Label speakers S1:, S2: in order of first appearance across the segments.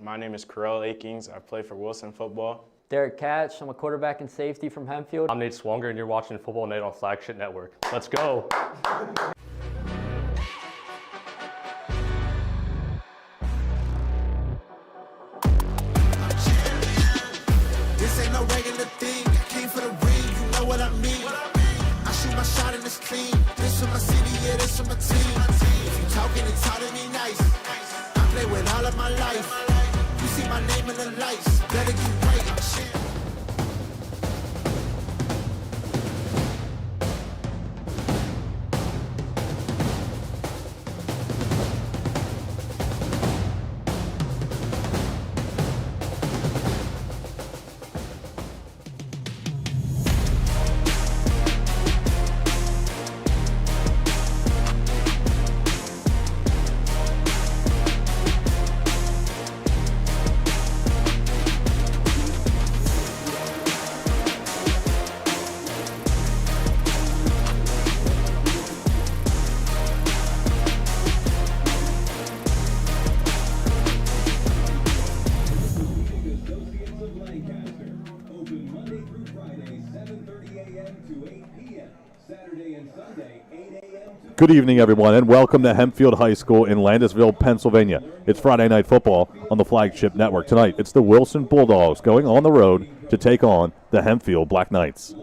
S1: My name is Carell Akings. I play for Wilson football.
S2: Derek Catch, I'm a quarterback and safety from Hempfield.
S3: I'm Nate Swanger, and you're watching Football Night on Flagship Network. Let's go.
S4: This ain't no regular thing. I came for the ring, you know what I mean. I shoot my shot and it's clean. This for my city, yeah, this for my team. If you talking and talking me nice, I play with all of my life. You see my name in the lights, better get right. Shit.
S5: Good evening, everyone, and welcome to Hempfield High School in Landisville, Pennsylvania. It's Friday Night Football on the Flagship Network. Tonight, it's the Wilson Bulldogs going on the road to take on the Hempfield Black Knights.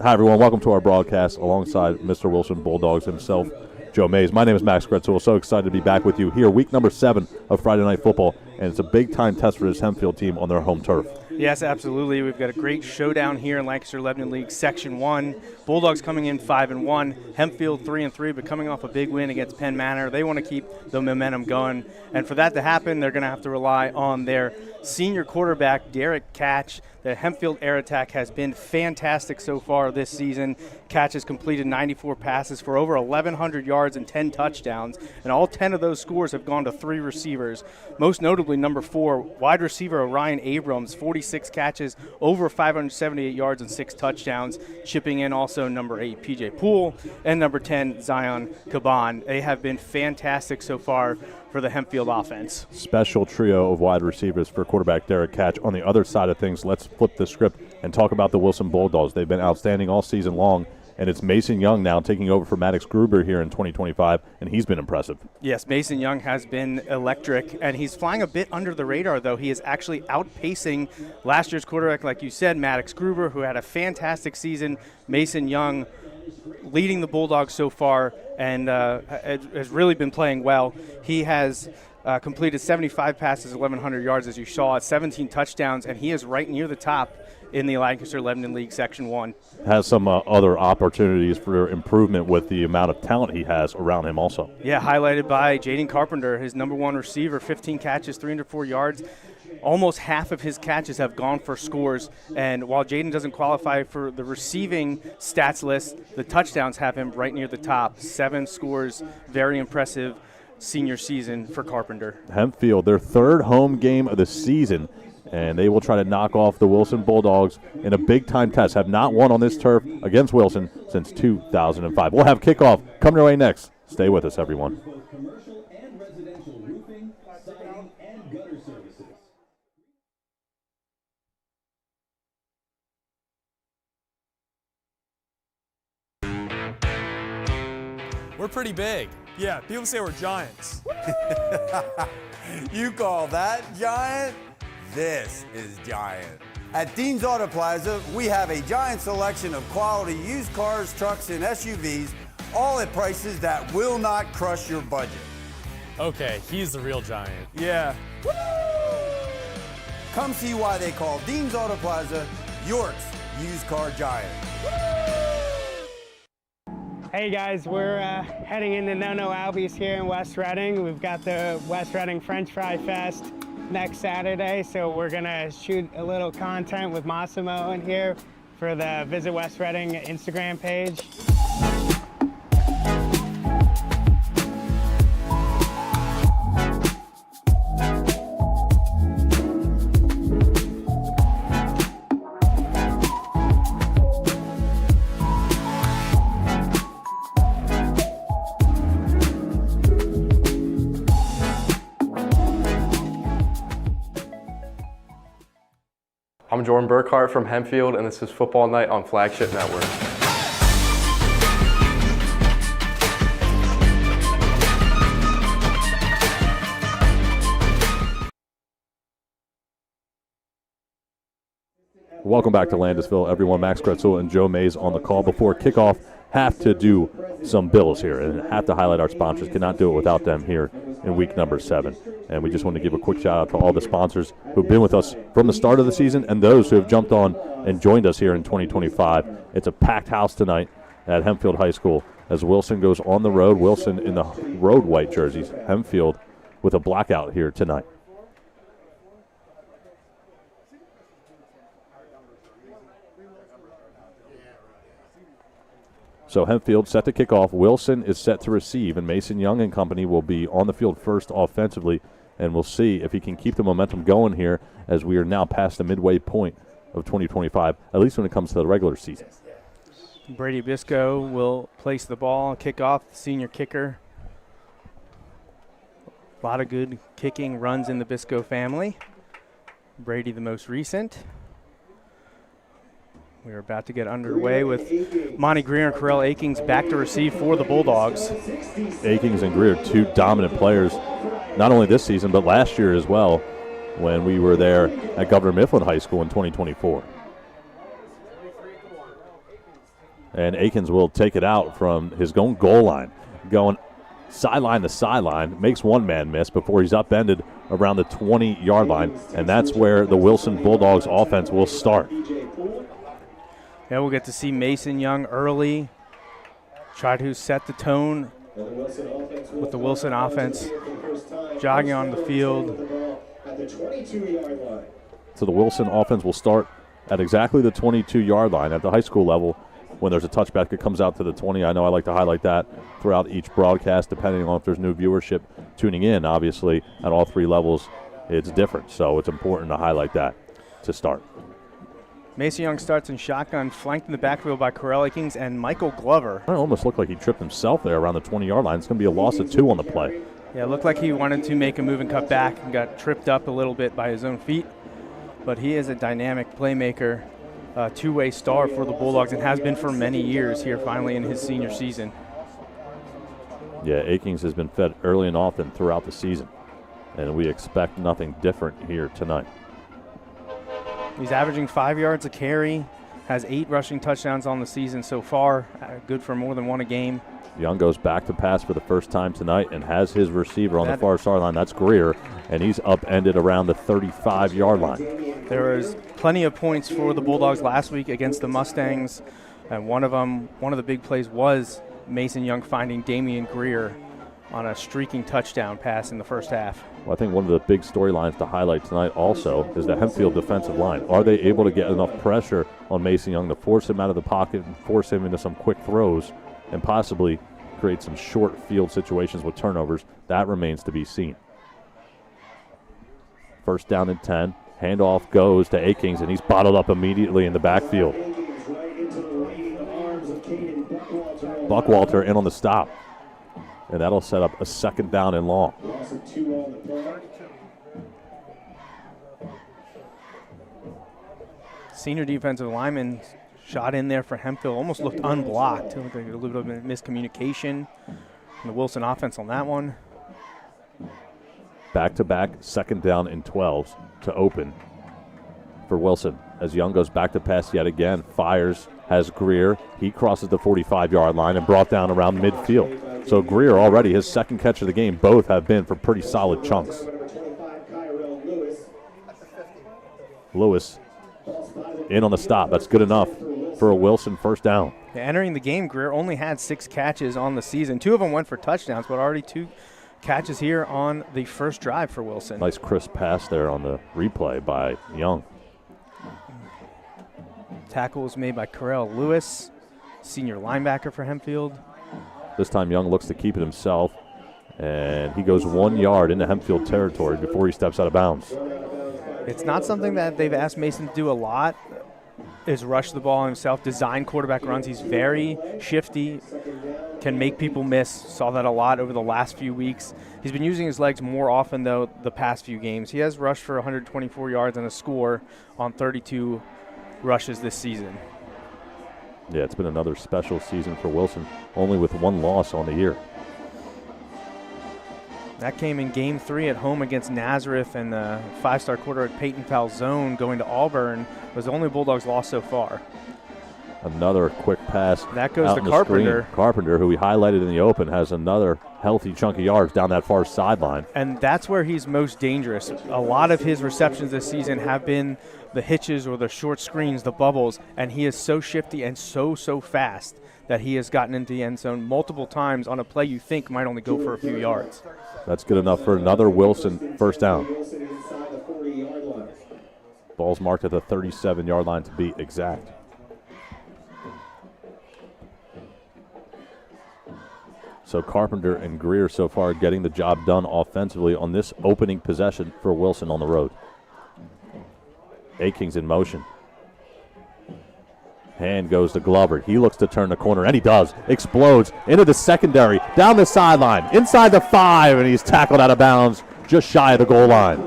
S5: Hi, everyone. Welcome to our broadcast alongside Mr. Wilson Bulldogs himself, Joe Mays. My name is Max Gretzel. So excited to be back with you here, week number 7 of Friday Night Football, and it's a big-time test for this Hempfield team on their home turf.
S6: Yes, absolutely. We've got a great showdown here in Lancaster Lebanon League Section 1. Bulldogs coming in 5-1, Hempfield 3-3, but coming off a big win against Penn Manor. They want to keep the momentum going, and for that to happen, they're going to have to rely on their senior quarterback, Derek Catch. The Hempfield air attack has been fantastic so far this season. Catch has completed 94 passes for over 1,100 yards and 10 touchdowns, and all 10 of those scores have gone to 3 receivers. Most notably, number 4, wide receiver Orion Abrams, 46 catches, over 578 yards and 6 touchdowns. Chipping in also number 8, PJ Poole, and number 10, Zion Caban. They have been fantastic so far for the Hempfield offense.
S5: Special trio of wide receivers for quarterback Derek Catch. On the other side of things, let's flip the script and talk about the Wilson Bulldogs. They've been outstanding all season long, and it's Mason Young now taking over for Maddox Gruber here in 2025, and he's been impressive.
S6: Yes, Mason Young has been electric, and he's flying a bit under the radar, though. He is actually outpacing last year's quarterback, like you said, Maddox Gruber, who had a fantastic season. Mason Young leading the Bulldogs so far and has really been playing well. He has completed 75 passes, 1,100 yards, as you saw, 17 touchdowns, and he is right near the top in the Lancaster Lebanon League Section 1.
S5: Has some other opportunities for improvement with the amount of talent he has around him also.
S6: Yeah, highlighted by Jaden Carpenter, his number 1 receiver, 15 catches, 304 yards. Almost half of his catches have gone for scores, and while Jaden doesn't qualify for the receiving stats list, the touchdowns have him right near the top. 7 scores, very impressive senior season for Carpenter.
S5: Hempfield, their 3rd home game of the season, and they will try to knock off the Wilson Bulldogs in a big-time test. Have not won on this turf against Wilson since 2005. We'll have kickoff coming your way next. Stay with us, everyone.
S7: We're pretty big. Yeah, people say we're giants.
S8: You call that giant? This is giant. At Dean's Auto Plaza, we have a giant selection of quality used cars, trucks, and SUVs, all at prices that will not crush your budget.
S7: Okay, he's the real giant.
S6: Yeah.
S8: Woo! Come see why they call Dean's Auto Plaza York's used car giant.
S9: Hey guys, we're heading into No Albies here in West Reading. We've got the West Reading French Fry Fest next Saturday, so we're gonna shoot a little content with Massimo in here for the Visit West Reading Instagram page.
S3: Jordan Burkhart from Hempfield, and this is Football Night on Flagship Network.
S5: Welcome back to Landisville, everyone. Max Kretzel and Joe Mays on the call. Before kickoff, have to do some bills here and have to highlight our sponsors. Cannot do it without them here in week number 7. And we just want to give a quick shout out to all the sponsors who've been with us from the start of the season and those who have jumped on and joined us here in 2025. It's a packed house tonight at Hempfield High School as Wilson goes on the road. Wilson in the road white jerseys. Hempfield with a blackout here tonight. So Hempfield set to kick off. Wilson is set to receive, and Mason Young and company will be on the field first offensively, and we'll see if he can keep the momentum going here as we are now past the midway point of 2025, at least when it comes to the regular season.
S6: Brady Bisco will place the ball, kick off, the senior kicker. A lot of good kicking runs in the Bisco family. Brady the most recent. We are about to get underway with Monty Greer and Corell Akings back to receive for the Bulldogs.
S5: Akings and Greer, two dominant players, not only this season, but last year as well when we were there at Governor Mifflin High School in 2024. And Akins will take it out from his own goal line, going sideline to sideline, makes one man miss before he's upended around the 20-yard line, and that's where the Wilson Bulldogs offense will start.
S6: Yeah, we'll get to see Mason Young early, try to set the tone with the Wilson offense jogging on the field.
S5: So the Wilson offense will start at exactly the 22-yard line at the high school level. When there's a touchback, it comes out to the 20. I know I like to highlight that throughout each broadcast, depending on if there's new viewership tuning in. Obviously, at all three levels, it's different, so it's important to highlight that to start.
S6: Mason Young starts in shotgun, flanked in the backfield by Corell Akings and Michael Glover.
S5: It almost looked like he tripped himself there around the 20-yard line. It's going to be a loss of 2 on the play.
S6: Yeah, it looked like he wanted to make a move and cut back and got tripped up a little bit by his own feet. But he is a dynamic playmaker, two-way star for the Bulldogs, and has been for many years here finally in his senior season.
S5: Yeah, Akings has been fed early and often throughout the season, and we expect nothing different here tonight.
S6: He's averaging 5 yards a carry, has 8 rushing touchdowns on the season so far, good for more than one a game.
S5: Young goes back to pass for the first time tonight and has his receiver on the far sideline. That's Greer, and he's upended around the 35-yard line.
S6: There was plenty of points for the Bulldogs last week against the Mustangs, and one of the big plays was Mason Young finding Damian Greer on a streaking touchdown pass in the first half.
S5: Well, I think one of the big storylines to highlight tonight also is the Hempfield defensive line. Are they able to get enough pressure on Mason Young to force him out of the pocket and force him into some quick throws and possibly create some short field situations with turnovers? That remains to be seen. First down and 10. Handoff goes to Akings, and he's bottled up immediately in the backfield. Buckwalter in on the stop. And that'll set up a second down and long.
S6: Senior defensive lineman shot in there for Hempfield, almost looked unblocked. It looked like a little bit of miscommunication from the Wilson offense on that one.
S5: Back-to-back second down and 12s to open for Wilson. As Young goes back to pass yet again, fires, has Greer. He crosses the 45-yard line and brought down around midfield. So Greer already, his second catch of the game, both have been for pretty solid chunks. Lewis in on the stop. That's good enough for a Wilson first down.
S6: Yeah, entering the game, Greer only had 6 catches on the season. 2 of them went for touchdowns, but already 2 catches here on the first drive for Wilson.
S5: Nice crisp pass there on the replay by Young.
S6: Tackle was made by Corell Lewis, senior linebacker for Hempfield.
S5: This time Young looks to keep it himself, and he goes 1 yard into Hempfield territory before he steps out of bounds.
S6: It's not something that they've asked Mason to do a lot is rush the ball himself, design quarterback runs. He's very shifty, can make people miss. Saw that a lot over the last few weeks. He's been using his legs more often, though, the past few games. He has rushed for 124 yards and a score on 32 rushes this season.
S5: Yeah, it's been another special season for Wilson, only with one loss on the year.
S6: That came in Game 3 at home against Nazareth, and the five-star quarterback Peyton Falzone going to Auburn was the only Bulldogs loss so far.
S5: Another quick pass.
S6: That goes
S5: out
S6: to
S5: in the
S6: Carpenter.
S5: screen. Carpenter, who we highlighted in the open, has another healthy chunk of yards down that far sideline.
S6: And that's where he's most dangerous. A lot of his receptions this season have been the hitches or the short screens, the bubbles, and he is so shifty and so fast that he has gotten into the end zone multiple times on a play you think might only go for a few yards.
S5: That's good enough for another Wilson first down. Ball's marked at the 37-yard line to be exact. So Carpenter and Greer so far getting the job done offensively on this opening possession for Wilson on the road. Akings in motion. Hand goes to Glover. He looks to turn the corner, and he does. Explodes into the secondary, down the sideline, inside the 5, and he's tackled out of bounds just shy of the goal line.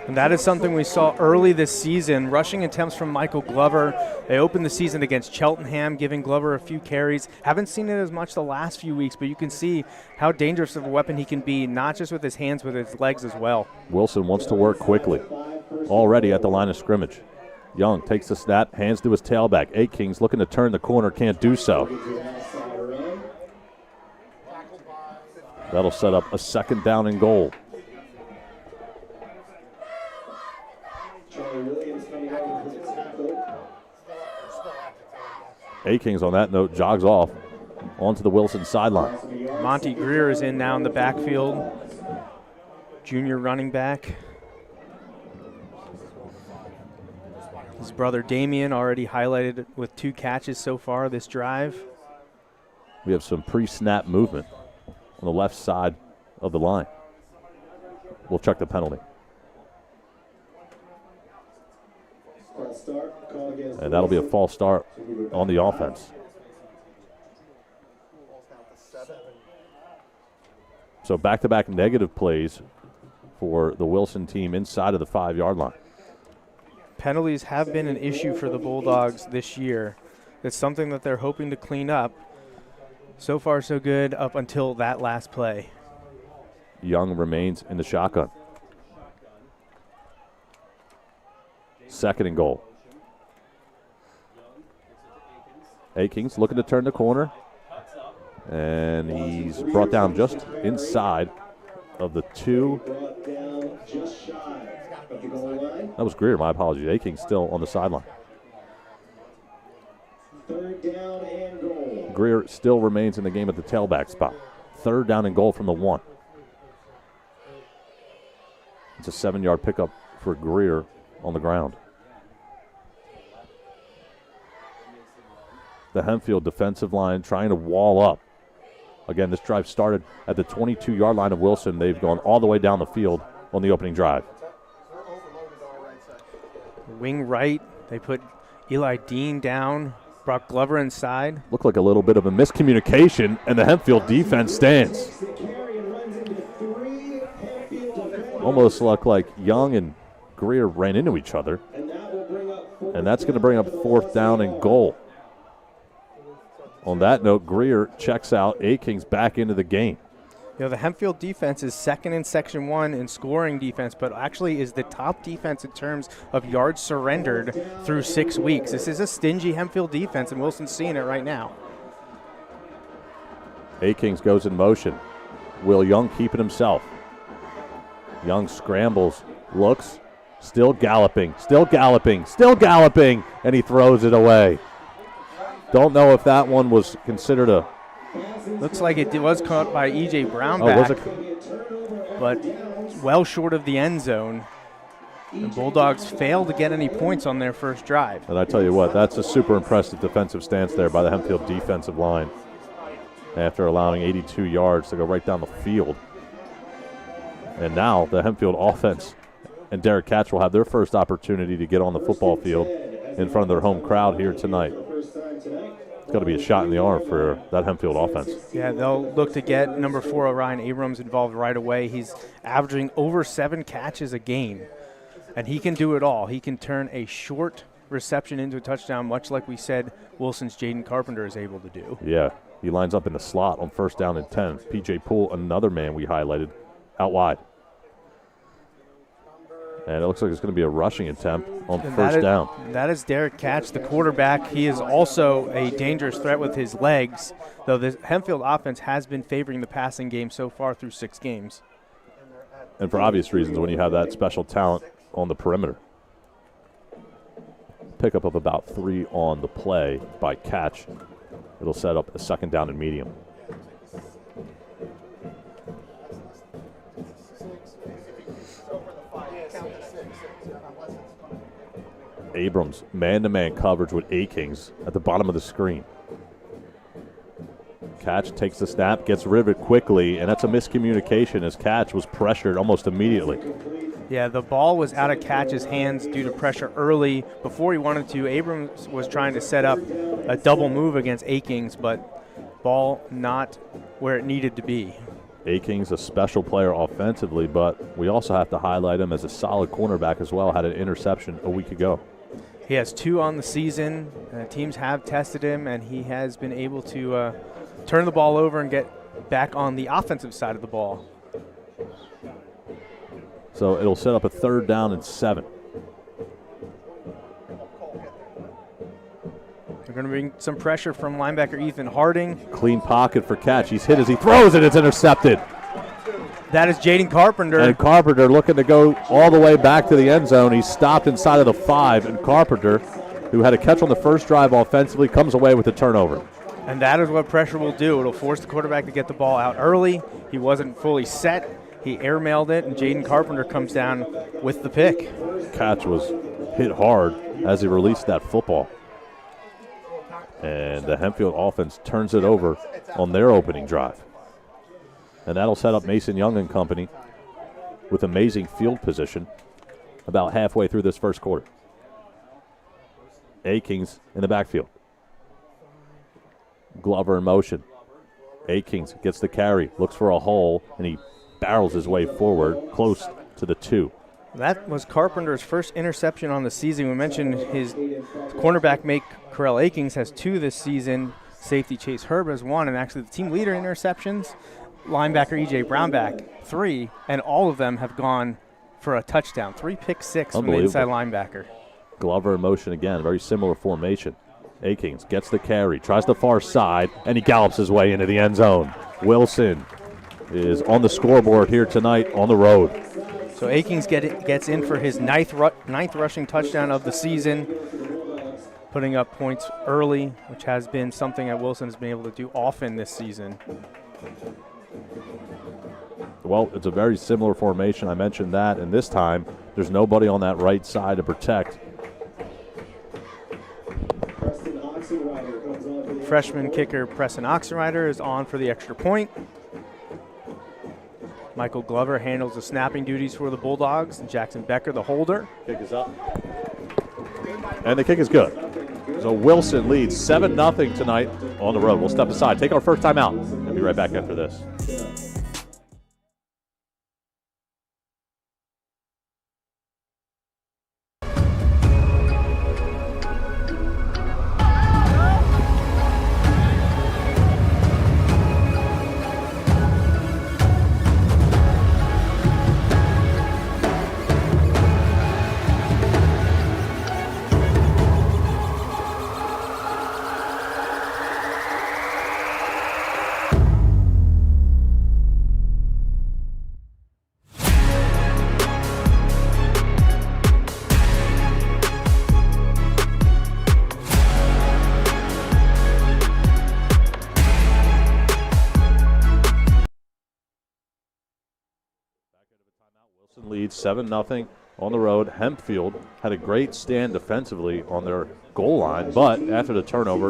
S6: And that is something we saw early this season. Rushing attempts from Michael Glover. They opened the season against Cheltenham, giving Glover a few carries. Haven't seen it as much the last few weeks, but you can see how dangerous of a weapon he can be, not just with his hands, but with his legs as well.
S5: Wilson wants to work quickly. Already at the line of scrimmage. Young takes the snap, hands to his tailback. Akings looking to turn the corner, can't do so. That'll set up a second down and goal. Akings on that note jogs off onto the Wilson sideline.
S6: Monty Greer is in now in the backfield. Junior running back. His brother Damian already highlighted with 2 catches so far this drive.
S5: We have some pre-snap movement on the left side of the line. We'll check the penalty. And that'll be a false start on the offense. So back-to-back negative plays for the Wilson team inside of the 5-yard line.
S6: Penalties have been an issue for the Bulldogs this year. It's something that they're hoping to clean up. So far, so good up until that last play.
S5: Young remains in the shotgun. Second and goal. Akings looking to turn the corner. And he's brought down just inside of the 2. That was Greer, my apologies. Akings still on the sideline.
S4: Third down and goal.
S5: Greer still remains in the game at the tailback spot. Third down and goal from the 1. It's a 7-yard pickup for Greer on the ground. The Hempfield defensive line trying to wall up. Again, this drive started at the 22-yard line of Wilson. They've gone all the way down the field on the opening drive.
S6: Wing right, they put Eli Dean down, brought Glover inside.
S5: Looked like a little bit of a miscommunication, and the Hempfield defense stands. Almost looked like Young and Greer ran into each other. And that's going to bring up 4th down and goal. On that note, Greer checks out. Akings back into the game.
S6: You know, the Hempfield defense is second in Section 1 in scoring defense, but actually is the top defense in terms of yards surrendered through 6 weeks. This is a stingy Hempfield defense, and Wilson's seeing it right now.
S5: Akings goes in motion. Will Young keep it himself? Young scrambles, looks, still galloping, and he throws it away. Don't know if that one was considered a...
S6: Looks like it was caught by E.J. Brownback, but well short of the end zone. The Bulldogs failed to get any points on their first drive.
S5: And I tell you what, that's a super impressive defensive stance there by the Hempfield defensive line after allowing 82 yards to go right down the field. And now the Hempfield offense and Derek Katz will have their first opportunity to get on the football field in front of their home crowd here tonight. It's got to be a shot in the arm for that Hempfield offense.
S6: Yeah, they'll look to get number 4, Orion Abrams, involved right away. He's averaging over 7 catches a game, and he can do it all. He can turn a short reception into a touchdown, much like we said Wilson's Jaden Carpenter is able to do.
S5: Yeah, he lines up in the slot on 1st down and 10. P.J. Poole, another man we highlighted, out wide. And it looks like it's going to be a rushing attempt on first down.
S6: That is Derek Catch, the quarterback. He is also a dangerous threat with his legs, though the Hempfield offense has been favoring the passing game so far through 6 games.
S5: And for obvious reasons when you have that special talent on the perimeter. Pickup of about 3 on the play by Catch. It'll set up a 2nd down and medium. Abrams, man-to-man coverage with Akings at the bottom of the screen. Catch takes the snap, gets rid of it quickly, and that's a miscommunication as Catch was pressured almost immediately.
S6: Yeah, the ball was out of Catch's hands due to pressure early. Before he wanted to, Abrams was trying to set up a double move against Akings, but ball not where it needed to be.
S5: Akings, a special player offensively, but we also have to highlight him as a solid cornerback as well. Had an interception a week ago.
S6: He has 2 on the season. Teams have tested him, and he has been able to turn the ball over and get back on the offensive side of the ball.
S5: So it'll set up a 3rd down and 7.
S6: They're going to bring some pressure from linebacker Ethan Harding.
S5: Clean pocket for Catch. He's hit as he throws it. It's intercepted.
S6: That is Jaden Carpenter.
S5: And Carpenter looking to go all the way back to the end zone. He's stopped inside of the 5, and Carpenter, who had a catch on the first drive offensively, comes away with the turnover.
S6: And that is what pressure will do. It'll force the quarterback to get the ball out early. He wasn't fully set. He airmailed it, and Jaden Carpenter comes down with the pick.
S5: Catch was hit hard as he released that football. And the Hempfield offense turns it over on their opening drive. And that'll set up Mason Young and company with amazing field position about halfway through this first quarter. Akings in the backfield. Glover in motion. Akings gets the carry, looks for a hole, and he barrels his way forward close to the 2.
S6: That was Carpenter's first interception on the season. We mentioned his cornerback mate, Corell Akings, has 2 this season. Safety Chase Herb has 1, and actually the team leader in interceptions, linebacker E.J. Brownback, 3, and all of them have gone for a touchdown. 3 pick 6 from the inside linebacker.
S5: Glover in motion again, very similar formation. Akings gets the carry, tries the far side, and he gallops his way into the end zone. Wilson is on the scoreboard here tonight on the road.
S6: So Akings gets in for his ninth rushing touchdown of the season, putting up points early, which has been something that Wilson has been able to do often this season.
S5: Well, it's a very similar formation. I mentioned that, and this time there's nobody on that right side to protect.
S6: Freshman kicker Preston Oxenrider is on for the extra point. Michael Glover handles the snapping duties for the Bulldogs, and Jackson Becker, the holder.
S5: Kick is up. And the kick is good. So Wilson leads 7-0 tonight on the road. We'll step aside, take our first time out, and be right back after this. Leads 7-0 on the road. Hempfield had a great stand defensively on their goal line, but after the turnover,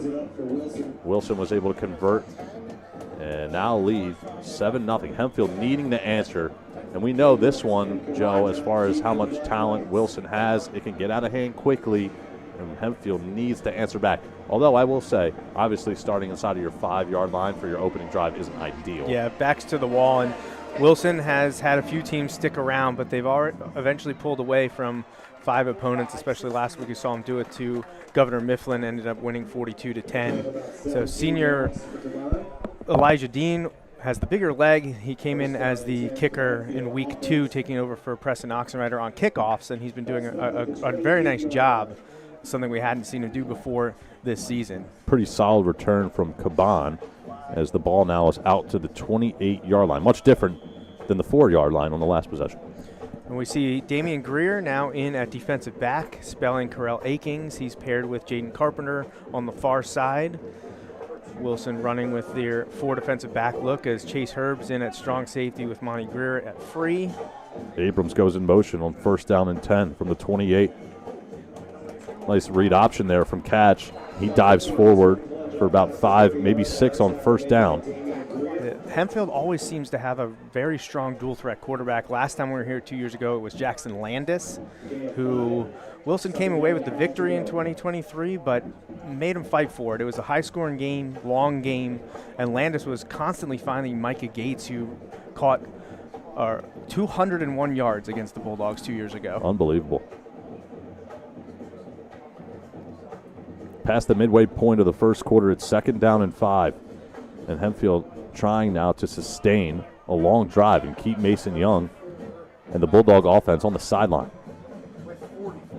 S5: Wilson was able to convert and now lead 7-0. Hempfield needing to answer, and we know this one, Joe, as far as how much talent Wilson has, it can get out of hand quickly, and Hempfield needs to answer back. Although I will say, obviously starting inside of your 5-yard line for your opening drive isn't ideal.
S6: Yeah, backs to the wall, and Wilson has had a few teams stick around, but they've already eventually pulled away from 5 opponents, especially last week. You saw him do it to Governor Mifflin, ended up winning 42-10. So senior Elijah Dean has the bigger leg. He came in as the kicker in week 2, taking over for Preston Oxenrider on kickoffs, and he's been doing a very nice job, something we hadn't seen him do before this season.
S5: Pretty solid return from Caban as the ball now is out to the 28-yard line. Much different than the 4-yard line on the last possession.
S6: And we see Damian Greer now in at defensive back, spelling Carell Akings. He's paired with Jaden Carpenter on the far side. Wilson running with their 4 defensive back look as Chase Herb's in at strong safety with Monty Greer at free.
S5: Abrams goes in motion on 1st down and 10 from the 28. Nice read option there from Catch. He dives forward for about 5, maybe 6 on 1st down.
S6: Hempfield always seems to have a very strong dual threat quarterback. Last time we were here 2 years ago, it was Jackson Landis, who Wilson came away with the victory in 2023, but made him fight for it. It was a high-scoring game, long game, and Landis was constantly finding Micah Gates, who caught 201 yards against the Bulldogs 2 years ago.
S5: Unbelievable. Past the midway point of the first quarter, it's 2nd down and 5. And Hempfield trying now to sustain a long drive and keep Mason Young and the Bulldog offense on the sideline.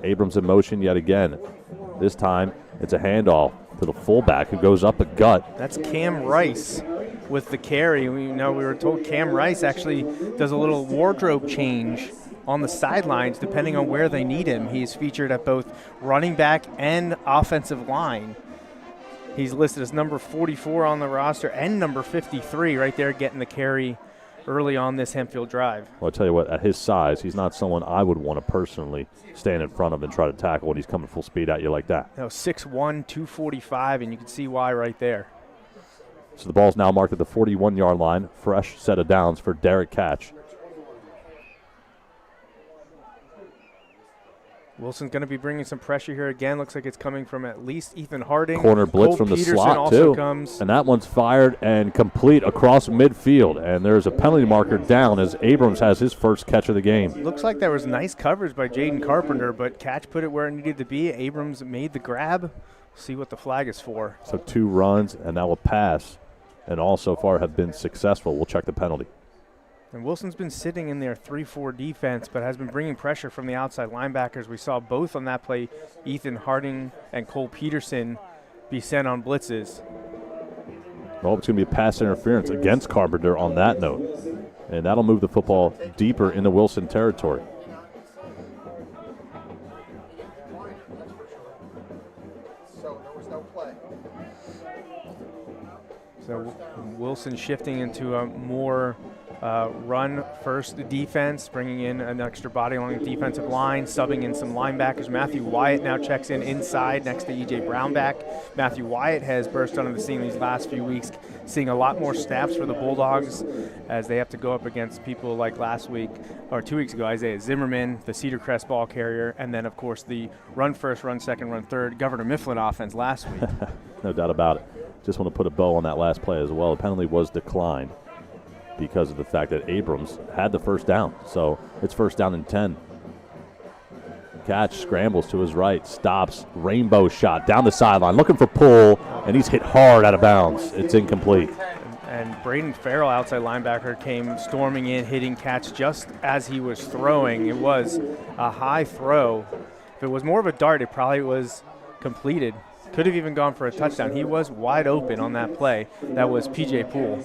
S5: Abrams in motion yet again. This time it's a handoff to the fullback who goes up the gut.
S6: That's Cam Rice with the carry. We were told Cam Rice actually does a little wardrobe change on the sidelines depending on where they need him. He's featured at both running back and offensive line. He's listed as number 44 on the roster and number 53 right there, getting the carry early on this Hempfield drive.
S5: Well, I'll tell you what, at his size, he's not someone I would want to personally stand in front of and try to tackle when he's coming full speed at you like that.
S6: 6'1", 245, and you can see why right there.
S5: So the ball's now marked at the 41-yard line. Fresh set of downs for Derek Catch.
S6: Wilson's going to be bringing some pressure here again. Looks like it's coming from at least Ethan Harding.
S5: Corner blitz
S6: Cole
S5: from the
S6: Peterson
S5: slot,
S6: also
S5: too.
S6: Comes.
S5: And that one's fired and complete across midfield. And there's a penalty marker down as Abrams has his first catch of the game.
S6: Looks like there was nice coverage by Jaden Carpenter, but Catch put it where it needed to be. Abrams made the grab. See what the flag is for.
S5: So 2 runs and now a pass. And all so far have been successful. We'll check the penalty.
S6: And Wilson's been sitting in their 3-4 defense, but has been bringing pressure from the outside linebackers. We saw both on that play, Ethan Harding and Cole Peterson, be sent on blitzes.
S5: Well, it's going to be a pass interference against Carpenter on that note. And that'll move the football deeper into Wilson territory.
S6: So Wilson shifting into a more run-first defense, bringing in an extra body along the defensive line, subbing in some linebackers. Matthew Wyatt now checks in inside next to E.J. Brownback. Matthew Wyatt has burst onto the scene these last few weeks, seeing a lot more snaps for the Bulldogs as they have to go up against people like last week, or 2 weeks ago, Isaiah Zimmerman, the Cedar Crest ball carrier, and then, of course, the run-first, run-second, run-third Governor Mifflin offense last week.
S5: No doubt about it. Just want to put a bow on that last play as well. The penalty was declined because of the fact that Abrams had the first down. So it's 1st down and 10. Catch scrambles to his right, stops, rainbow shot down the sideline, looking for pull, and he's hit hard out of bounds. It's incomplete.
S6: And Braden Farrell, outside linebacker, came storming in, hitting Catch just as he was throwing. It was a high throw. If it was more of a dart, it probably was completed. Could have even gone for a touchdown. He was wide open on that play. That was P.J. Poole.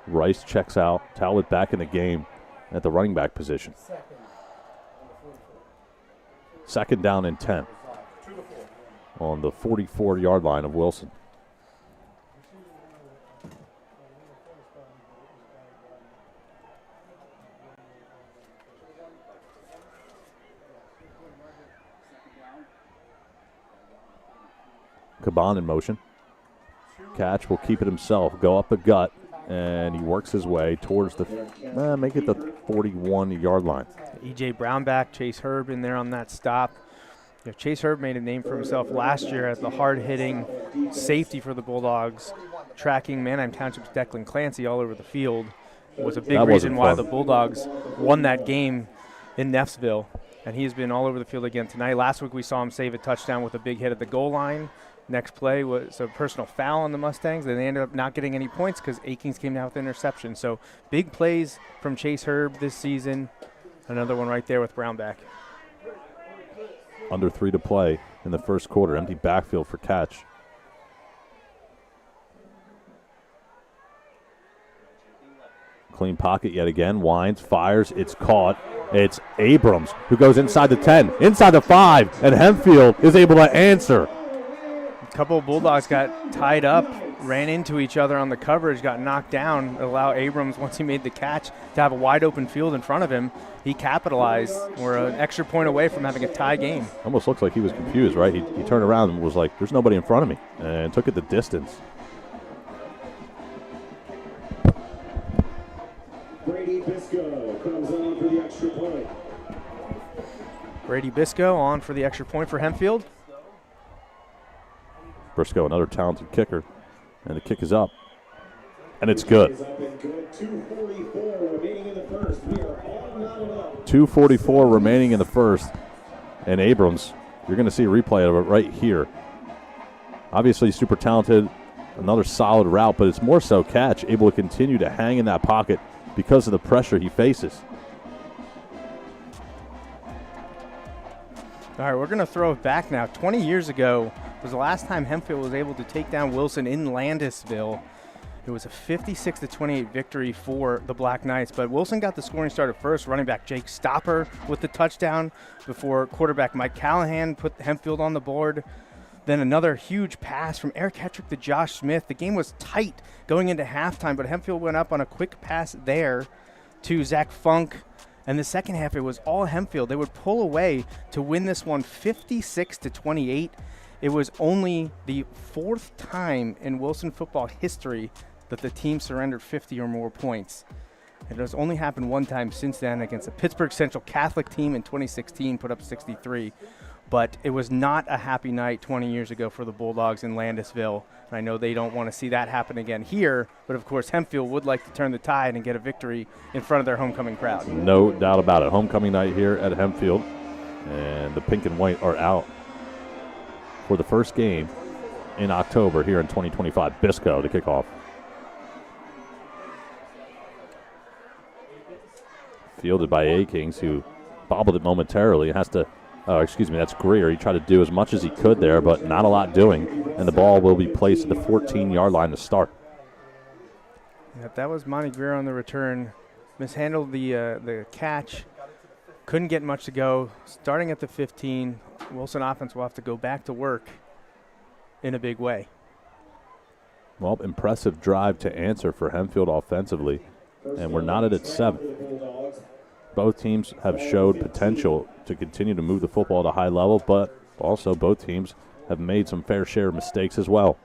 S5: Rice checks out. Talbot back in the game at the running back position. 2nd down and 10 on the 44-yard line of Wilson. Caban in motion. Catch will keep it himself, go up the gut, and he works his way towards the, make it the 41-yard line.
S6: E.J. Brownback, Chase Herb in there on that stop. Chase Herb made a name for himself last year as the hard-hitting safety for the Bulldogs, tracking Manheim Township's Declan Clancy all over the field. It was a big reason why the Bulldogs won that game in Neffsville, and he has been all over the field again tonight. Last week we saw him save a touchdown with a big hit at the goal line. Next play was a personal foul on the Mustangs, and they ended up not getting any points because Akings came down with an interception. So big plays from Chase Herb this season. Another one right there with Brownback.
S5: Under 3 to play in the first quarter. Empty backfield for catch. Clean pocket yet again. Winds, fires. It's caught. It's Abrams who goes inside the 10, inside the 5, and Hempfield is able to answer.
S6: A couple of Bulldogs got tied up, ran into each other on the coverage, got knocked down. Allow Abrams, once he made the catch, to have a wide open field in front of him. He capitalized. We're an extra point away from having a tie game.
S5: Almost looks like he was confused, right? He turned around and was like, there's nobody in front of me, and took it the distance.
S10: Brady Bisco comes on for the extra point.
S6: Brady Bisco on for the extra point for Hempfield.
S5: Briscoe, another talented kicker, and the kick is up, and it's good.
S10: 2:44 remaining in the first. We are all knotted up.
S5: 2:44 remaining in the first, and Abrams, you're going to see a replay of it right here. Obviously super talented, another solid route, but it's more so catch, able to continue to hang in that pocket because of the pressure he faces.
S6: All right, we're going to throw it back now. 20 years ago was the last time Hempfield was able to take down Wilson in Landisville. It was a 56-28 victory for the Black Knights, but Wilson got the scoring start at first. Running back Jake Stopper with the touchdown before quarterback Mike Callahan put Hempfield on the board. Then another huge pass from Eric Hetrick to Josh Smith. The game was tight going into halftime, but Hempfield went up on a quick pass there to Zach Funk. And the second half, it was all Hempfield. They would pull away to win this one 56-28. It was only the 4th time in Wilson football history that the team surrendered 50 or more points. It has only happened one time since then against the Pittsburgh Central Catholic team in 2016, put up 63. But it was not a happy night 20 years ago for the Bulldogs in Landisville. And I know they don't want to see that happen again here, but of course Hempfield would like to turn the tide and get a victory in front of their homecoming crowd.
S5: No doubt about it. Homecoming night here at Hempfield, and the pink and white are out for the first game in October here in 2025. Bisco to kick off. Fielded by Akings, who bobbled it momentarily. Has to, that's Greer. He tried to do as much as he could there, but not a lot doing. And the ball will be placed at the 14-yard line to start.
S6: Yep, that was Monty Greer on the return. Mishandled the catch. Couldn't get much to go. Starting at the 15, Wilson offense will have to go back to work in a big way.
S5: Well, impressive drive to answer for Hempfield offensively. And we're knotted at 7. Both teams have showed potential to continue to move the football at a high level, but also both teams have made some fair share of mistakes as well.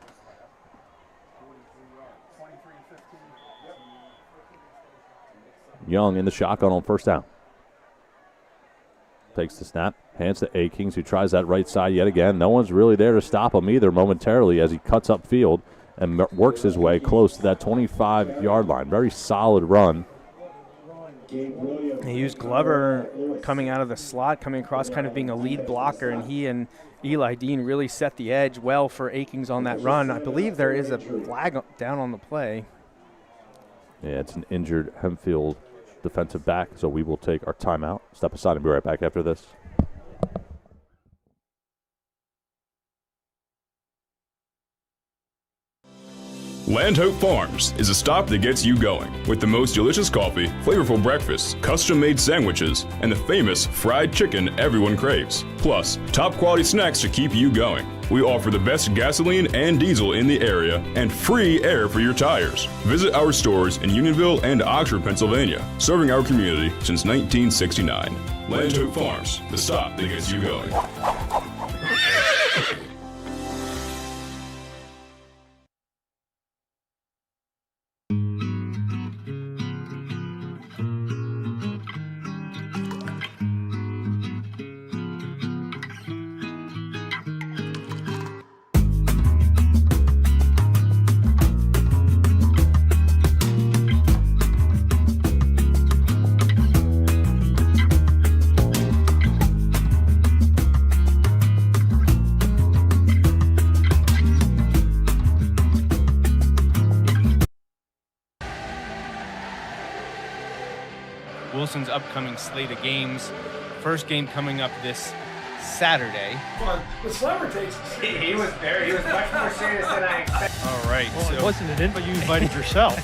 S5: Young in the shotgun on first down. Takes the snap, hands to Akings, who tries that right side yet again. No one's really there to stop him either momentarily as he cuts upfield and works his way close to that 25-yard line. Very solid run.
S6: He used Glover coming out of the slot, coming across, kind of being a lead blocker, and he and Eli Dean really set the edge well for Akings on that run. I believe there is a flag down on the play.
S5: Yeah, it's an injured Hempfield defensive back, so we will take our timeout, step aside, and be right back after this.
S11: Land Hope Farms is a stop that gets you going with the most delicious coffee, flavorful breakfasts, custom-made sandwiches, and the famous fried chicken everyone craves. Plus, top quality snacks to keep you going. We offer the best gasoline and diesel in the area and free air for your tires. Visit our stores in Unionville and Oxford, Pennsylvania, serving our community since 1969. Land Hope Farms, the stop that gets you going.
S6: Wilson's upcoming slate of games. First game coming up this Saturday.
S10: The slammer takes.
S9: He was much more serious than I expected.
S6: All right.
S3: Well, it wasn't an invite, you invited yourself.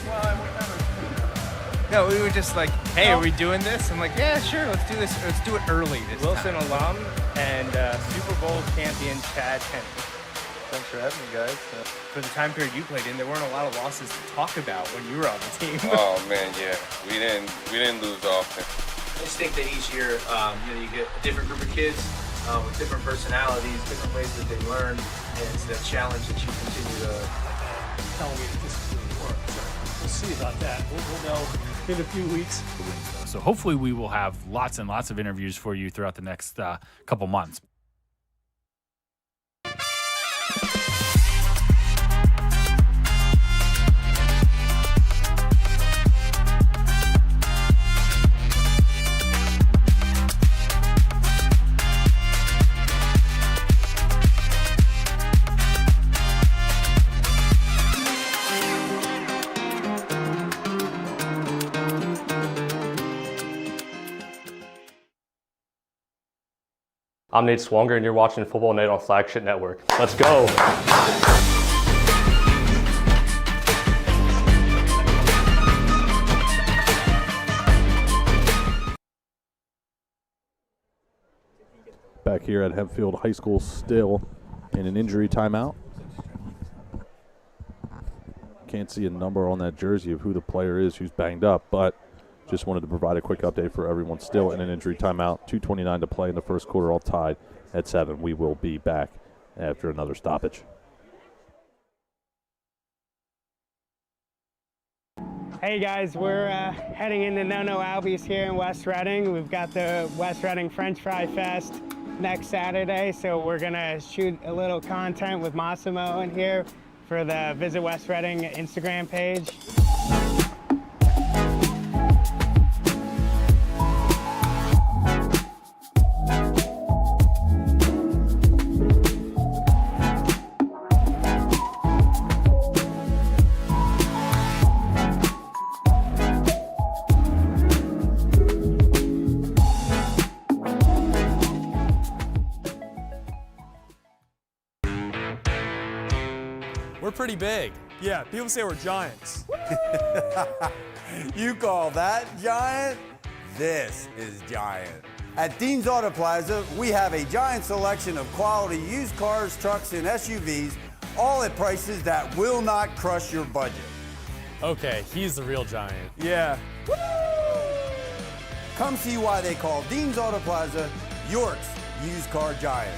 S6: No, we were just like, hey, are we doing this? I'm like, yeah, sure, let's do this. Let's do it early this
S12: Wilson
S6: time.
S12: alum and Super Bowl champion Chad Hempfield. Thanks for having me, guys.
S6: For the time period you played in, there weren't a lot of losses to talk about when you were on the team.
S12: Oh man, yeah, we didn't lose often.
S13: I just think that each year, you get a different group of kids with different personalities, different ways that they learn, and it's that challenge that you continue to
S7: Tell me if this is really work. So we'll see about that. We'll know in a few weeks.
S14: So hopefully we will have lots and lots of interviews for you throughout the next couple months.
S3: I'm Nate Swanger, and you're watching Football Night on Flagship Network. Let's go.
S5: Back here at Hempfield High School, still in an injury timeout. Can't see a number on that jersey of who the player is who's banged up, but just wanted to provide a quick update for everyone. Still in an injury timeout. 2:29 to play in the first quarter, all tied at 7. We will be back after another stoppage.
S9: Hey guys, we're heading into No Albies here in West Reading. We've got the West Reading French Fry Fest next Saturday, so we're gonna shoot a little content with Massimo in here for the Visit West Reading Instagram page.
S7: We're pretty big. Yeah, people say we're giants.
S8: You call that giant? This is giant. At Dean's Auto Plaza, we have a giant selection of quality used cars, trucks, and SUVs, all at prices that will not crush your budget.
S7: Okay, he's the real giant.
S6: Yeah.
S8: Come see why they call Dean's Auto Plaza York's used car giant.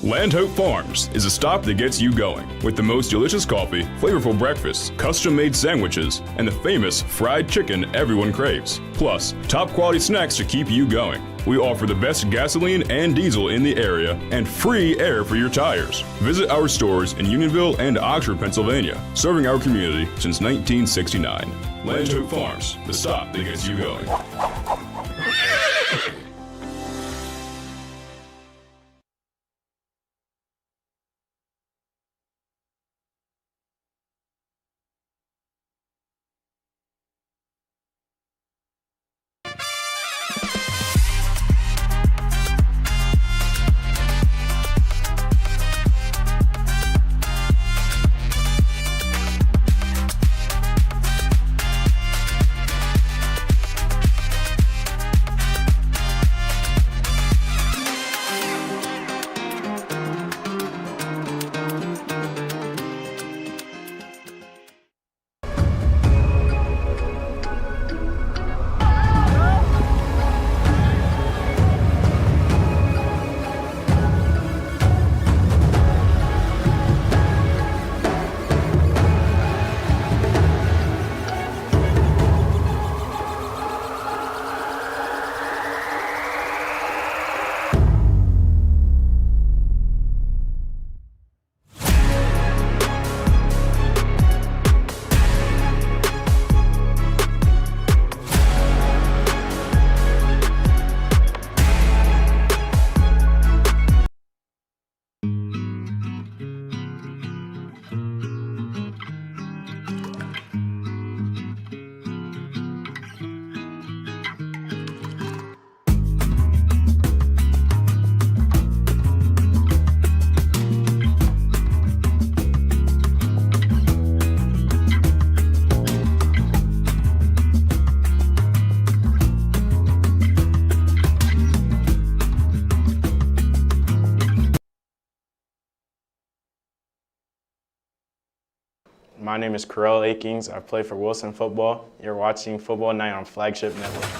S11: Land Hope Farms is a stop that gets you going with the most delicious coffee, flavorful breakfasts, custom-made sandwiches, and the famous fried chicken everyone craves. Plus, top quality snacks to keep you going. We offer the best gasoline and diesel in the area and free air for your tires. Visit our stores in Unionville and Oxford, Pennsylvania, serving our community since 1969. Land Hope Farms, the stop that gets you going.
S1: My name is Carell Akings. I play for Wilson Football. You're watching Football Night on Flagship Network.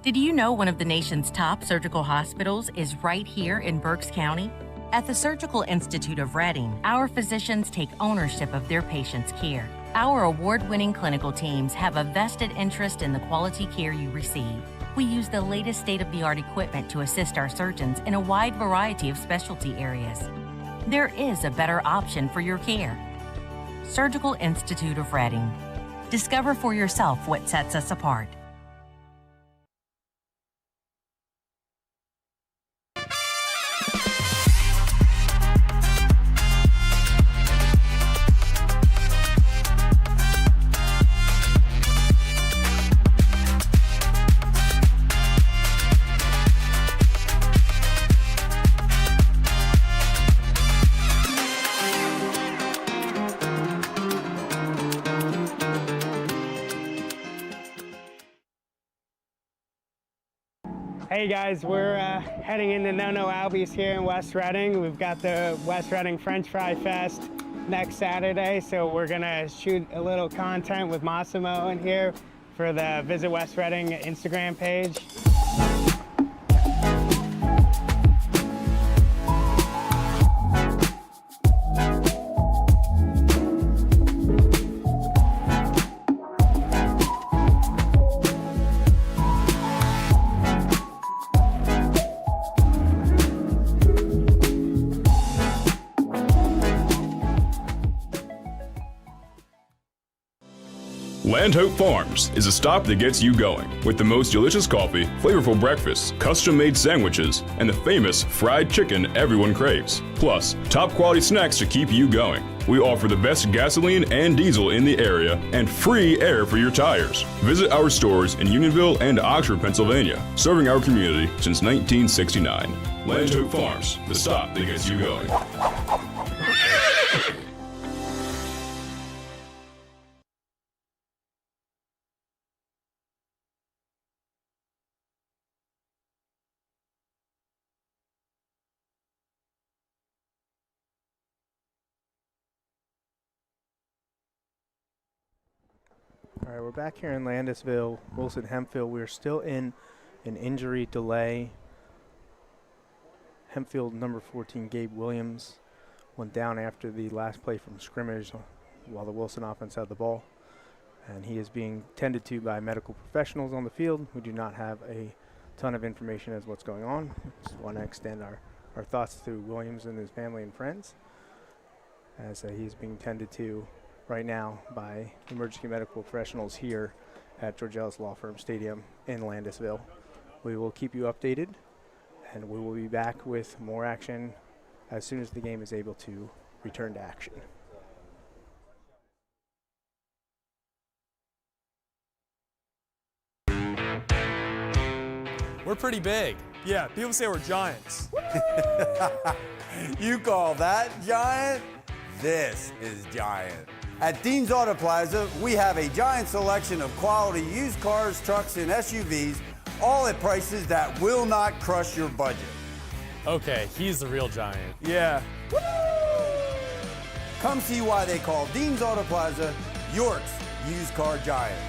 S15: Did you know one of the nation's top surgical hospitals is right here in Berks County? At the Surgical Institute of Reading, our physicians take ownership of their patients' care. Our award-winning clinical teams have a vested interest in the quality care you receive. We use the latest state-of-the-art equipment to assist our surgeons in a wide variety of specialty areas. There is a better option for your care. Surgical Institute of Reading. Discover for yourself what sets us apart.
S9: Hey guys, we're heading into No Albies here in West Reading. We've got the West Reading French Fry Fest next Saturday, so we're gonna shoot a little content with Massimo in here for the Visit West Reading Instagram page.
S11: Land Hope Farms is a stop that gets you going with the most delicious coffee, flavorful breakfasts, custom-made sandwiches, and the famous fried chicken everyone craves. Plus, top-quality snacks to keep you going. We offer the best gasoline and diesel in the area and free air for your tires. Visit our stores in Unionville and Oxford, Pennsylvania, serving our community since 1969. Land Hope Farms, the stop that gets you going.
S6: All right, we're back here in Landisville, Wilson Hempfield. We're still in an injury delay. Hempfield number 14, Gabe Williams, went down after the last play from scrimmage while the Wilson offense had the ball. And he is being tended to by medical professionals on the field. We do not have a ton of information as what's going on. Just want to extend our thoughts to Williams and his family and friends as he's being tended to right now by emergency medical professionals here at Georgella's Law Firm Stadium in Landisville. We will keep you updated, and we will be back with more action as soon as the game is able to return to action.
S16: We're pretty big. Yeah, people say we're giants.
S8: You call that giant? This is giant. At Dean's Auto Plaza, we have a giant selection of quality used cars, trucks, and SUVs, all at prices that will not crush your budget.
S16: Okay, he's the real giant.
S6: Yeah.
S8: Come see why they call Dean's Auto Plaza York's used car giant.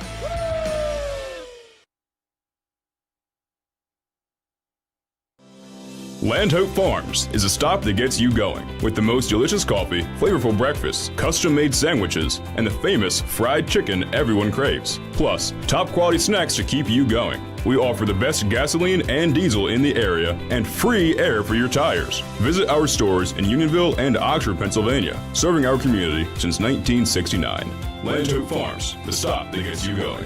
S11: Land Hope Farms is a stop that gets you going with the most delicious coffee, flavorful breakfasts, custom-made sandwiches, and the famous fried chicken everyone craves. Plus, top-quality snacks to keep you going. We offer the best gasoline and diesel in the area and free air for your tires. Visit our stores in Unionville and Oxford, Pennsylvania, serving our community since 1969. Land Hope Farms, the stop that gets you going.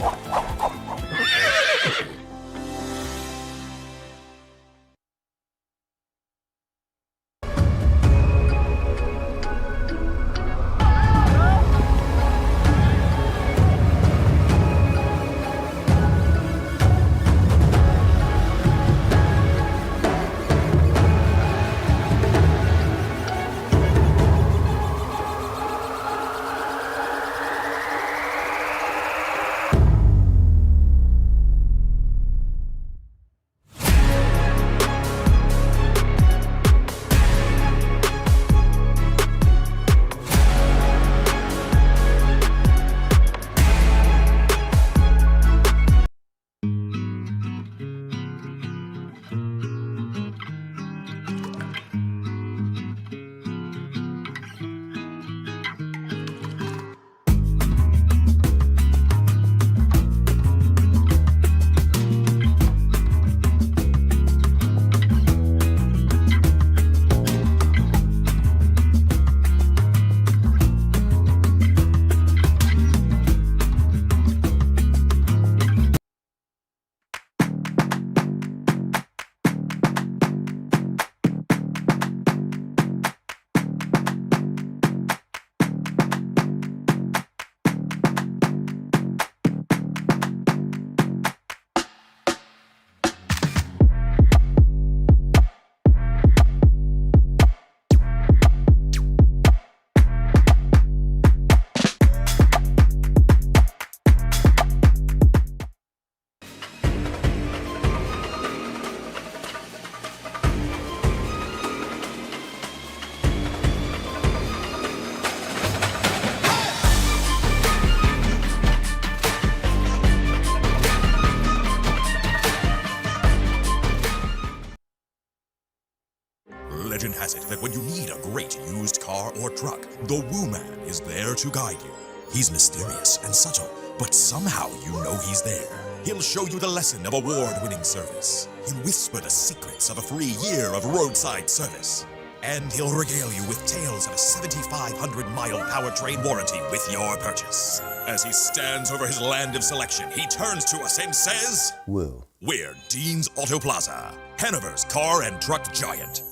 S17: Legend has it that when you need a great used car or truck, the Woo Man is there to guide you. He's mysterious and subtle, but somehow you know he's there. He'll show you the lesson of award-winning service. He'll whisper the secrets of a free year of roadside service. And he'll regale you with tales of a 7,500-mile powertrain warranty with your purchase. As he stands over his land of selection, he turns to us and says,
S8: Woo.
S17: We're Dean's Auto Plaza, Hanover's car and truck giant.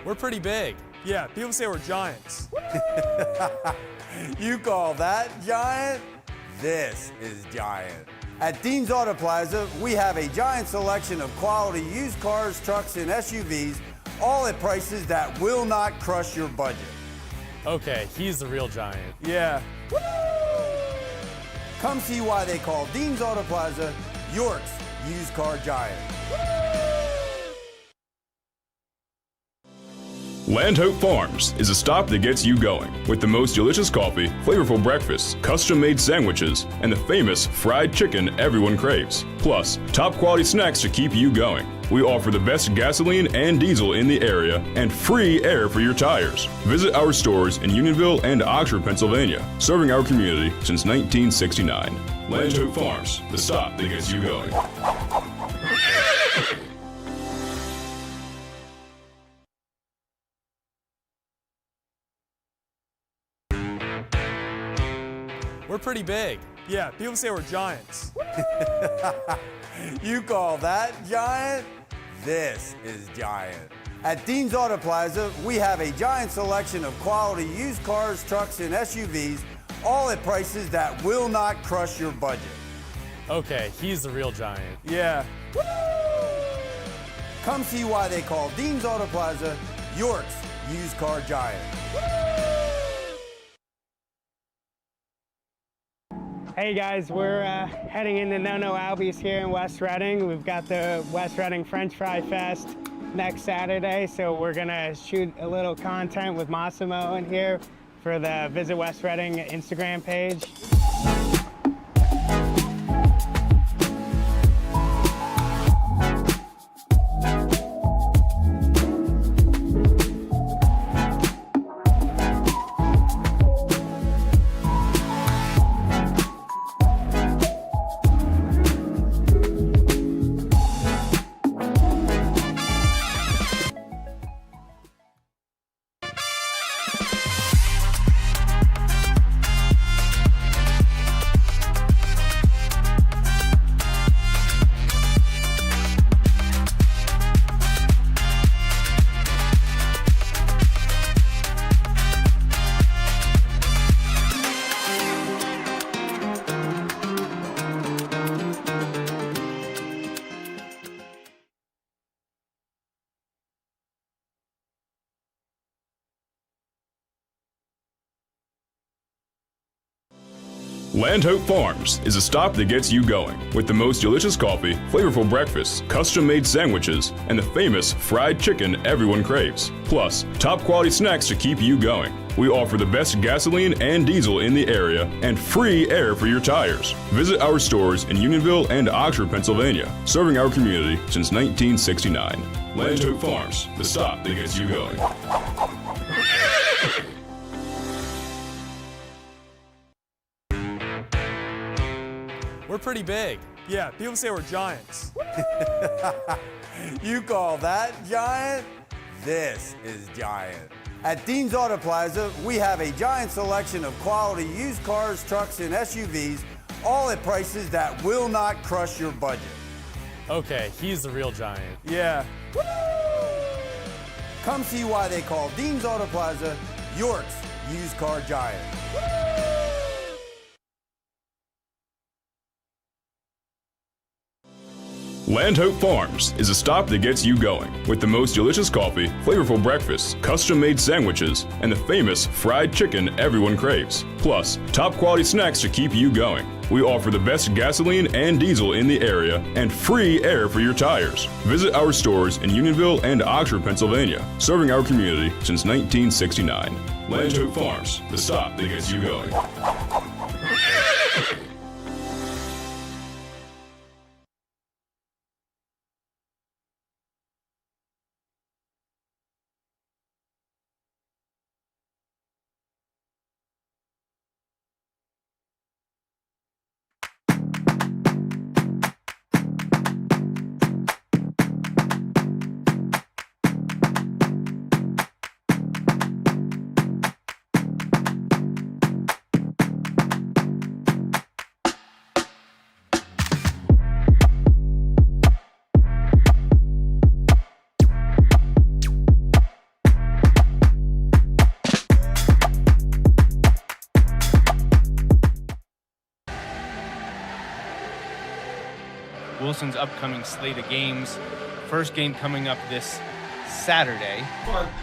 S16: We're pretty big. Yeah, people say we're giants.
S8: You call that giant? This is giant. At Dean's Auto Plaza, we have a giant selection of quality used cars, trucks, and SUVs, all at prices that will not crush your budget.
S16: Okay, he's the real giant.
S6: Yeah.
S8: Come see why they call Dean's Auto Plaza York's used car giant.
S11: Land Hope Farms is a stop that gets you going with the most delicious coffee, flavorful breakfasts, custom-made sandwiches, and the famous fried chicken everyone craves. Plus, top quality snacks to keep you going. We offer the best gasoline and diesel in the area and free air for your tires. Visit our stores in Unionville and Oxford, Pennsylvania, serving our community since 1969. Land Hope Farms, the stop that gets you going.
S16: We're pretty big. Yeah, people say we're giants.
S8: You call that giant? This is giant. At Dean's Auto Plaza, we have a giant selection of quality used cars, trucks, and SUVs, all at prices that will not crush your budget.
S16: Okay, he's the real giant.
S6: Yeah.
S8: Come see why they call Dean's Auto Plaza York's used car giant.
S9: Hey guys, we're heading into No Albies here in West Reading. We've got the West Reading French Fry Fest next Saturday, so we're gonna shoot a little content with Massimo in here for the Visit West Reading Instagram page.
S11: Land Hope Farms is a stop that gets you going with the most delicious coffee, flavorful breakfasts, custom-made sandwiches, and the famous fried chicken everyone craves. Plus, top quality snacks to keep you going. We offer the best gasoline and diesel in the area and free air for your tires. Visit our stores in Unionville and Oxford, Pennsylvania, serving our community since 1969. Land Hope Farms, the stop that gets you going.
S16: We're pretty big. Yeah, people say we're giants.
S8: You call that giant? This is giant. At Dean's Auto Plaza, we have a giant selection of quality used cars, trucks, and SUVs, all at prices that will not crush your budget.
S16: Okay, he's the real giant.
S6: Yeah.
S8: Come see why they call Dean's Auto Plaza York's used car giant.
S11: Land Hope Farms is a stop that gets you going with the most delicious coffee, flavorful breakfasts, custom-made sandwiches, and the famous fried chicken everyone craves. Plus, top quality snacks to keep you going. We offer the best gasoline and diesel in the area and free air for your tires. Visit our stores in Unionville and Oxford, Pennsylvania, serving our community since 1969. Land Hope Farms, the stop that gets you going.
S12: Wilson's upcoming slate of games. First game coming up this Saturday.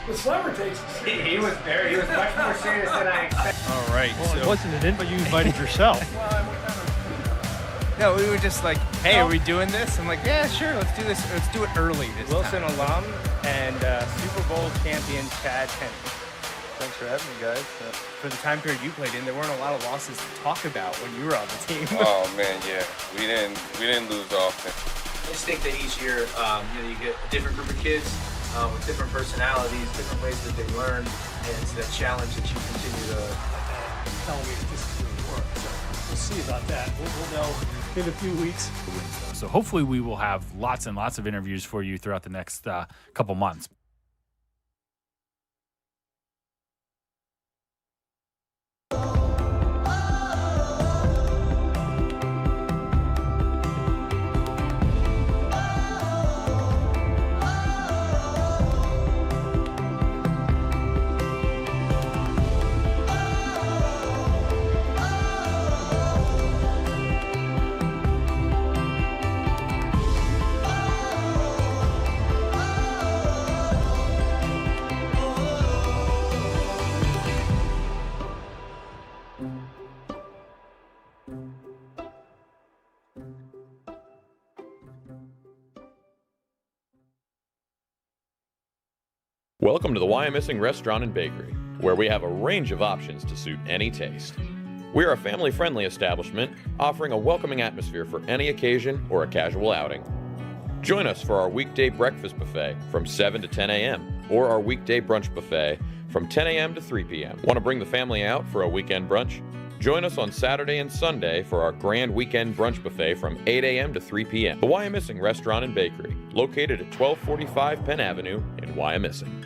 S7: The slammer takes it.
S12: He was much more serious than I expected. All right.
S7: Well, it wasn't an invite, you invited yourself.
S12: No, we were just like, hey, are we doing this? I'm like, yeah, sure, let's do this. Let's do it early this
S13: Wilson
S12: time.
S13: alum and Super Bowl champion Chad Henney. Thanks for having me, guys.
S12: For the time period you played in, there weren't a lot of losses to talk about when you were on the team.
S18: Oh man, yeah, we didn't lose often.
S13: I just think that each year, you get a different group of kids with different personalities, different ways that they learn, and it's that challenge that you continue to.
S7: Tell me if this is going to work. So we'll see about that. We'll know in a few weeks.
S14: So hopefully we will have lots and lots of interviews for you throughout the next couple months.
S19: Welcome to the Why I'm Missing Restaurant and Bakery, where we have a range of options to suit any taste. We are a family-friendly establishment offering a welcoming atmosphere for any occasion or a casual outing. Join us for our weekday breakfast buffet from 7 to 10 a.m. or our weekday brunch buffet from 10 a.m. to 3 p.m. Want to bring the family out for a weekend brunch? Join us on Saturday and Sunday for our grand weekend brunch buffet from 8 a.m. to 3 p.m. The Why I'm Missing Restaurant and Bakery, located at 1245 Penn Avenue in Wyomissing.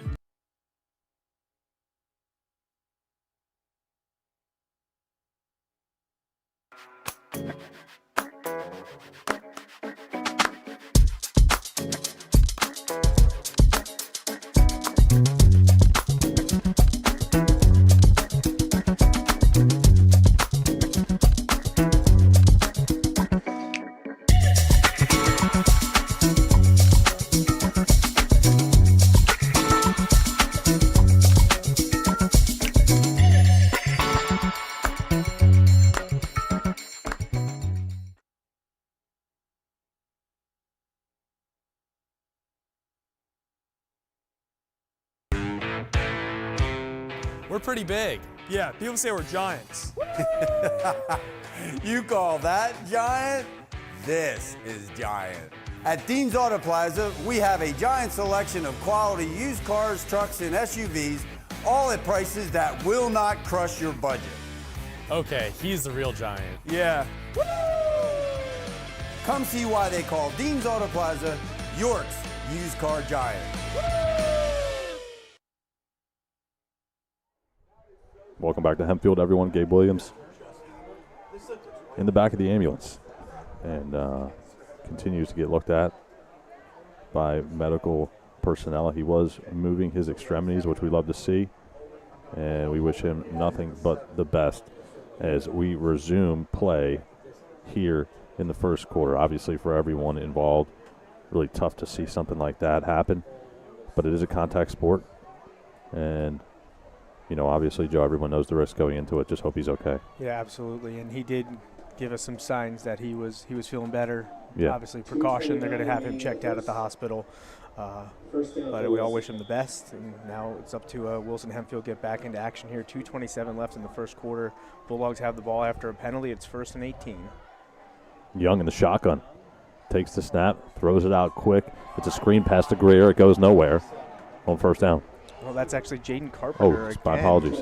S16: We're pretty big. Yeah, people say we're giants.
S8: You call that giant? This is giant. At Dean's Auto Plaza, we have a giant selection of quality used cars, trucks, and SUVs, all at prices that will not crush your budget.
S16: Okay, he's the real giant.
S6: Yeah.
S8: Come see why they call Dean's Auto Plaza York's used car giant.
S5: Welcome back to Hempfield, everyone. Gabe Williams in the back of the ambulance and continues to get looked at by medical personnel. He was moving his extremities, which we love to see, and we wish him nothing but the best as we resume play here in the first quarter. Obviously, for everyone involved, really tough to see something like that happen, but it is a contact sport, and you know, obviously, Joe, everyone knows the risk going into it. Just hope he's okay.
S6: Yeah, absolutely. And he did give us some signs that he was feeling better.
S5: Yeah.
S6: Obviously, precaution. They're going to have him checked out at the hospital. But we all wish him the best. And now it's up to Wilson Hempfield get back into action here. 2:27 left in the first quarter. Bulldogs have the ball after a penalty. It's 1st and 18.
S5: Young in the shotgun. Takes the snap, throws it out quick. It's a screen pass to Greer. It goes nowhere on first down.
S6: Well, that's actually Jaden Carpenter again.
S5: My apologies.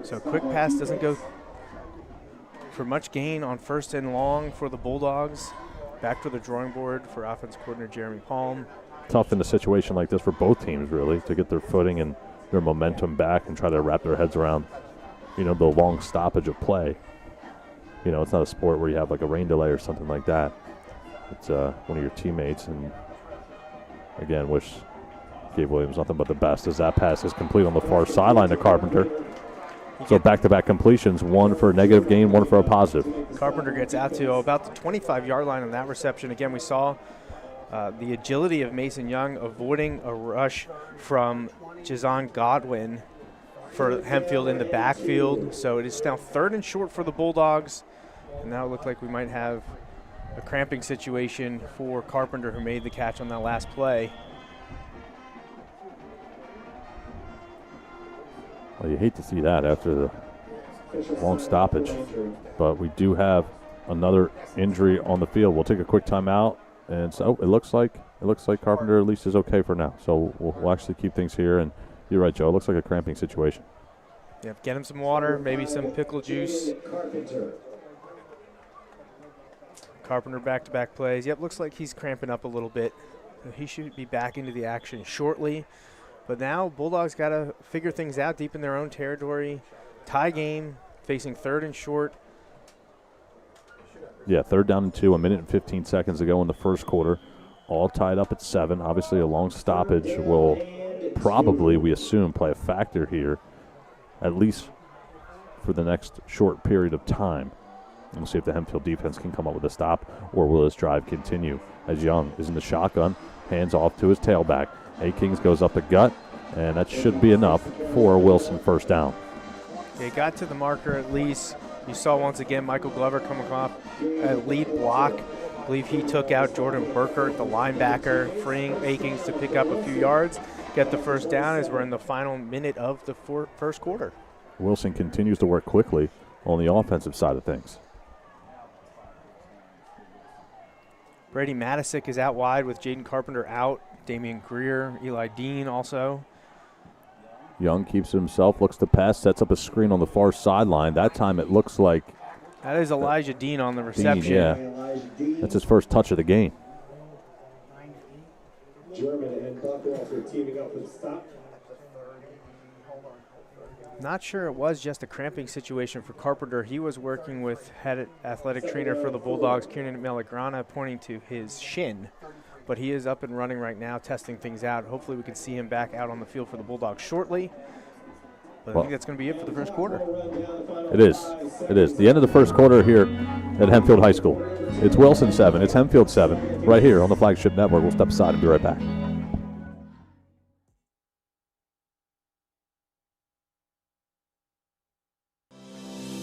S6: So quick pass doesn't go for much gain on 1st and long for the Bulldogs. Back to the drawing board for offense coordinator Jeremy Palm.
S5: Tough in a situation like this for both teams, really, to get their footing and their momentum back and try to wrap their heads around, you know, the long stoppage of play. You know, it's not a sport where you have like a rain delay or something like that. It's one of your teammates, and again, wish Gabe Williams nothing but the best as that pass is complete on the far sideline to Carpenter. So back-to-back completions, one for a negative gain, one for a positive.
S6: Carpenter gets out to about the 25-yard line on that reception. Again, we saw the agility of Mason Young avoiding a rush from Jazon Godwin for Hempfield in the backfield. So it is now 3rd and short for the Bulldogs. And now it looks like we might have a cramping situation for Carpenter, who made the catch on that last play.
S5: Well, you hate to see that after the long stoppage, but we do have another injury on the field. We'll take a quick timeout, and so it looks like Carpenter at least is okay for now. So we'll actually keep things here. And you're right, Joe. It looks like a cramping situation.
S6: Yeah, get him some water, maybe some pickle juice. Carpenter back-to-back plays. Yep, looks like he's cramping up a little bit. He should be back into the action shortly. But now Bulldogs got to figure things out deep in their own territory. Tie game, facing 3rd and short.
S5: Yeah, 3rd down and 2, 1 minute and 15 seconds to go in the first quarter. All tied up at 7. Obviously, a long stoppage will probably, we assume, play a factor here, at least for the next short period of time. We'll see if the Hempfield defense can come up with a stop, or will this drive continue as Young is in the shotgun, hands off to his tailback. A-Kings goes up the gut, and that should be enough for Wilson first down.
S6: They got to the marker at least. You saw once again Michael Glover coming off a lead block. I believe he took out Jordan Burkert, the linebacker, freeing A-Kings to pick up a few yards, get the first down as we're in the final minute of the first quarter.
S5: Wilson continues to work quickly on the offensive side of things.
S6: Brady Matisic is out wide with Jaden Carpenter out. Damian Greer, Eli Dean also.
S5: Young keeps it himself, looks to pass, sets up a screen on the far sideline. That time it looks like
S6: that is Elijah Dean on the reception.
S5: Dean, yeah. That's his first touch of the game.
S10: German and Buckwalter teaming up with stop.
S6: Not sure it was just a cramping situation for Carpenter. He was working with head athletic trainer for the Bulldogs, Kieran Melagrana, pointing to his shin. But he is up and running right now, testing things out. Hopefully we can see him back out on the field for the Bulldogs shortly. But I think that's going to be it for the first quarter.
S5: It is. It is. The end of the first quarter here at Hempfield High School. It's Wilson 7. It's Hempfield 7 right here on the Flagship Network. We'll step aside and be right back.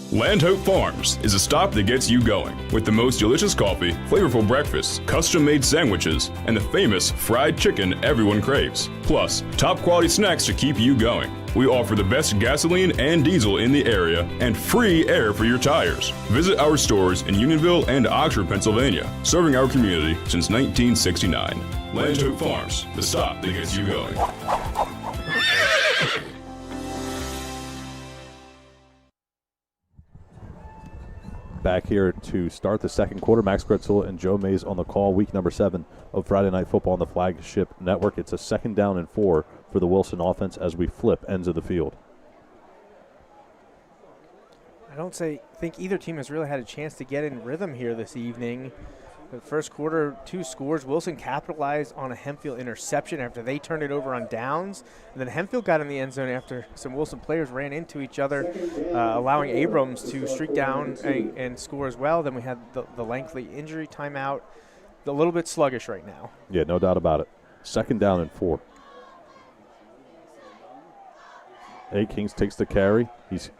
S11: Land Hope Farms is a stop that gets you going with the most delicious coffee, flavorful breakfasts, custom-made sandwiches, and the famous fried chicken everyone craves. Plus, top quality snacks to keep you going. We offer the best gasoline and diesel in the area and free air for your tires. Visit our stores in Unionville and Oxford, Pennsylvania, serving our community since 1969. Land Hope Farms, the stop that gets you going.
S5: Back here to start the second quarter. Max Gretzel and Joe Mays on the call. Week number 7 of Friday Night Football on the Flagship Network. It's a 2nd down and 4 for the Wilson offense as we flip ends of the field.
S6: I don't think either team has really had a chance to get in rhythm here this evening. The first quarter, 2 scores. Wilson capitalized on a Hempfield interception after they turned it over on downs. And then Hempfield got in the end zone after some Wilson players ran into each other, allowing Abrams to streak down and score as well. Then we had the lengthy injury timeout. A little bit sluggish right now.
S5: Yeah, no doubt about it. 2nd down and 4. A-Kings takes the carry. He's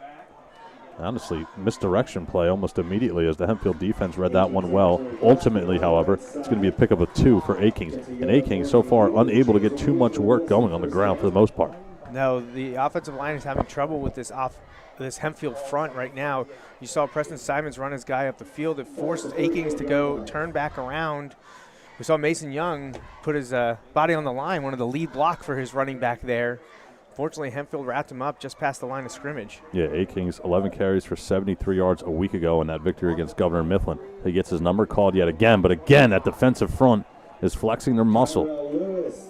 S5: honestly misdirection play almost immediately as the Hempfield defense read that one well. Ultimately, however, it's going to be a pickup of 2 for A-Kings. And A-Kings so far unable to get too much work going on the ground for the most part.
S6: No, the offensive line is having trouble with this Hempfield front right now. You saw Preston Simons run his guy up the field. It forces A-Kings to go turn back around. We saw Mason Young put his body on the line, one of the lead block for his running back there. Fortunately, Hempfield wrapped him up just past the line of scrimmage.
S5: Yeah, A-Kings 11 carries for 73 yards a week ago in that victory against Governor Mifflin. He gets his number called yet again, but again, that defensive front is flexing their muscle.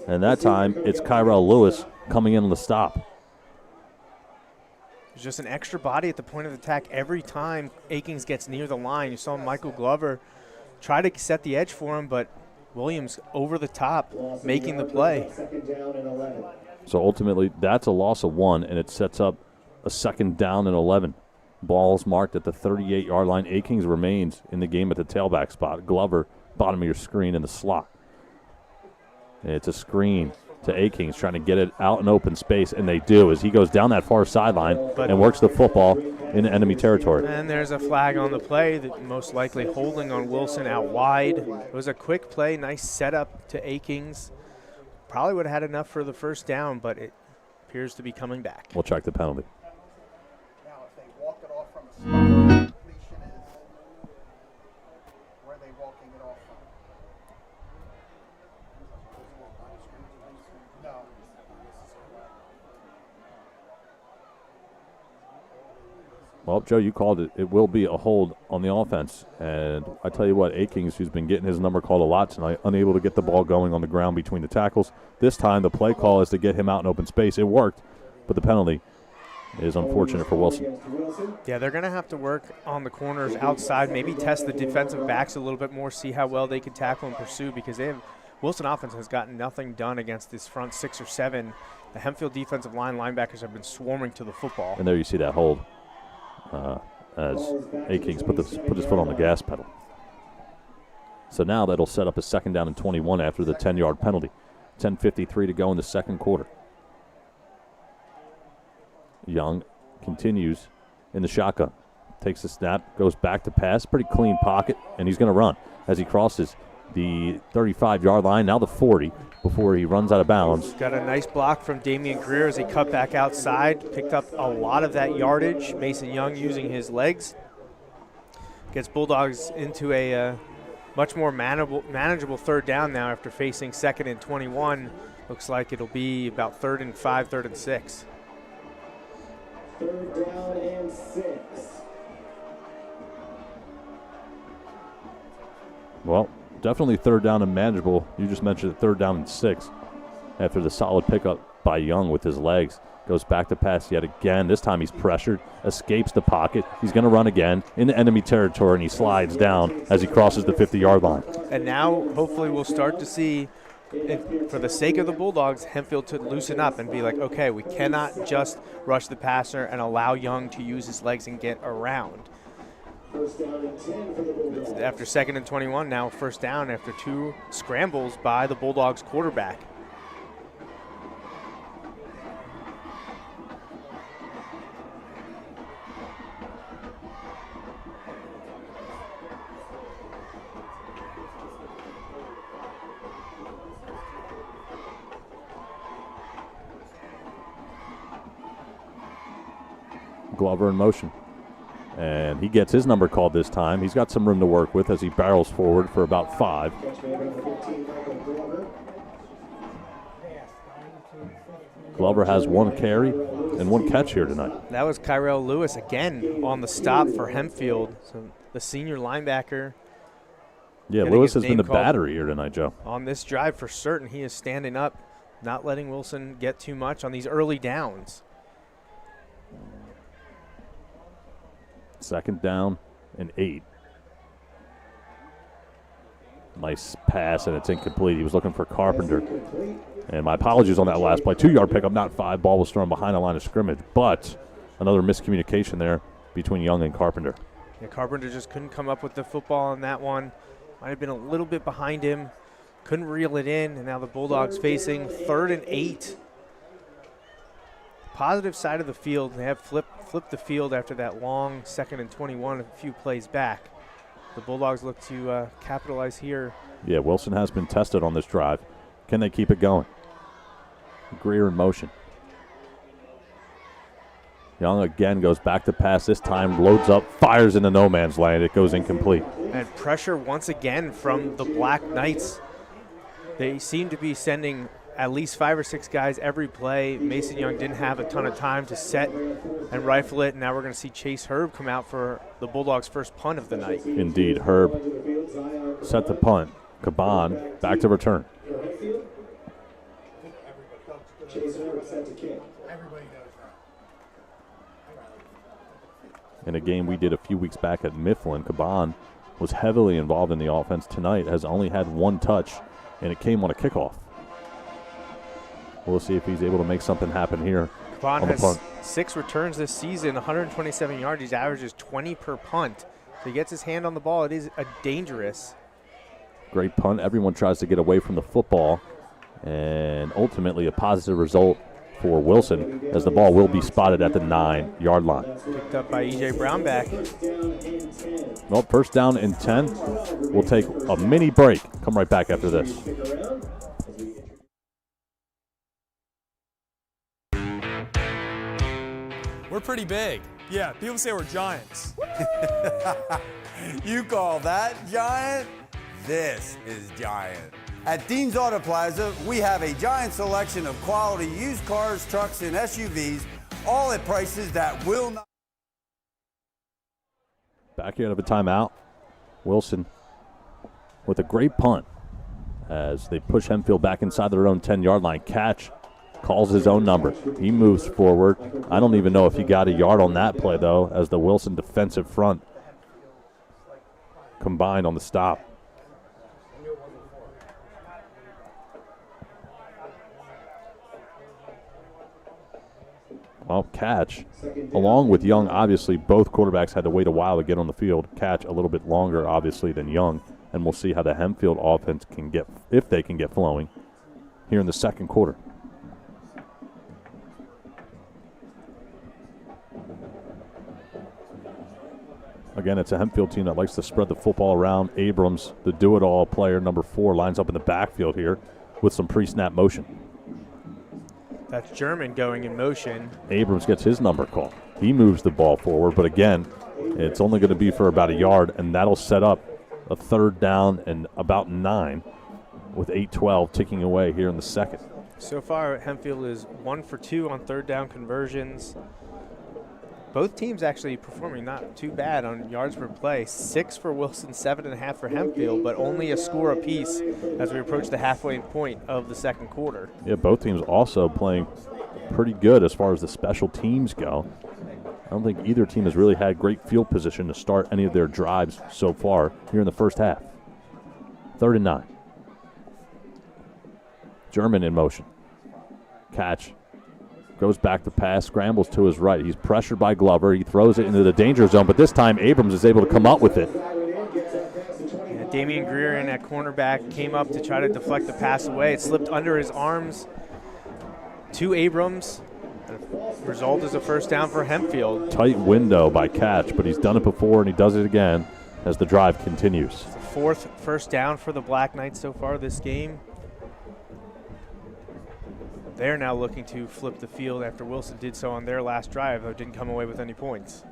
S5: And that time, it's Kyrell Lewis coming in on the stop.
S6: There's just an extra body at the point of attack every time A-Kings gets near the line. You saw Michael Glover try to set the edge for him, but Williams over the top, making the play.
S10: 2nd down and 11.
S5: So ultimately, that's a loss of 1, and it sets up a 2nd down and 11. Ball's marked at the 38-yard line. A-Kings remains in the game at the tailback spot. Glover, bottom of your screen in the slot. And it's a screen to A-Kings, trying to get it out in open space, and they do as he goes down that far sideline and works the football into enemy territory.
S6: And there's a flag on the play, that most likely holding on Wilson out wide. It was a quick play, nice setup to A-Kings. Probably would have had enough for the first down, but it appears to be coming back.
S5: We'll check the penalty.
S10: Now, if they walk it off from a spot, completion is where they walking it off from. No.
S5: Well, Joe, you called it. It will be a hold on the offense. And I tell you what, A-Kings, who's been getting his number called a lot tonight, unable to get the ball going on the ground between the tackles. This time the play call is to get him out in open space. It worked, but the penalty is unfortunate for Wilson.
S6: Yeah, they're going to have to work on the corners outside, maybe test the defensive backs a little bit more, see how well they can tackle and pursue, because they have Wilson offense has gotten nothing done against this front 6 or 7. The Hempfield defensive line linebackers have been swarming to the football.
S5: And there you see that hold as A-Kings put his foot on the gas pedal. So now that'll set up a 2nd down and 21 after the 10-yard penalty. 10:53 to go in the second quarter. Young continues in the shotgun. Takes the snap, goes back to pass. Pretty clean pocket, and he's going to run as he crosses the 35-yard line, now the 40, before he runs out of bounds.
S6: Got a nice block from Damian Greer as he cut back outside. Picked up a lot of that yardage. Mason Young using his legs. Gets Bulldogs into a much more manageable 3rd down now after facing 2nd and 21. Looks like it'll be about 3rd and 5, 3rd and 6.
S10: 3rd down and 6.
S5: Well, definitely 3rd down and manageable. You just mentioned it, 3rd down and 6 after the solid pickup by Young with his legs. Goes back to pass yet again. This time he's pressured, escapes the pocket. He's going to run again into enemy territory, and he slides down as he crosses the 50-yard line.
S6: And now hopefully we'll start to see, for the sake of the Bulldogs, Hempfield to loosen up and be like, okay, we cannot just rush the passer and allow Young to use his legs and get around.
S10: First down and 10 for the Bulldogs.
S6: After 2nd and 21, now 1st down after 2 scrambles by the Bulldogs quarterback.
S5: Glover in motion. And he gets his number called this time. He's got some room to work with as he barrels forward for about 5. Glover has 1 carry and 1 catch here tonight.
S6: That was Kyrell Lewis again on the stop for Hempfield. So the senior linebacker.
S5: Yeah, Lewis has been the battery here tonight, Joe.
S6: On this drive for certain, he is standing up, not letting Wilson get too much on these early downs.
S5: 2nd down and 8. Nice pass, and it's incomplete. He was looking for Carpenter. And my apologies on that last play. 2-yard pickup, not 5. Ball was thrown behind the line of scrimmage, but another miscommunication there between Young and Carpenter.
S6: Yeah, Carpenter just couldn't come up with the football on that one. Might have been a little bit behind him. Couldn't reel it in, and now the Bulldogs facing 3rd and 8. Positive side of the field. They have flipped the field after that long 2nd and 21 a few plays back. The Bulldogs look to capitalize here.
S5: Yeah, Wilson has been tested on this drive. Can they keep it going? Greer in motion. Young again goes back to pass. This time loads up, fires into no man's land. It goes incomplete.
S6: And pressure once again from the Black Knights. They seem to be sending at least 5 or 6 guys every play. Mason Young didn't have a ton of time to set and rifle it. And now we're going to see Chase Herb come out for the Bulldogs' first punt of the night.
S5: Indeed, Herb set the punt. Caban back to return. In a game we did a few weeks back at Mifflin, Caban was heavily involved in the offense. Tonight has only had 1 touch, and it came on a kickoff. We'll see if he's able to make something happen here.
S6: Caban has 6 returns this season, 127 yards. He averages 20 per punt. So he gets his hand on the ball. It is a dangerous.
S5: Great punt. Everyone tries to get away from the football and ultimately a positive result for Wilson, as the ball will be spotted at the 9-yard line.
S6: Picked up by E.J. Brownback.
S5: Well, first down and 10. We'll take a mini break. Come right back after this.
S16: We're pretty big. Yeah, people say we're giants.
S8: You call that giant? This is giant. At Dean's Auto Plaza, we have a giant selection of quality used cars, trucks, and SUVs, all at prices that will not.
S5: Back here out of a timeout. Wilson with a great punt as they push Hempfield back inside their own 10-yard line. Catch calls his own number. He moves forward. I don't even know if he got a yard on that play, though, as the Wilson defensive front combined on the stop. Well, Catch, along with Young, obviously both quarterbacks had to wait a while to get on the field. Catch a little bit longer, obviously, than Young, and we'll see how the Hempfield offense can get, if they can get flowing, here in the second quarter. Again, it's a Hempfield team that likes to spread the football around. Abrams, the do-it-all player, number 4, lines up in the backfield here with some pre-snap motion.
S6: That's German going in motion.
S5: Abrams gets his number called. He moves the ball forward, but again, it's only going to be for about a yard, and that'll set up a third down and about 9 with 8:12 ticking away here in the second.
S6: So far, Hempfield is 1 for 2 on third down conversions. Both teams actually performing not too bad on yards per play. 6 for Wilson, 7.5 for Hempfield, but only a score apiece as we approach the halfway point of the second quarter.
S5: Yeah, both teams also playing pretty good as far as the special teams go. I don't think either team has really had great field position to start any of their drives so far here in the first half. 3rd and 9. German in motion. Catch. Goes back to pass, scrambles to his right. He's pressured by Glover. He throws it into the danger zone, but this time Abrams is able to come up with it.
S6: Yeah, Damian Greer in at cornerback came up to try to deflect the pass away. It slipped under his arms to Abrams. The result is a first down for Hempfield.
S5: Tight window by Catch, but he's done it before and he does it again as the drive continues.
S6: It's the 4th first down for the Black Knights so far this game. They're now looking to flip the field after Wilson did so on their last drive, though didn't come away with any points.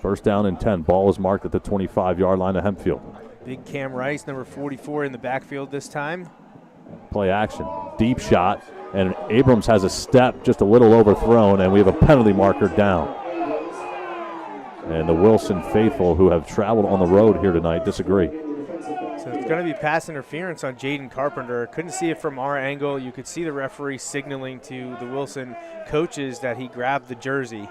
S5: First down and 10. Ball is marked at the 25-yard line of Hempfield.
S6: Big Cam Rice, number 44, in the backfield this time.
S5: Play action. Deep shot, and Abrams has a step just a little overthrown, and we have a penalty marker down. And the Wilson faithful, who have traveled on the road here tonight, disagree.
S6: So it's going to be pass interference on Jaden Carpenter. Couldn't see it from our angle. You could see the referee signaling to the Wilson coaches that he grabbed the jersey.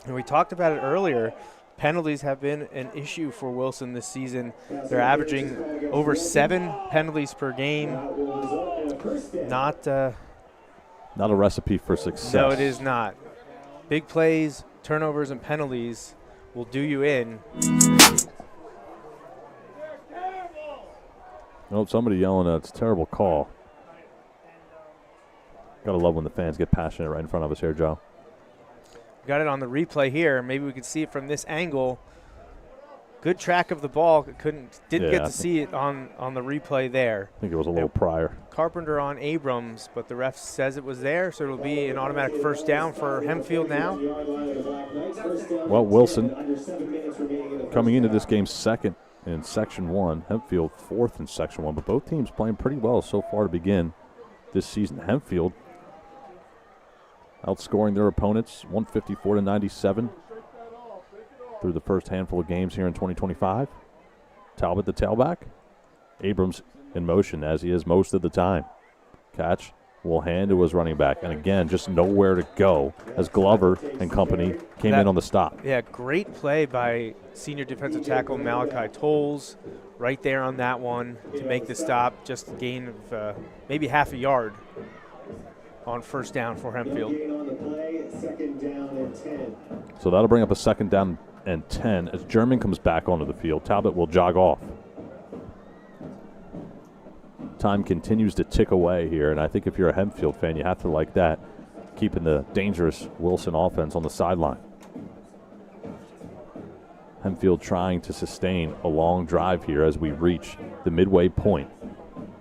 S6: And we talked about it earlier. Penalties have been an issue for Wilson this season. They're averaging over 7 penalties per game. Not a
S5: recipe for success.
S6: No, it is not. Big plays, turnovers, and penalties will do you in.
S5: Oh, somebody yelling, it's a terrible call. Gotta love when the fans get passionate right in front of us here, Joe.
S6: Got it on the replay here. Maybe we could see it from this angle. Good track of the ball. Didn't get to see it on the replay there.
S5: I think it was a little prior.
S6: Carpenter on Abrams, but the ref says it was there, so it'll be an automatic first down for Hempfield now.
S5: Well, Wilson coming into this game second in Section 1. Hempfield 4th in Section 1, but both teams playing pretty well so far to begin this season. Hempfield outscoring their opponents 154-97 through the first handful of games here in 2025. Talbot the tailback. Abrams in motion as he is most of the time. Catch will hand to his running back, and again, just nowhere to go as Glover and company came in on the stop.
S6: Yeah, great play by senior defensive tackle Malachi Tolles right there on that one to make the stop. Just a gain of maybe half a yard on first down for Hempfield.
S5: So that'll bring up a second down and 10 as German comes back onto the field. Talbot will jog off. Time continues to tick away here, and I think if you're a Hempfield fan, you have to like that, keeping the dangerous Wilson offense on the sideline. Hempfield trying to sustain a long drive here as we reach the midway point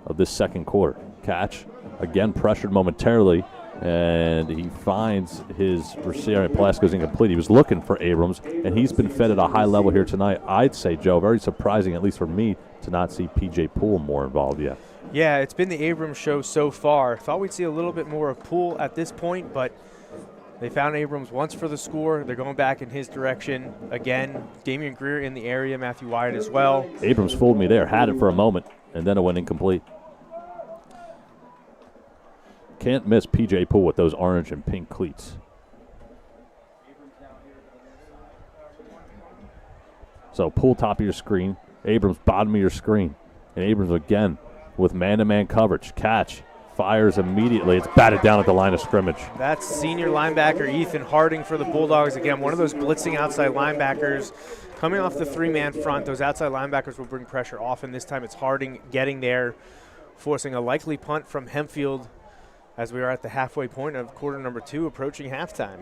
S5: of this second quarter. Catch, again pressured momentarily, and he finds his receiver. Pass goes incomplete. He was looking for Abrams, and he's been fed at a high level here tonight. I'd say, Joe, very surprising, at least for me, to not see P.J. Poole more involved yet.
S6: Yeah, it's been the Abrams show so far. Thought we'd see a little bit more of Poole at this point, but they found Abrams once for the score. They're going back in his direction again. Damian Greer in the area, Matthew Wyatt as well.
S5: Abrams fooled me there, had it for a moment, and then it went incomplete. Can't miss P.J. Poole with those orange and pink cleats. So Poole top of your screen, Abrams bottom of your screen. And Abrams again with man-to-man coverage. Catch, fires immediately. It's batted down at the line of scrimmage.
S6: That's senior linebacker Ethan Harding for the Bulldogs. Again, one of those blitzing outside linebackers. Coming off the three-man front, those outside linebackers will bring pressure often. This time it's Harding getting there, forcing a likely punt from Hempfield as we are at the halfway point of quarter number 2, approaching halftime.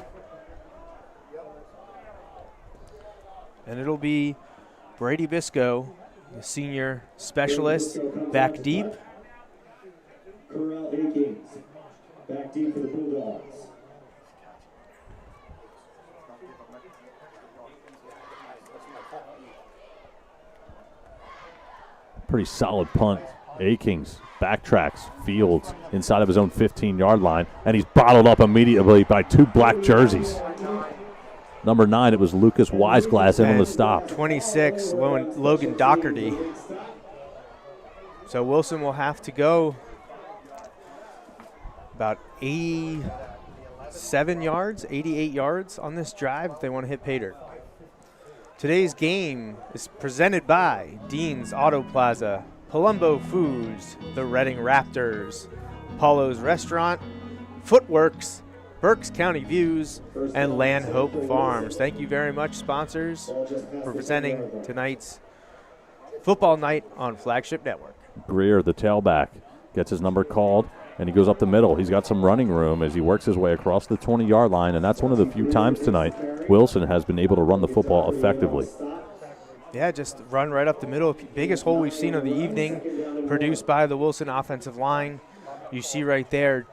S6: And it'll be Brady Bisco, the senior specialist, back deep.
S10: Corral Akins, back deep for the Bulldogs.
S5: Pretty solid punt. Akins backtracks, Fields inside of his own 15-yard line, and he's bottled up immediately by 2 black jerseys. Number 9, it was Lucas Weisglass in on the stop.
S6: 26, Logan Doherty. So Wilson will have to go about 87 yards, 88 yards on this drive if they want to hit pay dirt. Today's game is presented by Dean's Auto Plaza, Palumbo Foods, the Reading Raptors, Paulo's Restaurant, Footworks, Berks County Views, and Land Hope Farms. Thank you very much, sponsors, for presenting tonight's football night on Flagship Network.
S5: Greer, the tailback, gets his number called, and he goes up the middle. He's got some running room as he works his way across the 20-yard line, and that's one of the few times tonight Wilson has been able to run the football effectively.
S6: Yeah, just run right up the middle. Biggest hole we've seen of the evening, produced by the Wilson offensive line. You see right there,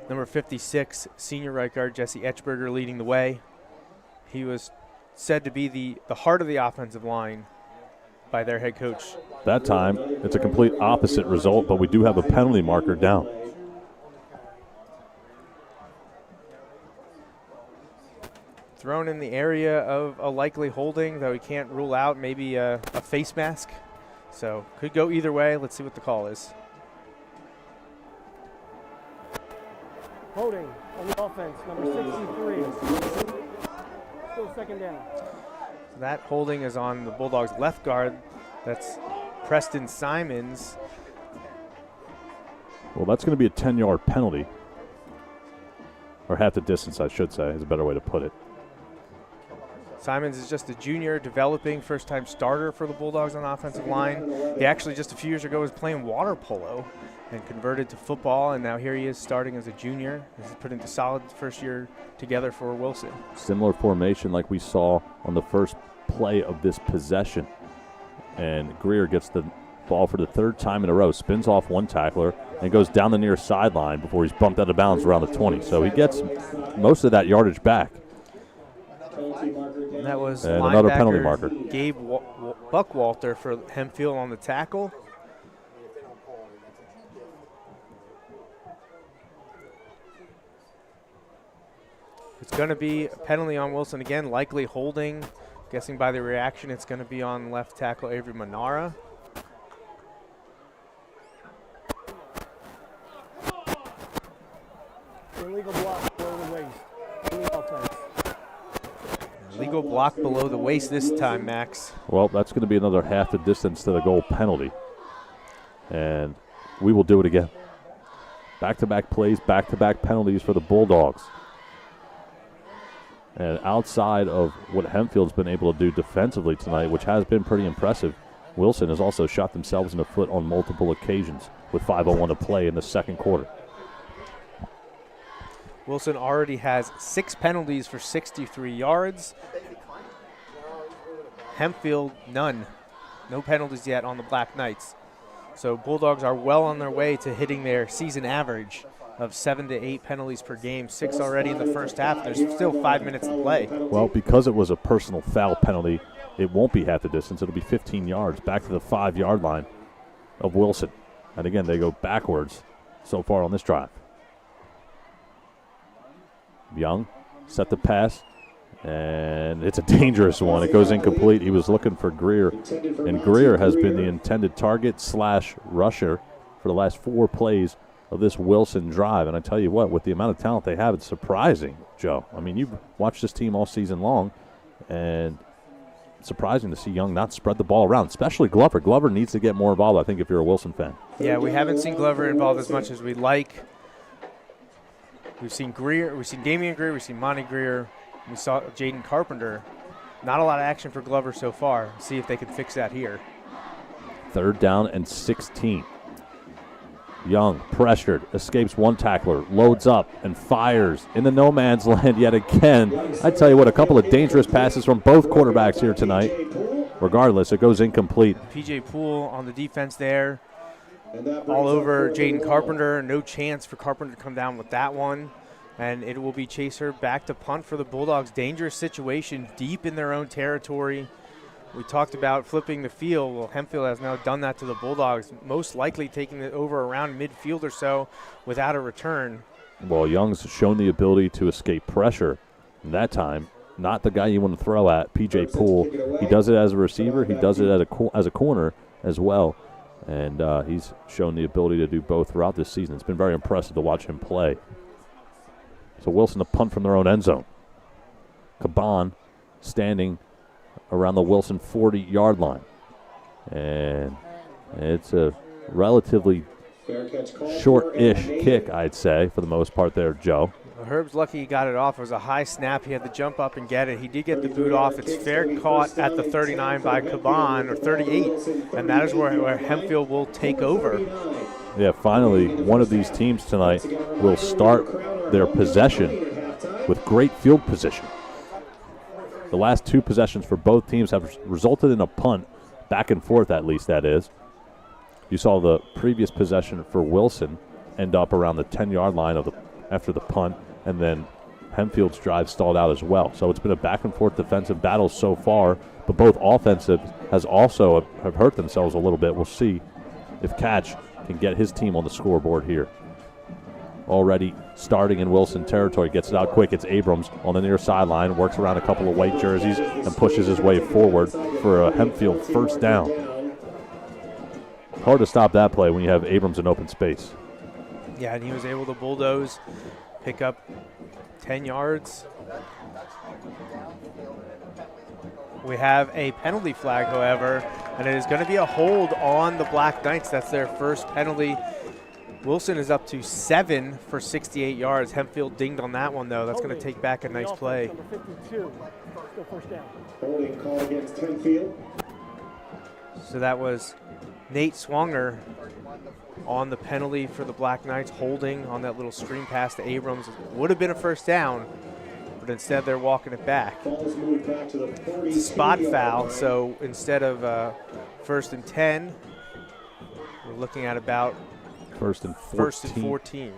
S6: number 56, senior right guard Jesse Etchberger leading the way. He was said to be the heart of the offensive line by their head coach.
S5: That time, it's a complete opposite result, but we do have a penalty marker down.
S6: Thrown in the area of a likely holding, though we can't rule out maybe a face mask. So could go either way. Let's see what the call is.
S20: Holding on the offense, number 63. Still second down.
S6: That holding is on the Bulldogs' left guard. That's Preston Simons.
S5: Well, that's going to be a 10-yard penalty. Or half the distance, I should say, is a better way to put it.
S6: Simons is just a junior, developing, first-time starter for the Bulldogs on the offensive line. He actually just a few years ago was playing water polo and converted to football, and now here he is starting as a junior. He's putting the solid first year together for Wilson.
S5: Similar formation like we saw on the first play of this possession. And Greer gets the ball for the 3rd time in a row, spins off one tackler, and goes down the near sideline before he's bumped out of bounds around the 20. So he gets most of that yardage back.
S6: And that was
S5: and another penalty marker.
S6: Gabe Buckwalter for Hempfield on the tackle. It's going to be a penalty on Wilson again, likely holding. Guessing by the reaction, it's going to be on left tackle Avery Manara.
S20: Illegal block below the waist.
S6: Legal block below the waist this time, Max.
S5: Well, that's going to be another half the distance to the goal penalty. And we will do it again. Back-to-back plays, back-to-back penalties for the Bulldogs. And outside of what Hempfield's been able to do defensively tonight, which has been pretty impressive, Wilson has also shot themselves in the foot on multiple occasions with 5:01 to play in the second quarter.
S6: Wilson already has 6 penalties for 63 yards. Hempfield, none. No penalties yet on the Black Knights. So Bulldogs are well on their way to hitting their season average of 7 to 8 penalties per game, 6 already in the first half. There's still 5 minutes to play.
S5: Well, because it was a personal foul penalty, it won't be half the distance. It'll be 15 yards back to the 5-yard line of Wilson. And again, they go backwards so far on this drive. Young set the pass, and it's a dangerous one. It goes incomplete. He was looking for Greer, and Greer has been the intended target / rusher for the last 4 plays of this Wilson drive. And I tell you what, with the amount of talent they have, it's surprising, Joe. I mean, you've watched this team all season long, and it's surprising to see Young not spread the ball around, especially Glover. Glover needs to get more involved, I think, if you're a Wilson fan.
S6: Yeah, we haven't seen Glover involved as much as we'd like. We've seen Greer, we've seen Damian Greer, we've seen Monty Greer, we saw Jaden Carpenter. Not a lot of action for Glover so far. See if they can fix that here.
S5: 3rd down and 16. Young, pressured, escapes one tackler, loads up, and fires in the no man's land yet again. I tell you what, a couple of dangerous passes from both quarterbacks here tonight. Regardless, it goes incomplete.
S6: P.J. Poole on the defense there. All over Jaden Carpenter. No chance for Carpenter to come down with that one. And it will be Chaser back to punt for the Bulldogs. Dangerous situation deep in their own territory. We talked about flipping the field. Well, Hempfield has now done that to the Bulldogs, most likely taking it over around midfield or so without a return.
S5: Well, Young's shown the ability to escape pressure that time. Not the guy you want to throw at, P.J. Poole. He does it as a receiver. He does it as a corner as well. And he's shown the ability to do both throughout this season. It's been very impressive to watch him play. So Wilson to punt from their own end zone. Caban standing around the Wilson 40-yard line. And it's a relatively short-ish kick, I'd say, for the most part there, Joe.
S6: Herb's lucky he got it off. It was a high snap. He had to jump up and get it. He did get the boot off. It's fair caught at the 39 by Caban, or 38, and that is where Hempfield will take over.
S5: Yeah, finally, one of these teams tonight will start their possession with great field position. The last 2 possessions for both teams have resulted in a punt, back and forth at least, that is. You saw the previous possession for Wilson end up around the 10-yard line after the punt, and then Hempfield's drive stalled out as well. So it's been a back-and-forth defensive battle so far, but both offensive have hurt themselves a little bit. We'll see if Catch can get his team on the scoreboard here. Already starting in Wilson territory, gets it out quick. It's Abrams on the near sideline, works around a couple of white jerseys and pushes his way forward for a Hempfield 1st down. Hard to stop that play when you have Abrams in open space.
S6: Yeah, and he was able to bulldoze, pick up 10 yards. We have a penalty flag, however, and it is going to be a hold on the Black Knights. That's their first penalty. Wilson is up to 7 for 68 yards. Hempfield dinged on that one, though. That's going to take back a nice play.
S20: Number 52, still 1st down.
S10: Holding call against Hempfield.
S6: So that was Nate Swanger on the penalty for the Black Knights, holding on that little screen pass to Abrams. Would have been a 1st down, but instead they're walking it back. It's a spot foul, so instead of 1st and 10, we're looking at about
S5: 1st and 14.
S6: 1st and 14.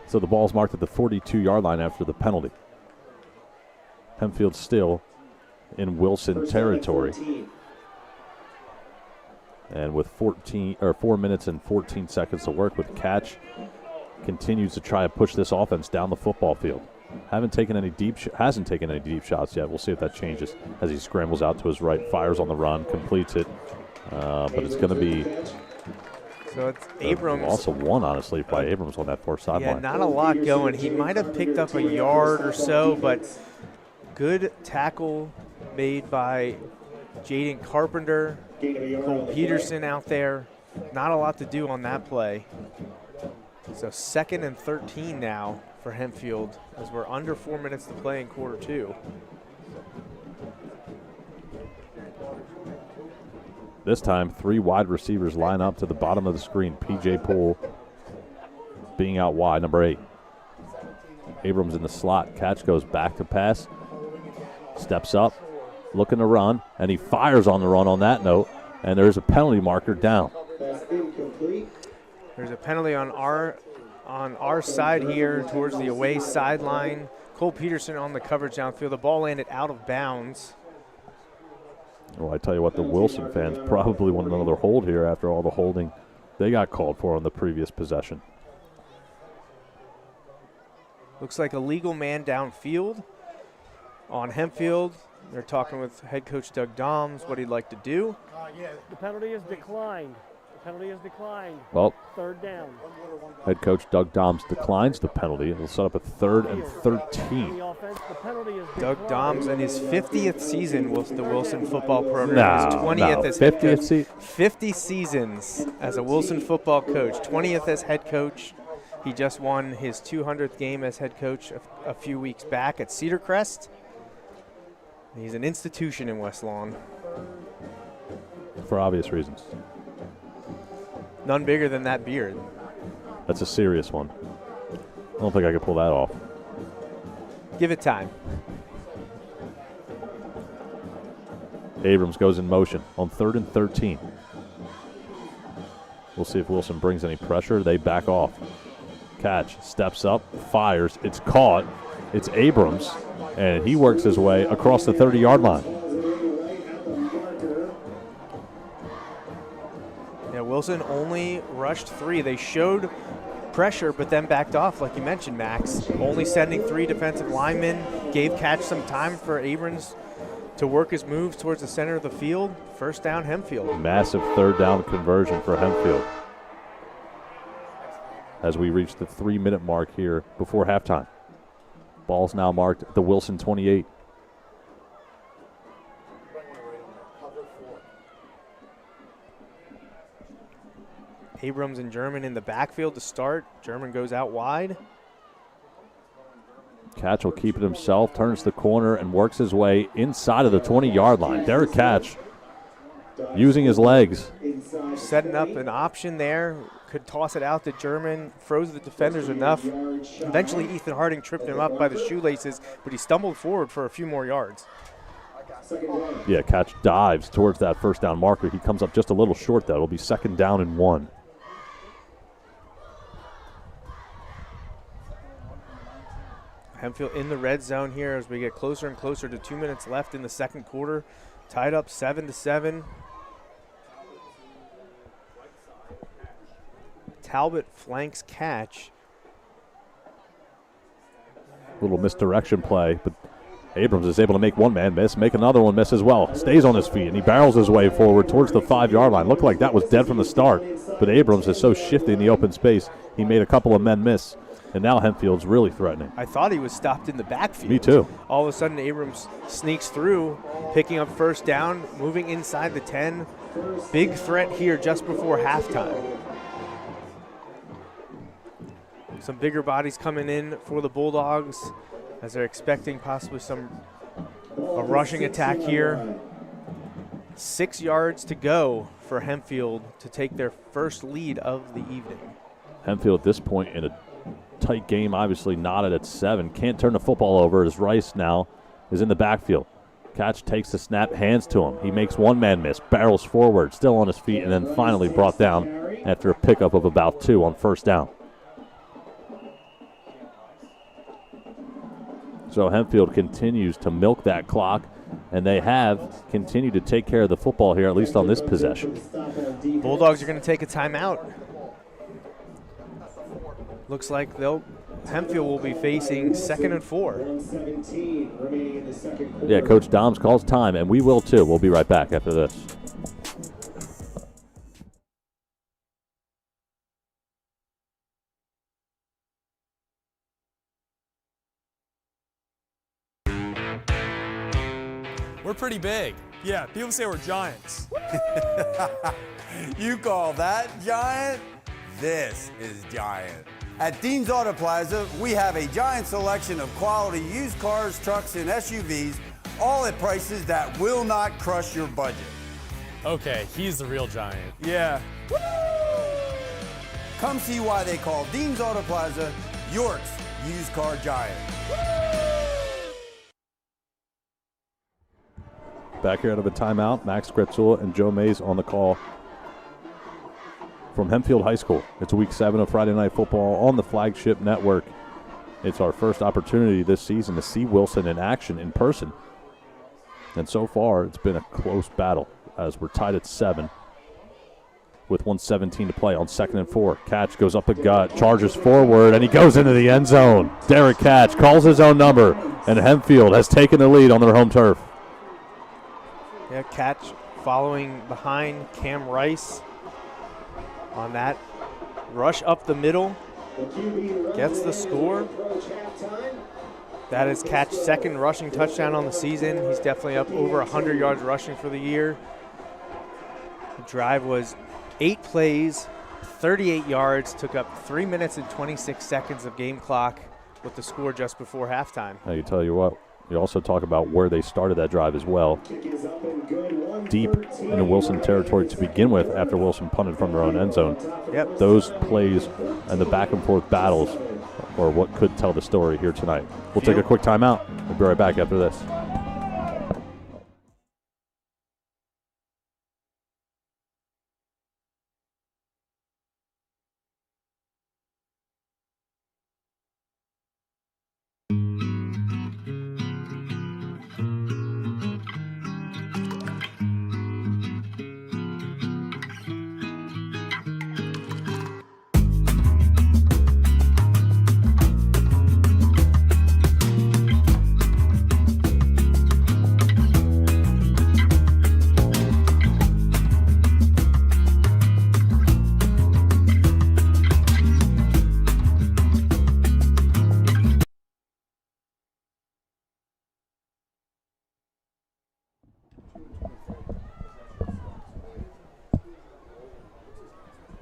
S5: So the ball's marked at the 42-yard line after the penalty. Hempfield still in Wilson territory. And with 4 minutes and 14 seconds to work with, Catch continues to try to push this offense down the football field. Hasn't taken any deep shots yet. We'll see if that changes as he scrambles out to his right, fires on the run, completes it. But it's going to be
S6: so it's Abrams.
S5: Also one, honestly, by Abrams on that far sideline.
S6: Yeah, not a lot going. He might have picked up a yard or so, but good tackle made by Jaden Carpenter. Cole Peterson out there. Not a lot to do on that play. So 2nd and 13 now for Hempfield as we're under 4 minutes to play in quarter 2.
S5: This time, 3 wide receivers line up to the bottom of the screen. P.J. Poole being out wide, number 8. Abrams in the slot. Catch goes back to pass. Steps up, looking to run, and he fires on the run on that note, and there's a penalty marker down.
S6: There's a penalty on our side here towards the away sideline. Cole Peterson on the coverage downfield. The ball landed out of bounds.
S5: Well, I tell you what, the Wilson fans probably want another hold here after all the holding they got called for on the previous possession.
S6: Looks like a legal man downfield on Hempfield. They're talking with head coach Doug Doms what he'd like to do.
S20: Yeah, the penalty is declined.
S5: Well,
S20: 3rd down.
S5: head coach Doug Doms declines the penalty. It'll set up a 3rd and 13.
S6: Doug Doms in his 50th season with the Wilson football program. His 20th as
S5: 50th
S6: 50 seasons as a Wilson football coach. 20th as head coach. He just won his 200th game as head coach a few weeks back at Cedar Crest. He's an institution in West Lawn.
S5: For obvious reasons.
S6: None bigger than that beard.
S5: That's a serious one. I don't think I could pull that off.
S6: Give it time.
S5: Abrams goes in motion on 3rd and 13. We'll see if Wilson brings any pressure. They back off. Catch, steps up, fires. It's caught. It's Abrams, and he works his way across the 30-yard line.
S6: Yeah, Wilson only rushed 3. They showed pressure, but then backed off, like you mentioned, Max. Only sending 3 defensive linemen. Gave Catch some time for Abrams to work his moves towards the center of the field. 1st down, Hempfield.
S5: Massive 3rd down conversion for Hempfield as we reach the 3-minute mark here before halftime. Ball's now marked at the Wilson 28.
S6: Abrams and German in the backfield to start. German goes out wide.
S5: Catch will keep it himself, turns the corner, and works his way inside of the 20-yard line. Derek Catch using his legs.
S6: Setting up an option there. Could toss it out to German. Froze the defenders enough. Eventually, Ethan Harding tripped him up by the shoelaces, but he stumbled forward for a few more yards.
S5: Yeah, Catch dives towards that 1st down marker. He comes up just a little short, though. It'll be 2nd down and 1.
S6: Hempfield in the red zone here as we get closer and closer to 2 minutes left in the 2nd quarter. Tied up 7-7. Talbot flanks Catch.
S5: Little misdirection play, but Abrams is able to make one man miss, make another one miss as well. Stays on his feet, and he barrels his way forward towards the 5-yard line. Looked like that was dead from the start, but Abrams is so shifty in the open space, he made a couple of men miss, and now Hempfield's really threatening.
S6: I thought he was stopped in the backfield.
S5: Me too.
S6: All of a sudden, Abrams sneaks through, picking up 1st down, moving inside the 10. Big threat here just before halftime. Some bigger bodies coming in for the Bulldogs as they're expecting possibly a rushing attack here. 6 yards to go for Hempfield to take their first lead of the evening.
S5: Hempfield at this point in a tight game, obviously knotted at 7. Can't turn the football over as Rice now is in the backfield. Catch takes the snap, hands to him. He makes one man miss, barrels forward, still on his feet, and then finally brought down after a pickup of about 2 on 1st down. So Hempfield continues to milk that clock, and they have continued to take care of the football here, at least on this possession.
S6: Bulldogs are going to take a timeout. Looks like Hempfield will be facing 2nd and 4.
S5: Yeah, Coach Doms calls time, and we will too. We'll be right back after this.
S16: We're pretty big. Yeah, people say we're giants.
S8: You call that giant? this is Giant. At Dean's Auto Plaza, we have a giant selection of quality used cars, trucks, and SUVs, all at prices that will not crush your budget.
S16: Okay, he's the real Giant.
S6: Yeah.
S8: Come see why they call Dean's Auto Plaza York's used car giant.
S5: Back here out of a timeout, Max Gretzula and Joe Mays on the call from Hempfield High School. It's week 7 of Friday Night Football on the Flagship Network. It's our first opportunity this season to see Wilson in action in person. And so far, it's been a close battle as we're tied at 7 with 1:17 to play on 2nd and 4. Catch goes up the gut, charges forward, and he goes into the end zone. Derek Catch calls his own number, and Hempfield has taken the lead on their home turf.
S6: Yeah, Catch following behind Cam Rice on that rush up the middle, gets the score. That is Catch's second rushing touchdown on the season. He's definitely up over 100 yards rushing for the year. The drive was 8 plays, 38 yards, took up 3 minutes and 26 seconds of game clock with the score just before halftime.
S5: I tell you what, you also talk about where they started that drive as well. Deep into Wilson territory to begin with after Wilson punted from their own end zone.
S6: Yep.
S5: Those plays and the back and forth battles are what could tell the story here tonight. We'll take a quick timeout. We'll be right back after this.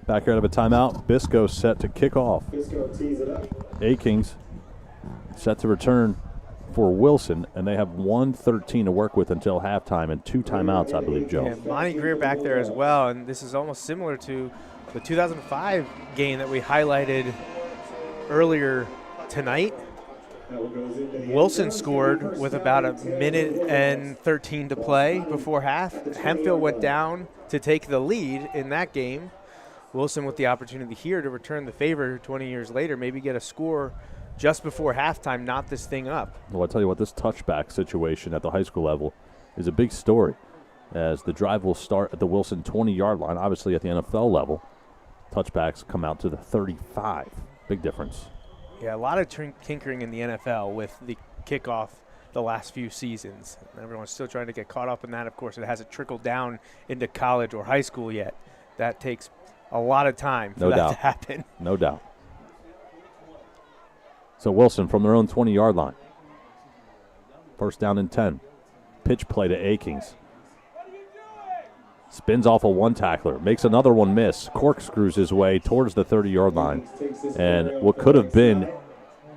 S5: Back here out of a timeout. Bisco set to kick off. A-Kings set to return for Wilson, and they have 1:13 to work with until halftime and 2 timeouts, I believe, Joe.
S6: Yeah, Monty Greer back there as well, and this is almost similar to the 2005 game that we highlighted earlier tonight. Wilson scored with about 1:13 to play before half. Hempfield went down to take the lead in that game. Wilson with the opportunity here to return the favor 20 years later, maybe get a score just before halftime, knot this thing up.
S5: Well, I tell you what, this touchback situation at the high school level is a big story, as the drive will start at the Wilson 20-yard line. Obviously, at the NFL level, touchbacks come out to the 35. Big difference.
S6: Yeah, a lot of tinkering in the NFL with the kickoff the last few seasons. Everyone's still trying to get caught up in that. Of course, it hasn't trickled down into college or high school yet. That takes a lot of time for that to happen.
S5: No doubt. So Wilson from their own 20-yard line. First down and 10. Pitch play to A-Kings. Spins off a one tackler. Makes another one miss. Corkscrews his way towards the 30-yard line. And what could have been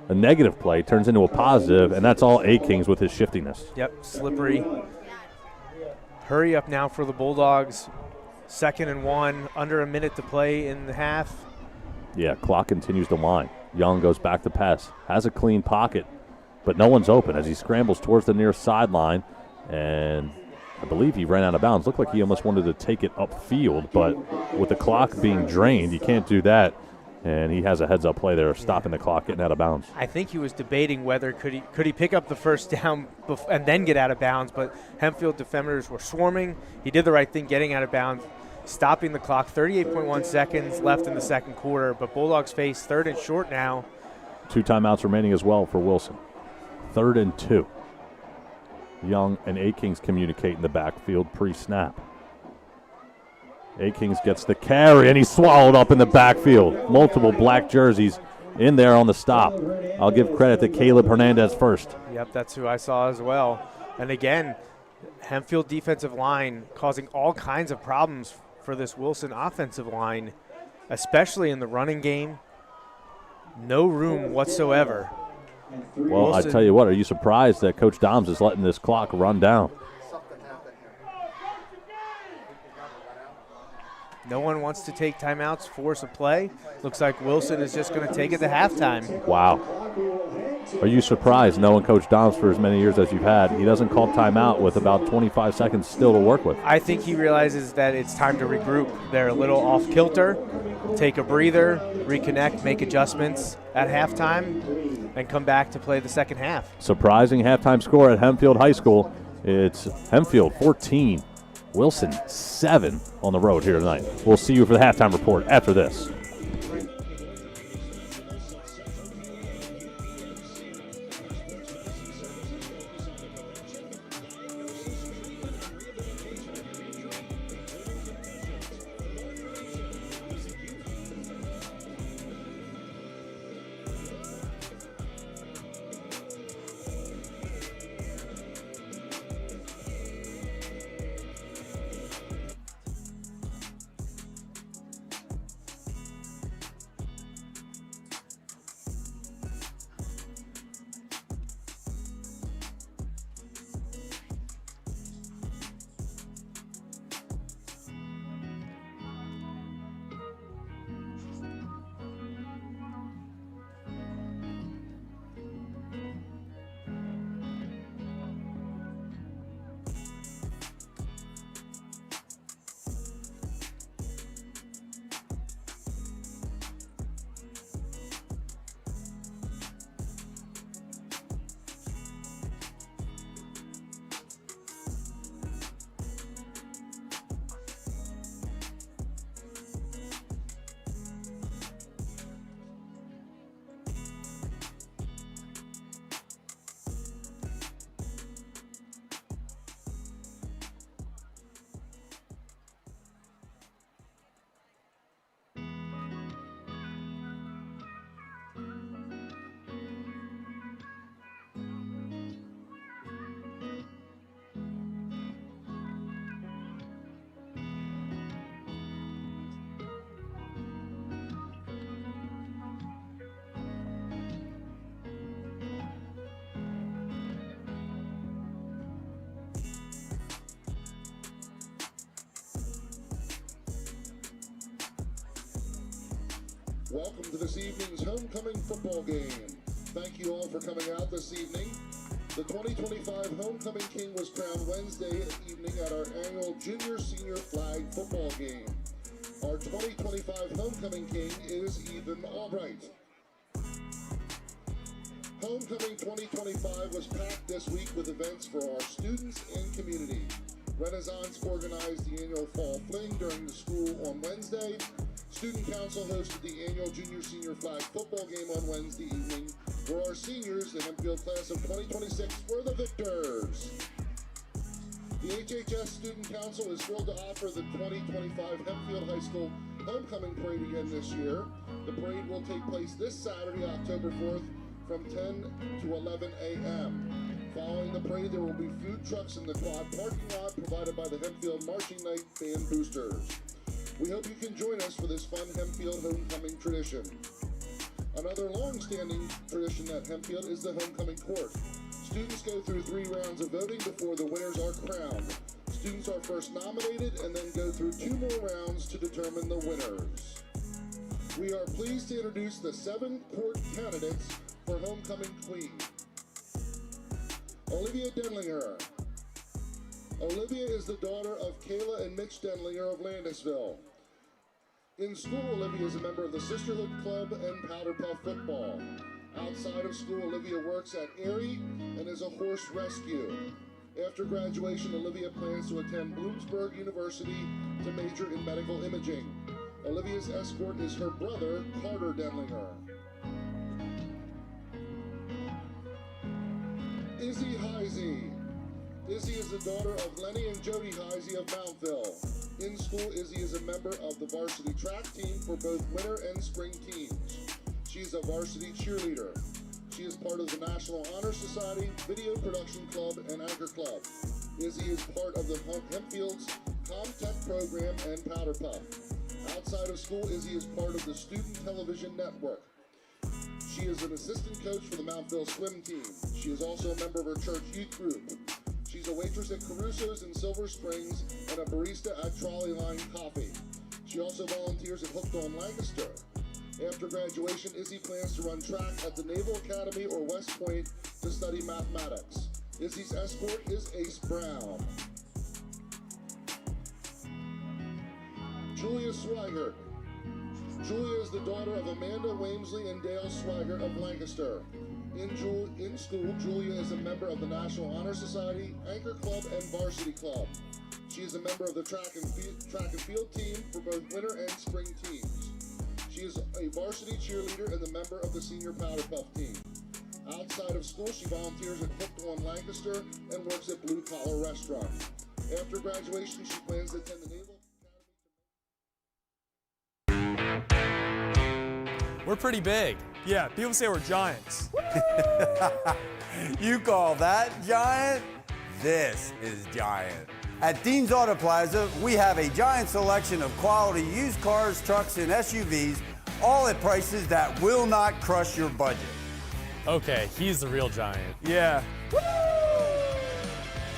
S5: a negative play turns into a positive, and that's all A-Kings with his shiftiness.
S6: Yep, slippery. Hurry up now for the Bulldogs. 2nd and 1, under a minute to play in the half.
S5: Yeah, clock continues to wind. Young goes back to pass. Has a clean pocket, but no one's open as he scrambles towards the near sideline. And I believe he ran out of bounds. Looked like he almost wanted to take it upfield, but with the clock being drained, you can't do that. And he has a heads-up play there, stopping the clock, getting out of bounds.
S6: I think he was debating whether could he pick up the first down and then get out of bounds, but Hempfield defenders were swarming. He did the right thing, getting out of bounds, stopping the clock. 38.1 seconds left in the second quarter, but Bulldogs face 3rd and short now.
S5: 2 timeouts remaining as well for Wilson. 3rd and 2. Young and A-Kings communicate in the backfield pre-snap. A-Kings gets the carry, and he's swallowed up in the backfield. Multiple black jerseys in there on the stop. I'll give credit to Caleb Hernandez first.
S6: Yep, that's who I saw as well. And again, Hempfield defensive line causing all kinds of problems for this Wilson offensive line. especially in the running game. No room whatsoever.
S5: Well, I tell you what, are you surprised that Coach Doms is letting this clock run down?
S6: No one wants to take timeouts, force a play. Looks like Wilson is just going to take it to halftime.
S5: Wow. Are you surprised, knowing Coach Doms for as many years as you've had, he doesn't call timeout with about 25 seconds still to work with?
S6: I think he realizes that it's time to regroup. They're a little off kilter. Take a breather, reconnect, make adjustments at halftime, and come back to play the second half.
S5: Surprising halftime score at Hempfield High School. It's Hempfield 14, Wilson 7 on the road here tonight. We'll see you for the halftime report after this.
S10: Welcome to this evening's homecoming football game. Thank you all for coming out this evening. The 2025 Homecoming King was crowned Wednesday evening at our annual Junior-Senior Flag football game. Our 2025 Homecoming King is Ethan Albright. Homecoming 2025 was packed this week with events for our students and community. Renaissance organized the annual Fall Fling during the school on Wednesday. Student Council hosted the annual Junior-Senior Flag football game on Wednesday evening, where our seniors, the Hempfield class of 2026, were the victors. The HHS Student Council is thrilled to offer the 2025 Hempfield High School Homecoming Parade again this year. The parade will take place this Saturday, October 4th, from 10 to 11 a.m. Following the parade, there will be food trucks in the quad parking lot provided by the Hempfield Marching Night Band Boosters. We hope you can join us for this fun Hempfield homecoming tradition. Another long-standing tradition at Hempfield is the homecoming court. Students go through 3 rounds of voting before the winners are crowned. Students are first nominated and then go through 2 more rounds to determine the winners. We are pleased to introduce the 7 court candidates for Homecoming Queen. Olivia Denlinger. Olivia is the daughter of Kayla and Mitch Denlinger of Landisville. In school, Olivia is a member of the Sisterhood Club and Powder Puff football. Outside of school, Olivia works at Erie and is a horse rescue. After graduation, Olivia plans to attend Bloomsburg University to major in medical imaging. Olivia's escort is her brother, Carter Denlinger. Izzy Heisey. Izzy is the daughter of Lenny and Jody Heisey of Mountville. In school, Izzy is a member of the varsity track team for both winter and spring teams. She is a varsity cheerleader. She is part of the National Honor Society, Video Production Club, and Anchor Club. Izzy is part of the Hempfield's ComTech program and Powder Puff. Outside of school, Izzy is part of the Student Television Network. She is an assistant coach for the Mountville swim team. She is also a member of her church youth group. She's a waitress at Caruso's in Silver Springs and a barista at Trolley Line Coffee. She also volunteers at Hooked on Lancaster. After graduation, Izzy plans to run track at the Naval Academy or West Point to study mathematics. Izzy's escort is Ace Brown. Julia Swigert. Julia is the daughter of Amanda Wamesley and Dale Swigert of Lancaster. In school, Julia is a member of the National Honor Society, Anchor Club, and Varsity Club. She is a member of the track and field team for both winter and spring teams. She is a varsity cheerleader and a member of the senior powder puff team. Outside of school, she volunteers at Hooked on Lancaster and works at Blue Collar Restaurant. After graduation, she plans to attend the Naval
S16: We're pretty big. Yeah, people say we're giants.
S8: You call that giant? This is giant. At Dean's Auto Plaza, we have a giant selection of quality used cars, trucks, and SUVs, all at prices that will not crush your budget.
S16: Okay, he's the real giant.
S6: Yeah.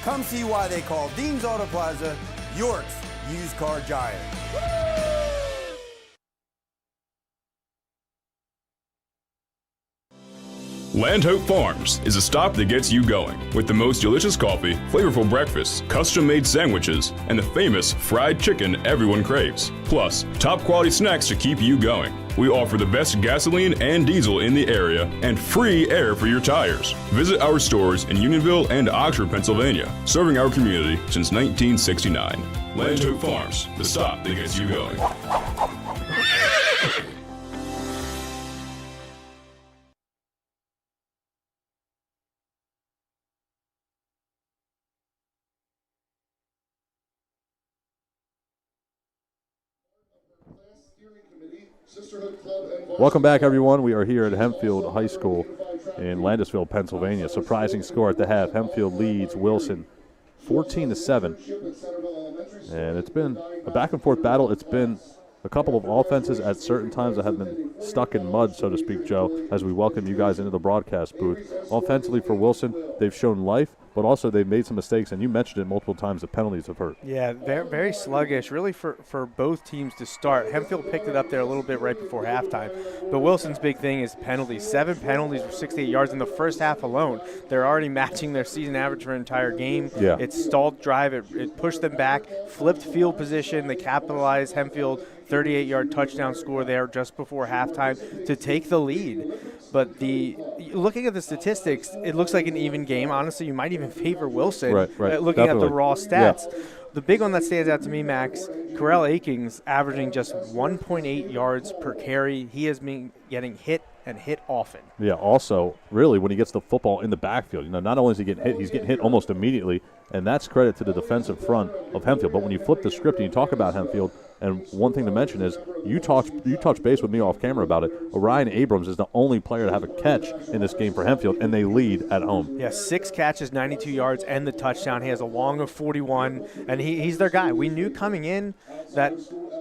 S8: Come see why they call Dean's Auto Plaza York's used car giant.
S11: Land Hope Farms is a stop that gets you going with the most delicious coffee, flavorful breakfasts, custom-made sandwiches, and the famous fried chicken everyone craves. Plus, top quality snacks to keep you going. We offer the best gasoline and diesel in the area and free air for your tires. Visit our stores in Unionville and Oxford, Pennsylvania, serving our community since 1969. Land Hope Farms, the stop that gets you going.
S5: Welcome back, everyone. We are here at Hempfield High School in Landisville, Pennsylvania. Surprising score at the half. Hempfield leads Wilson 14-7. And it's been a back-and-forth battle. It's been a couple of offenses at certain times that have been stuck in mud, so to speak, Joe, as we welcome you guys into the broadcast booth. Offensively for Wilson, they've shown life, but also they've made some mistakes, and you mentioned it multiple times, the penalties have hurt.
S6: Yeah, very, very sluggish, really, for both teams to start. Hempfield picked it up there a little bit right before halftime, but Wilson's big thing is penalties. 7 penalties for 68 yards in the first half alone. They're already matching their season average for an entire game.
S5: Yeah.
S6: It stalled drive. It pushed them back, flipped field position. They capitalized. Hempfield 38-yard touchdown score there just before halftime to take the lead. But looking at the statistics, it looks like an even game. Honestly, you might even favor Wilson.
S5: Right,
S6: looking
S5: definitely.
S6: at the raw stats.
S5: Yeah.
S6: The big one that stands out to me, Max, Corell Akings averaging just 1.8 yards per carry. He has been getting hit and hit often.
S5: Yeah, also, really, when he gets the football in the backfield, not only is he getting hit, he's getting hit almost immediately, and that's credit to the defensive front of Hempfield. But when you flip the script and you talk about Hempfield, and one thing to mention is you touched base with me off camera about it. Orion Abrams is the only player to have a catch in this game for Hempfield, and they lead at home.
S6: Yeah, 6 catches, 92 yards, and the touchdown. He has a long of 41, and he's their guy. We knew coming in that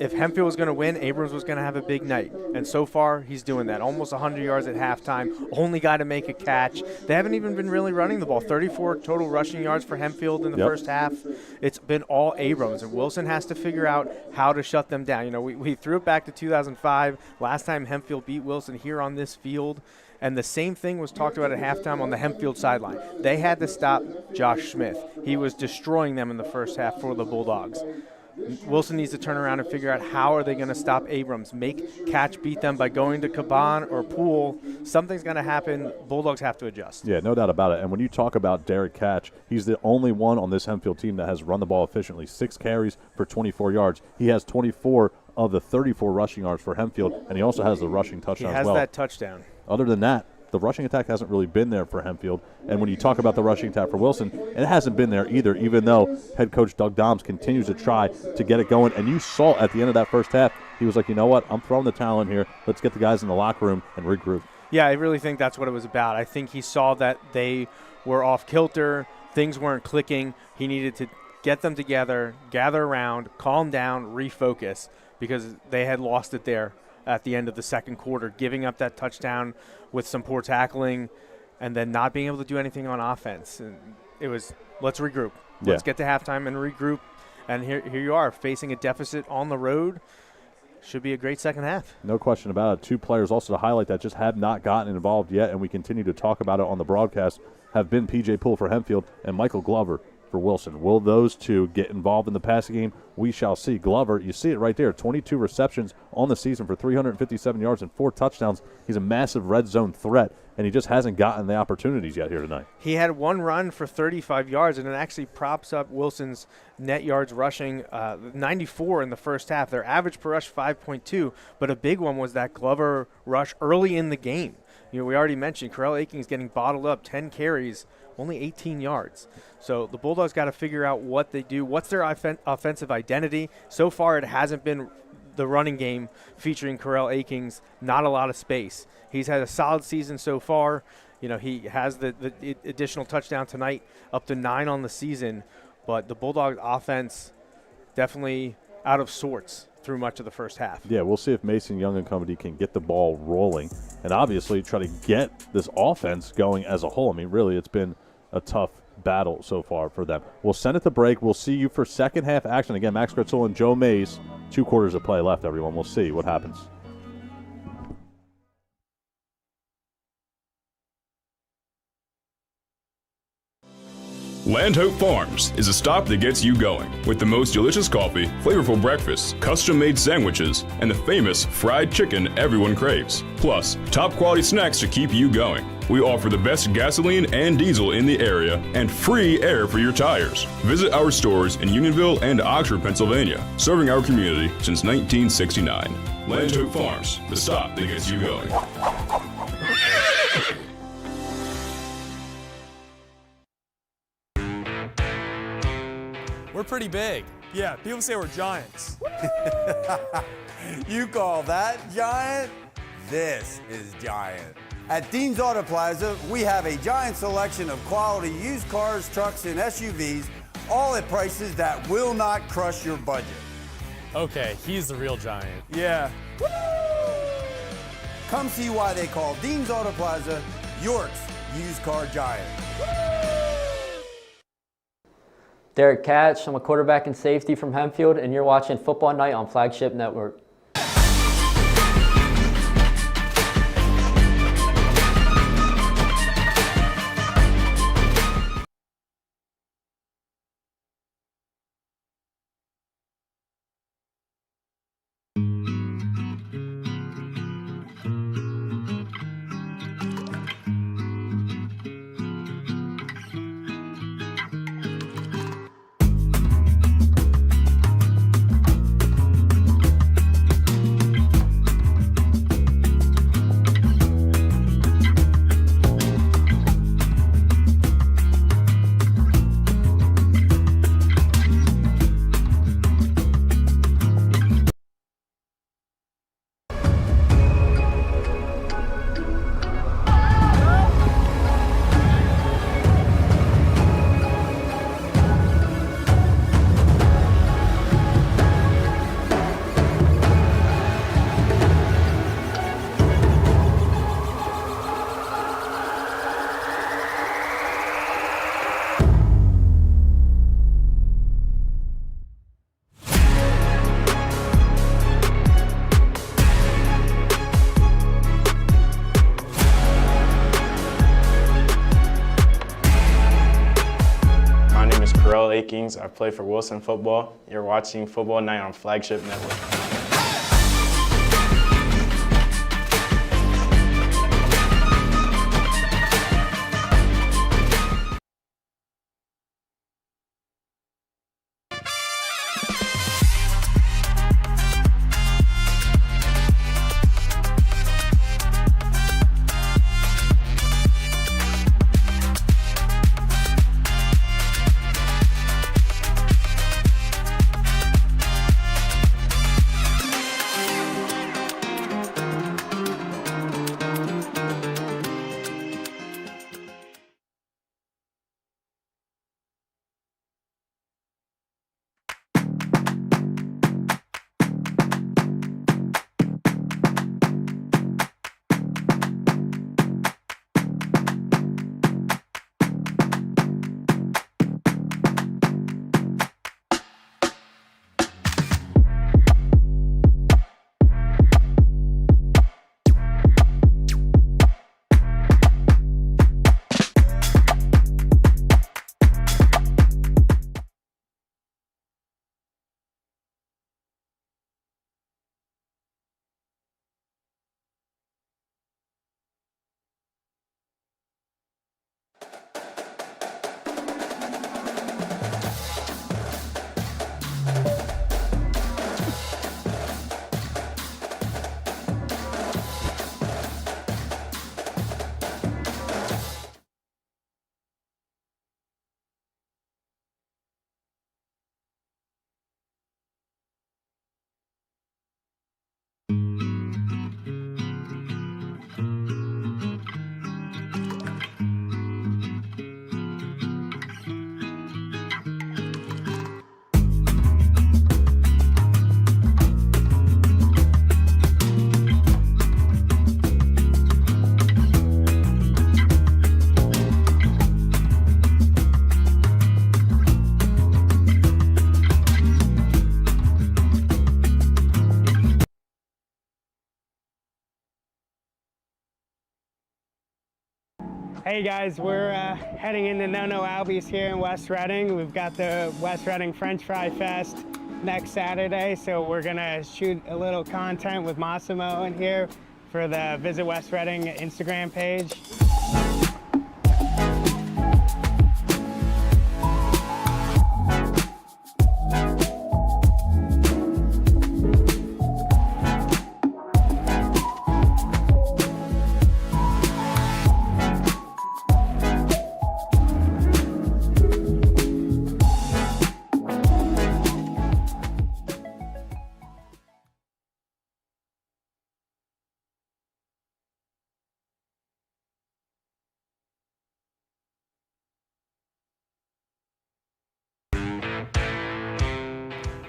S6: if Hempfield was going to win, Abrams was going to have a big night. And so far, he's doing that. Almost 100 yards at halftime. Only guy to make a catch. They haven't even been really running the ball. 34 total rushing yards for Hempfield in the first half. It's been all Abrams. And Wilson has to figure out how to shut them down. We threw it back to 2005. Last time Hempfield beat Wilson here on this field. And the same thing was talked about at halftime on the Hempfield sideline. They had to stop Josh Smith. He was destroying them in the first half for the Bulldogs. Wilson needs to turn around and figure out how are they going to stop Abrams. Make Catch beat them by going to Caban or Poole. Something's going to happen. Bulldogs have to adjust.
S5: Yeah, no doubt about it. And when you talk about Derek Catch, he's the only one on this Hempfield team that has run the ball efficiently. 6 carries for 24 yards. He has 24 of the 34 rushing yards for Hempfield, and he also has the rushing touchdown as well.
S6: He has that touchdown.
S5: Other than that, the rushing attack hasn't really been there for Hempfield. And when you talk about the rushing attack for Wilson, it hasn't been there either, even though head coach Doug Doms continues to try to get it going. And you saw at the end of that first half, he was like, you know what, I'm throwing the towel in here. Let's get the guys in the locker room and regroup.
S6: Yeah, I really think that's what it was about. I think he saw that they were off kilter. Things weren't clicking. He needed to get them together, gather around, calm down, refocus. because they had lost it there at the end of the second quarter, giving up that touchdown with some poor tackling and then not being able to do anything on offense. And it was, let's regroup. Let's get to halftime and regroup. And here you are, facing a deficit on the road. Should be a great second half.
S5: No question about it. 2 players also to highlight that just have not gotten involved yet, and we continue to talk about it on the broadcast, have been P.J. Poole for Hempfield and Michael Glover for Wilson. Will those 2 get involved in the passing game? We shall see. Glover, you see it right there, 22 receptions on the season for 357 yards and 4 touchdowns. He's a massive red zone threat, and he just hasn't gotten the opportunities yet here tonight.
S6: He had 1 run for 35 yards, and it actually props up Wilson's net yards rushing, 94 in the first half. Their average per rush, 5.2, but a big one was that Glover rush early in the game. You know, we already mentioned Corell Akings getting bottled up, 10 carries, only 18 yards. So the Bulldogs got to figure out what they do. What's their offensive identity? So far, it hasn't been the running game featuring Corell Akings. Not a lot of space. He's had a solid season so far. You know, he has the additional touchdown tonight, up to 9 on the season. But the Bulldogs offense definitely out of sorts through much of the first half.
S5: Yeah, we'll see if Mason Young and company can get the ball rolling and obviously try to get this offense going as a whole. I mean, really, it's been a tough battle so far for them. We'll send it to break. We'll see you for second half action. Again, Max Gretzel and Joe Mays, 2 quarters of play left, everyone. We'll see what happens.
S11: Land Hope Farms is a stop that gets you going with the most delicious coffee, flavorful breakfasts, custom-made sandwiches, and the famous fried chicken everyone craves. Plus, top quality snacks to keep you going. We offer the best gasoline and diesel in the area and free air for your tires. Visit our stores in Unionville and Oxford, Pennsylvania, serving our community since 1969. Land Hope Farms, the stop that gets you going.
S16: We're pretty big. Yeah, people say we're giants.
S8: You call that giant? This is giant. At Dean's Auto Plaza, we have a giant selection of quality used cars, trucks, and SUVs, all at prices that will not crush your budget.
S16: Okay, he's the real giant.
S6: Yeah.
S8: Come see why they call Dean's Auto Plaza York's used car giant.
S2: Derek Katch, I'm a quarterback and safety from Hempfield, and you're watching Football Night on Flagship Network.
S1: I play for Wilson Football. You're watching Football Night on Flagship Network.
S9: Hey guys, we're heading into No Albies here in West Reading. We've got the West Reading French Fry Fest next Saturday, so we're gonna shoot a little content with Massimo in here for the Visit West Reading Instagram page.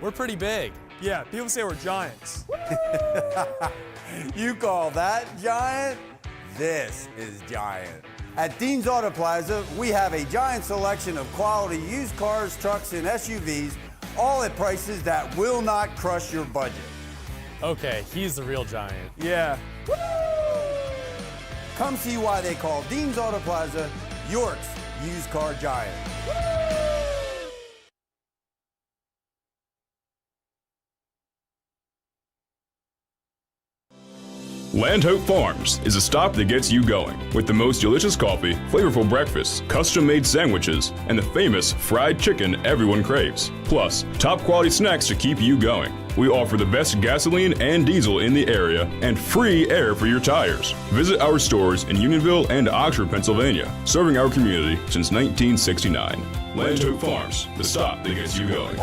S16: We're pretty big. Yeah, people say we're giants.
S8: You call that giant? This is giant. At Dean's Auto Plaza, we have a giant selection of quality used cars, trucks, and SUVs, all at prices that will not crush your budget.
S16: Okay, he's the real giant.
S6: Yeah.
S8: Come see why they call Dean's Auto Plaza York's used car giant.
S11: Land Hope Farms is a stop that gets you going with the most delicious coffee, flavorful breakfasts, custom-made sandwiches, and the famous fried chicken everyone craves. Plus, top quality snacks to keep you going. We offer the best gasoline and diesel in the area and free air for your tires. Visit our stores in Unionville and Oxford, Pennsylvania, serving our community since 1969. Land Hope Farms, the stop that gets you going.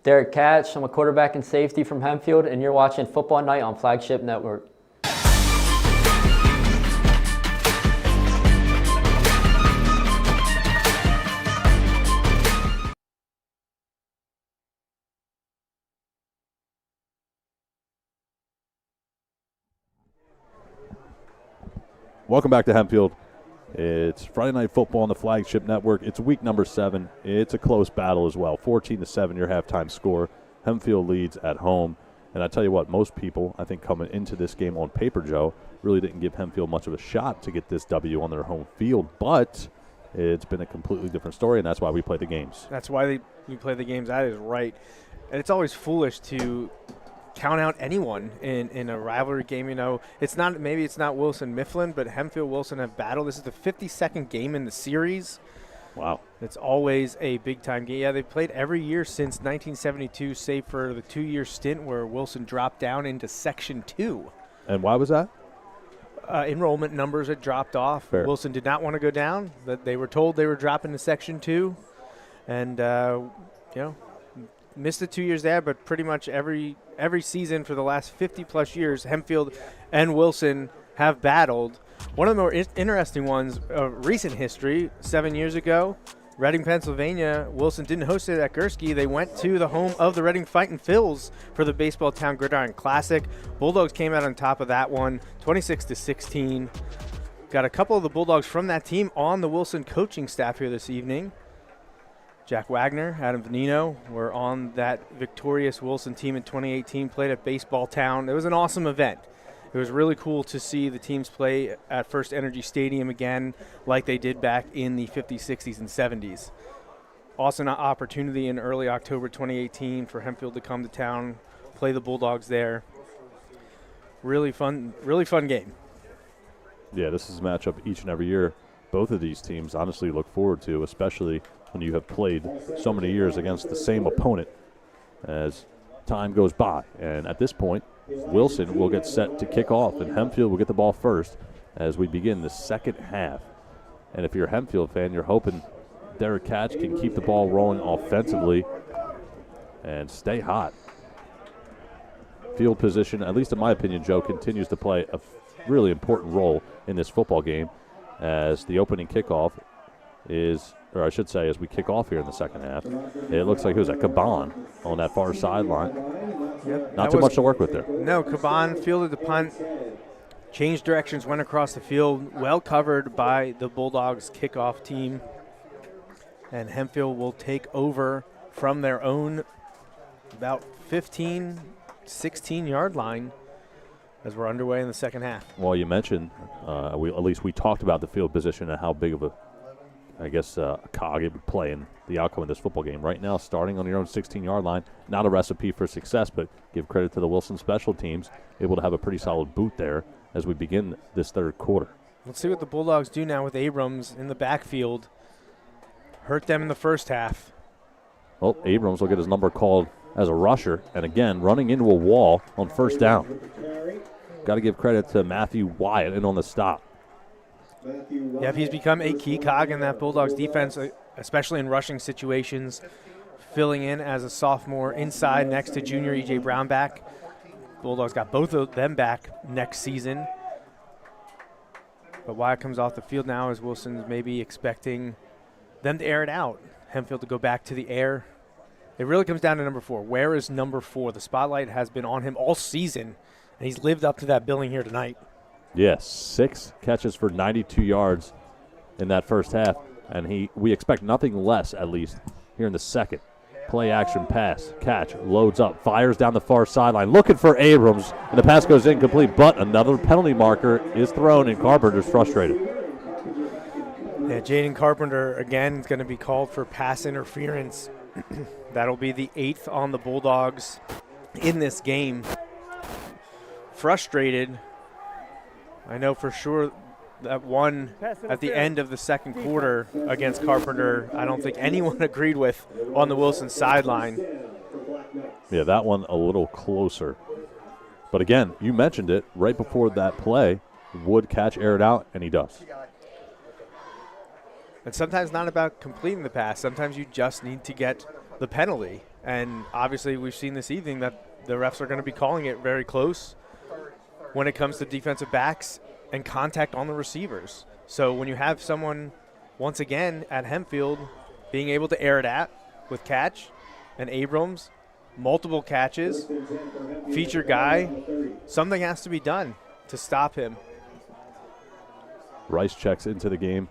S2: Derek Katch, I'm a quarterback and safety from Hempfield, and you're watching Football Night on Flagship Network.
S5: Welcome back to Hempfield. It's Friday Night Football on the Flagship Network. It's week number 7. It's a close battle as well. 14-7 your halftime score. Hempfield leads at home. And I tell you what, most people, I think, coming into this game on paper, Joe, really didn't give Hempfield much of a shot to get this W on their home field. But it's been a completely different story, and that's why we play the games.
S6: That's why we play the games. That is right. And it's always foolish to count out anyone in a rivalry game. You know, maybe it's not Wilson Mifflin, but Hempfield Wilson have battled. This is the 52nd game in the series.
S5: Wow.
S6: It's always a big time game. Yeah, they've played every year since 1972, save for the 2-year stint where Wilson dropped down into Section 2.
S5: And why was that?
S6: Enrollment numbers had dropped off.
S5: Fair.
S6: Wilson did not want to go down. They were told they were dropping to Section 2. And, missed the 2 years there, but pretty much every season for the last 50-plus years, Hempfield and Wilson have battled. One of the more interesting ones of recent history, 7 years ago, Reading, Pennsylvania, Wilson didn't host it at Gursky. They went to the home of the Reading Fightin' Phils for the Baseball Town Gridiron Classic. Bulldogs came out on top of that one, 26-16. Got a couple of the Bulldogs from that team on the Wilson coaching staff here this evening. Jack Wagner, Adam Venino were on that victorious Wilson team in 2018, played at Baseball Town. It was an awesome event. It was really cool to see the teams play at First Energy Stadium again like they did back in the 50s, 60s, and 70s. Awesome opportunity in early October 2018 for Hempfield to come to town, play the Bulldogs there. Really fun game.
S5: Yeah, this is a matchup each and every year. Both of these teams honestly look forward to, especially when you have played so many years against the same opponent as time goes by. And at this point, Wilson will get set to kick off, and Hempfield will get the ball first as we begin the second half. And if you're a Hempfield fan, you're hoping Derek Katch can keep the ball rolling offensively and stay hot. Field position, at least in my opinion, Joe, continues to play a really important role in this football game as the opening kickoff is, or I should say, as we kick off here in the second half. It looks like, who's that, Caban on that far sideline.
S6: Yep,
S5: Not too much to work with there.
S6: No, Caban fielded the punt, changed directions, went across the field, well covered by the Bulldogs kickoff team. And Hempfield will take over from their own about 15, 16-yard line as we're underway in the second half.
S5: Well, you mentioned, at least we talked about the field position and how big of a cog it would play in the outcome of this football game. Right now, starting on your own 16-yard line, not a recipe for success, but give credit to the Wilson special teams, able to have a pretty solid boot there as we begin this third quarter.
S6: Let's see what the Bulldogs do now with Abrams in the backfield. Hurt them in the first half.
S5: Well, Abrams will get his number called as a rusher, and again, running into a wall on first down. Got to give credit to Matthew Wyatt in on the stop.
S6: Yeah, he's become a key cog in that Bulldogs defense, especially in rushing situations, filling in as a sophomore inside next to junior E.J. Brown back. Bulldogs got both of them back next season. But Wyatt comes off the field now as Wilson's maybe expecting them to air it out. Hempfield to go back to the air. It really comes down to number 4. Where is number 4? The spotlight has been on him all season, and he's lived up to that billing here tonight.
S5: Yes, 6 catches for 92 yards in that first half, and we expect nothing less, at least, here in the second. Play action pass, catch, loads up, fires down the far sideline, looking for Abrams, and the pass goes incomplete, but another penalty marker is thrown, and Carpenter's frustrated.
S6: Yeah, Jaden Carpenter, again, is going to be called for pass interference. That'll be the 8th on the Bulldogs in this game. Frustrated. I know for sure that one at the end of the second quarter against Carpenter, I don't think anyone agreed with on the Wilson sideline.
S5: Yeah, that one a little closer. But again, you mentioned it right before that play. Would catch, air it out, and he does.
S6: And sometimes not about completing the pass. Sometimes you just need to get the penalty. And obviously we've seen this evening that the refs are going to be calling it very close when it comes to defensive backs and contact on the receivers. So when you have someone, once again, at Hempfield being able to air it out with catch, and Abrams, multiple catches, feature guy, something has to be done to stop him.
S5: Rice checks into the game.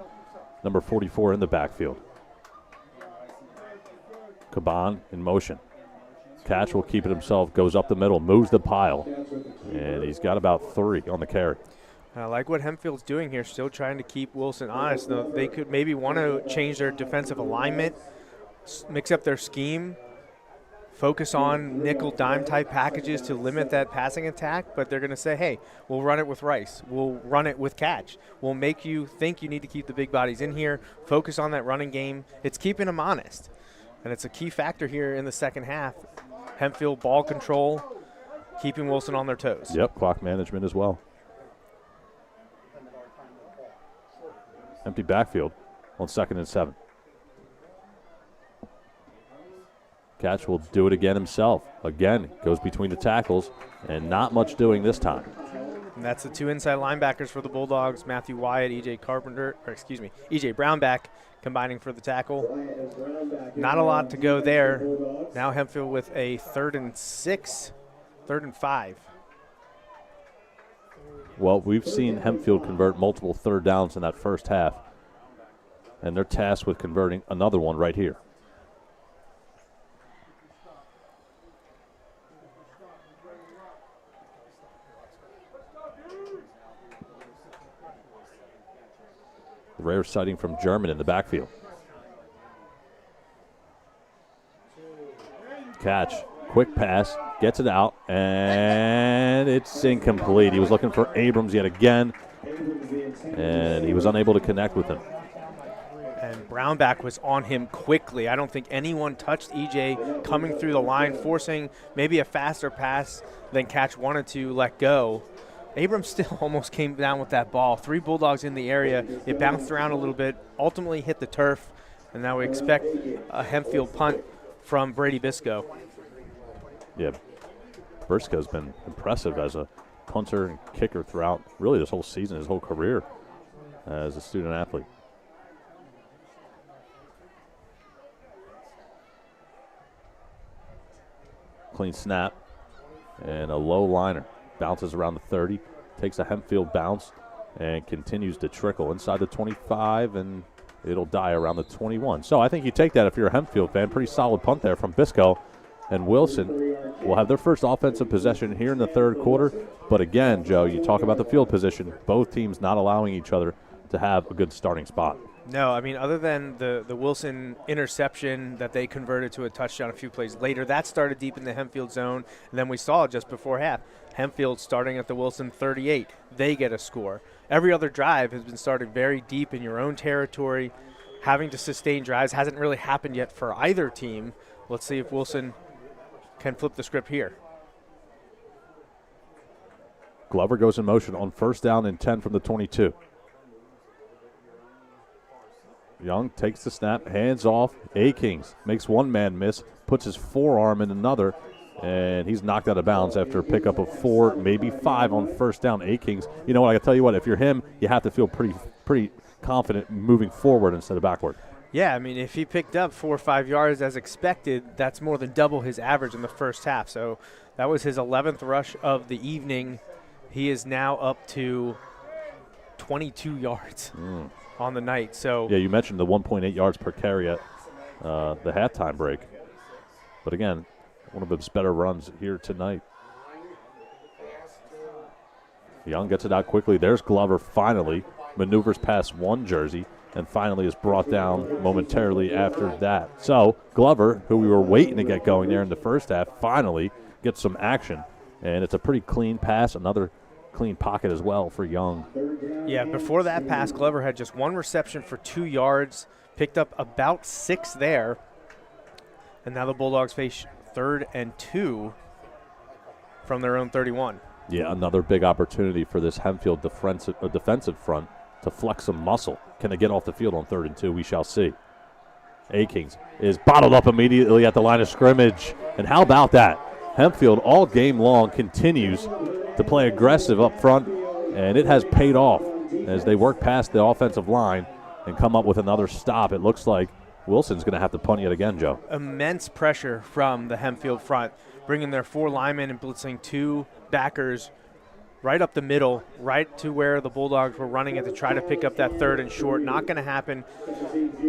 S5: Number 44 in the backfield. Caban in motion. Catch will keep it himself, goes up the middle, moves the pile, and he's got about 3 on the carry.
S6: I like what Hempfield's doing here, still trying to keep Wilson honest. Though they could maybe want to change their defensive alignment, mix up their scheme, focus on nickel dime type packages to limit that passing attack, but they're going to say, hey, we'll run it with Rice. We'll run it with catch. We'll make you think you need to keep the big bodies in here, focus on that running game. It's keeping them honest, and it's a key factor here in the second half. Hempfield ball control, keeping Wilson on their toes.
S5: Yep, clock management as well. Empty backfield on 2nd and 7. Catch will do it again himself. Again, goes between the tackles, and not much doing this time.
S6: And that's the 2 inside linebackers for the Bulldogs, Matthew Wyatt, E.J. Brownback combining for the tackle. Not a lot to go there. Now Hempfield with a 3rd and 6, 3rd and 5.
S5: Well, we've seen Hempfield convert multiple third downs in that first half, and they're tasked with converting another one right here. Rare sighting from German in the backfield. Catch, quick pass, gets it out, and it's incomplete. He was looking for Abrams yet again, and he was unable to connect with him.
S6: And Brownback was on him quickly. I don't think anyone touched EJ coming through the line, forcing maybe a faster pass than Catch wanted to let go. Abrams still almost came down with that ball. 3 Bulldogs in the area. It bounced around a little bit, ultimately hit the turf, and now we expect a Hempfield punt from Brady Bisco.
S5: Yeah, Briscoe's been impressive as a punter and kicker throughout really this whole season, his whole career as a student athlete. Clean snap and a low liner. Bounces around the 30, takes a Hempfield bounce, and continues to trickle inside the 25, and it'll die around the 21. So I think you take that if you're a Hempfield fan. Pretty solid punt there from Bisco, and Wilson will have their first offensive possession here in the third quarter. But again, Joe, you talk about the field position, both teams not allowing each other to have a good starting spot.
S6: No, I mean, other than the Wilson interception that they converted to a touchdown a few plays later, that started deep in the Hempfield zone, and then we saw it just before half. Hempfield starting at the Wilson 38. They get a score. Every other drive has been started very deep in your own territory. Having to sustain drives hasn't really happened yet for either team. Let's see if Wilson can flip the script here.
S5: Glover goes in motion on first down and 10 from the 22. Young takes the snap, hands off. A-Kings makes one man miss, puts his forearm in another, and he's knocked out of bounds after a pickup of 4, maybe 5 on first down. A-Kings, you know what, I can tell you what, if you're him, you have to feel pretty confident moving forward instead of backward.
S6: Yeah, I mean, if he picked up 4 or 5 yards as expected, that's more than double his average in the first half. So that was his 11th rush of the evening. He is now up to 22 yards on the night. So
S5: yeah, you mentioned the 1.8 yards per carry at the halftime break. But again, one of his better runs here tonight. Young gets it out quickly. There's Glover finally. Maneuvers past one jersey and finally is brought down momentarily after that. So Glover, who we were waiting to get going there in the first half, finally gets some action. And it's a pretty clean pass, another clean pocket as well for Young.
S6: Yeah, before that pass, Glover had just one reception for 2 yards, picked up about 6 there. And now the Bulldogs face 3rd and 2 from their own 31.
S5: Yeah, another big opportunity for this Hempfield defensive front to flex some muscle. Can they get off the field on 3rd and 2? We shall see. A-Kings is bottled up immediately at the line of scrimmage. And how about that? Hempfield all game long continues to play aggressive up front, and it has paid off as they work past the offensive line and come up with another stop. It looks like Wilson's going to have to punt yet again, Joe.
S6: Immense pressure from the Hempfield front, bringing their 4 linemen and blitzing 2 backers right up the middle, right to where the Bulldogs were running it to try to pick up that 3rd and short. Not going to happen.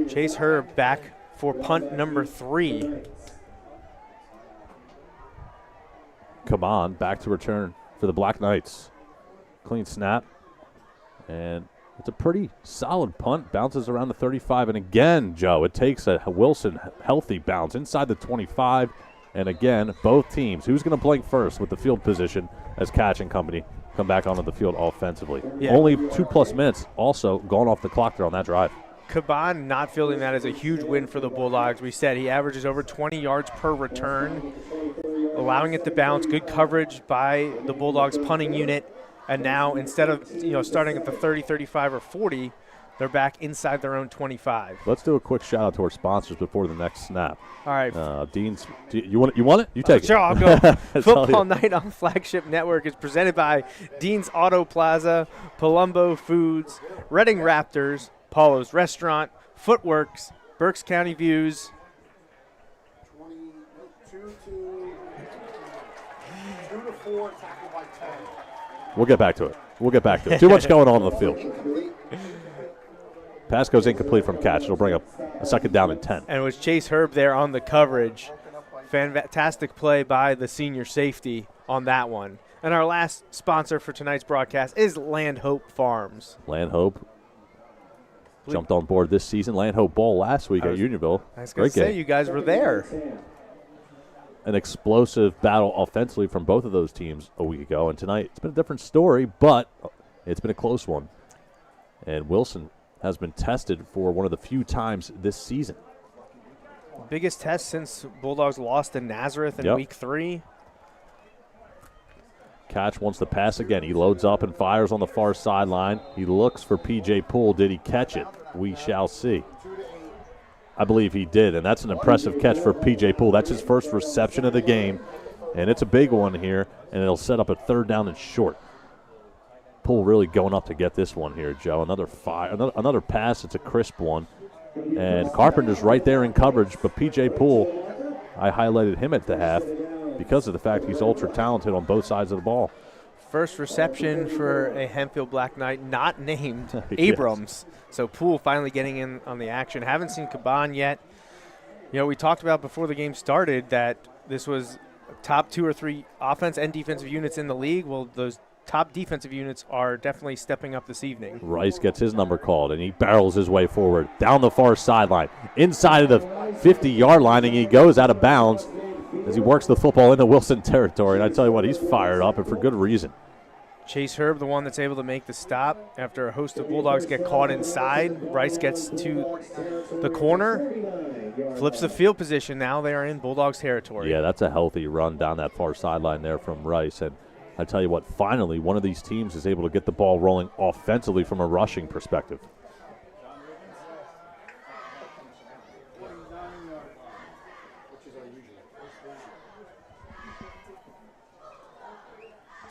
S6: Chase Herb back for punt number 3.
S5: Come on, back to return for the Black Knights. Clean snap. And it's a pretty solid punt. Bounces around the 35. And again, Joe, it takes a Wilson healthy bounce inside the 25. And again, both teams, who's going to blink first with the field position as Catch and company come back onto the field offensively.
S6: Yeah.
S5: Only 2+ minutes also gone off the clock there on that drive.
S6: Caban not fielding that is a huge win for the Bulldogs. We said he averages over 20 yards per return, allowing it to bounce. Good coverage by the Bulldogs punting unit. And now instead of starting at the 30, 35, or 40, they're back inside their own 25.
S5: Let's do a quick shout out to our sponsors before the next snap.
S6: All right.
S5: Dean's, you want it? You take it.
S6: Sure, I'll go. Football Night on Flagship Network is presented by Dean's Auto Plaza, Palumbo Foods, Reading Raptors, Paulo's Restaurant, Footworks, Berks County Views.
S10: 2 to 4, tackled by 10.
S5: We'll get back to it. Too much going on the field. Pass goes incomplete from Catch. It'll bring up a 2nd down and 10.
S6: And it was Chase Herb there on the coverage. Fantastic play by the senior safety on that one. And our last sponsor for tonight's broadcast is Land Hope Farms.
S5: Land Hope jumped on board this season. Land Hope Bowl last week at Unionville.
S6: I was going to say, you guys were there.
S5: An explosive battle offensively from both of those teams a week ago. And tonight it's been a different story, but it's been a close one. And Wilson has been tested for one of the few times this season.
S6: Biggest test since Bulldogs lost to Nazareth in week 3.
S5: Catch wants to pass again. He loads up and fires on the far sideline. He looks for P.J. Poole. Did he catch it? We shall see. I believe he did, and that's an impressive catch for P.J. Poole. That's his first reception of the game, and it's a big one here, and it'll set up a 3rd down and short. Poole really going up to get this one here, Joe. Another pass. It's a crisp one. And Carpenter's right there in coverage, but P.J. Poole, I highlighted him at the half because of the fact he's ultra-talented on both sides of the ball.
S6: First reception for a Hempfield Black Knight not named Abrams. So Poole finally getting in on the action. Haven't seen Caban yet. We talked about before the game started that this was top 2 or 3 offense and defensive units in the league. Well, those top defensive units are definitely stepping up this evening.
S5: Rice gets his number called, and he barrels his way forward down the far sideline, inside of the 50-yard line, and he goes out of bounds as he works the football into Wilson territory. And I tell you what, he's fired up, and for good reason.
S6: Chase Herb, the one that's able to make the stop after a host of Bulldogs get caught inside. Rice gets to the corner, flips the field position. Now they are in Bulldogs territory.
S5: Yeah, that's a healthy run down that far sideline there from Rice. And I tell you what, finally, one of these teams is able to get the ball rolling offensively from a rushing perspective.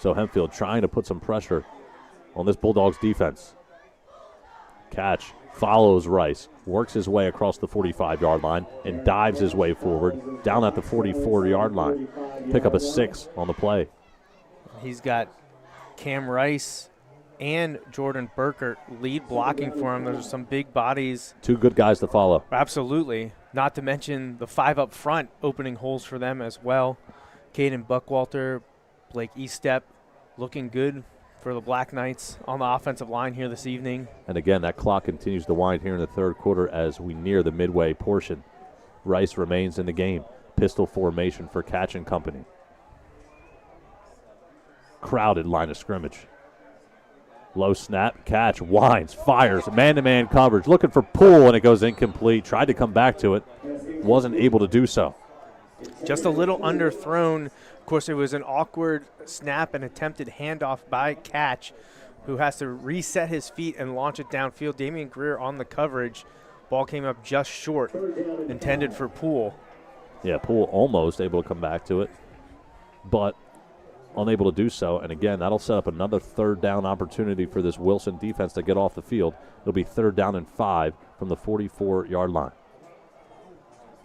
S5: So Hempfield trying to put some pressure on this Bulldogs defense. Catch, follows Rice, works his way across the 45-yard line, and dives his way forward down at the 44-yard line. Pick up a 6 on the play.
S6: He's got Cam Rice and Jordan Burkert lead blocking for him. There's some big bodies.
S5: 2 good guys to follow.
S6: Absolutely. Not to mention the 5 up front opening holes for them as well. Caden Buckwalter, Blake Eastep, looking good for the Black Knights on the offensive line here this evening.
S5: And again, that clock continues to wind here in the third quarter as we near the midway portion. Rice remains in the game. Pistol formation for Catch and company. Crowded line of scrimmage. Low snap, Catch, winds, fires, man-to-man coverage, looking for Poole, and it goes incomplete. Tried to come back to it, wasn't able to do so.
S6: Just a little underthrown. Of course, it was an awkward snap and attempted handoff by Catch, who has to reset his feet and launch it downfield. Damian Greer on the coverage. Ball came up just short, intended for Poole.
S5: Yeah, Poole almost able to come back to it, but unable to do so. And again, that'll set up another third down opportunity for this Wilson defense to get off the field. It'll be 3rd down and 5 from the 44-yard line.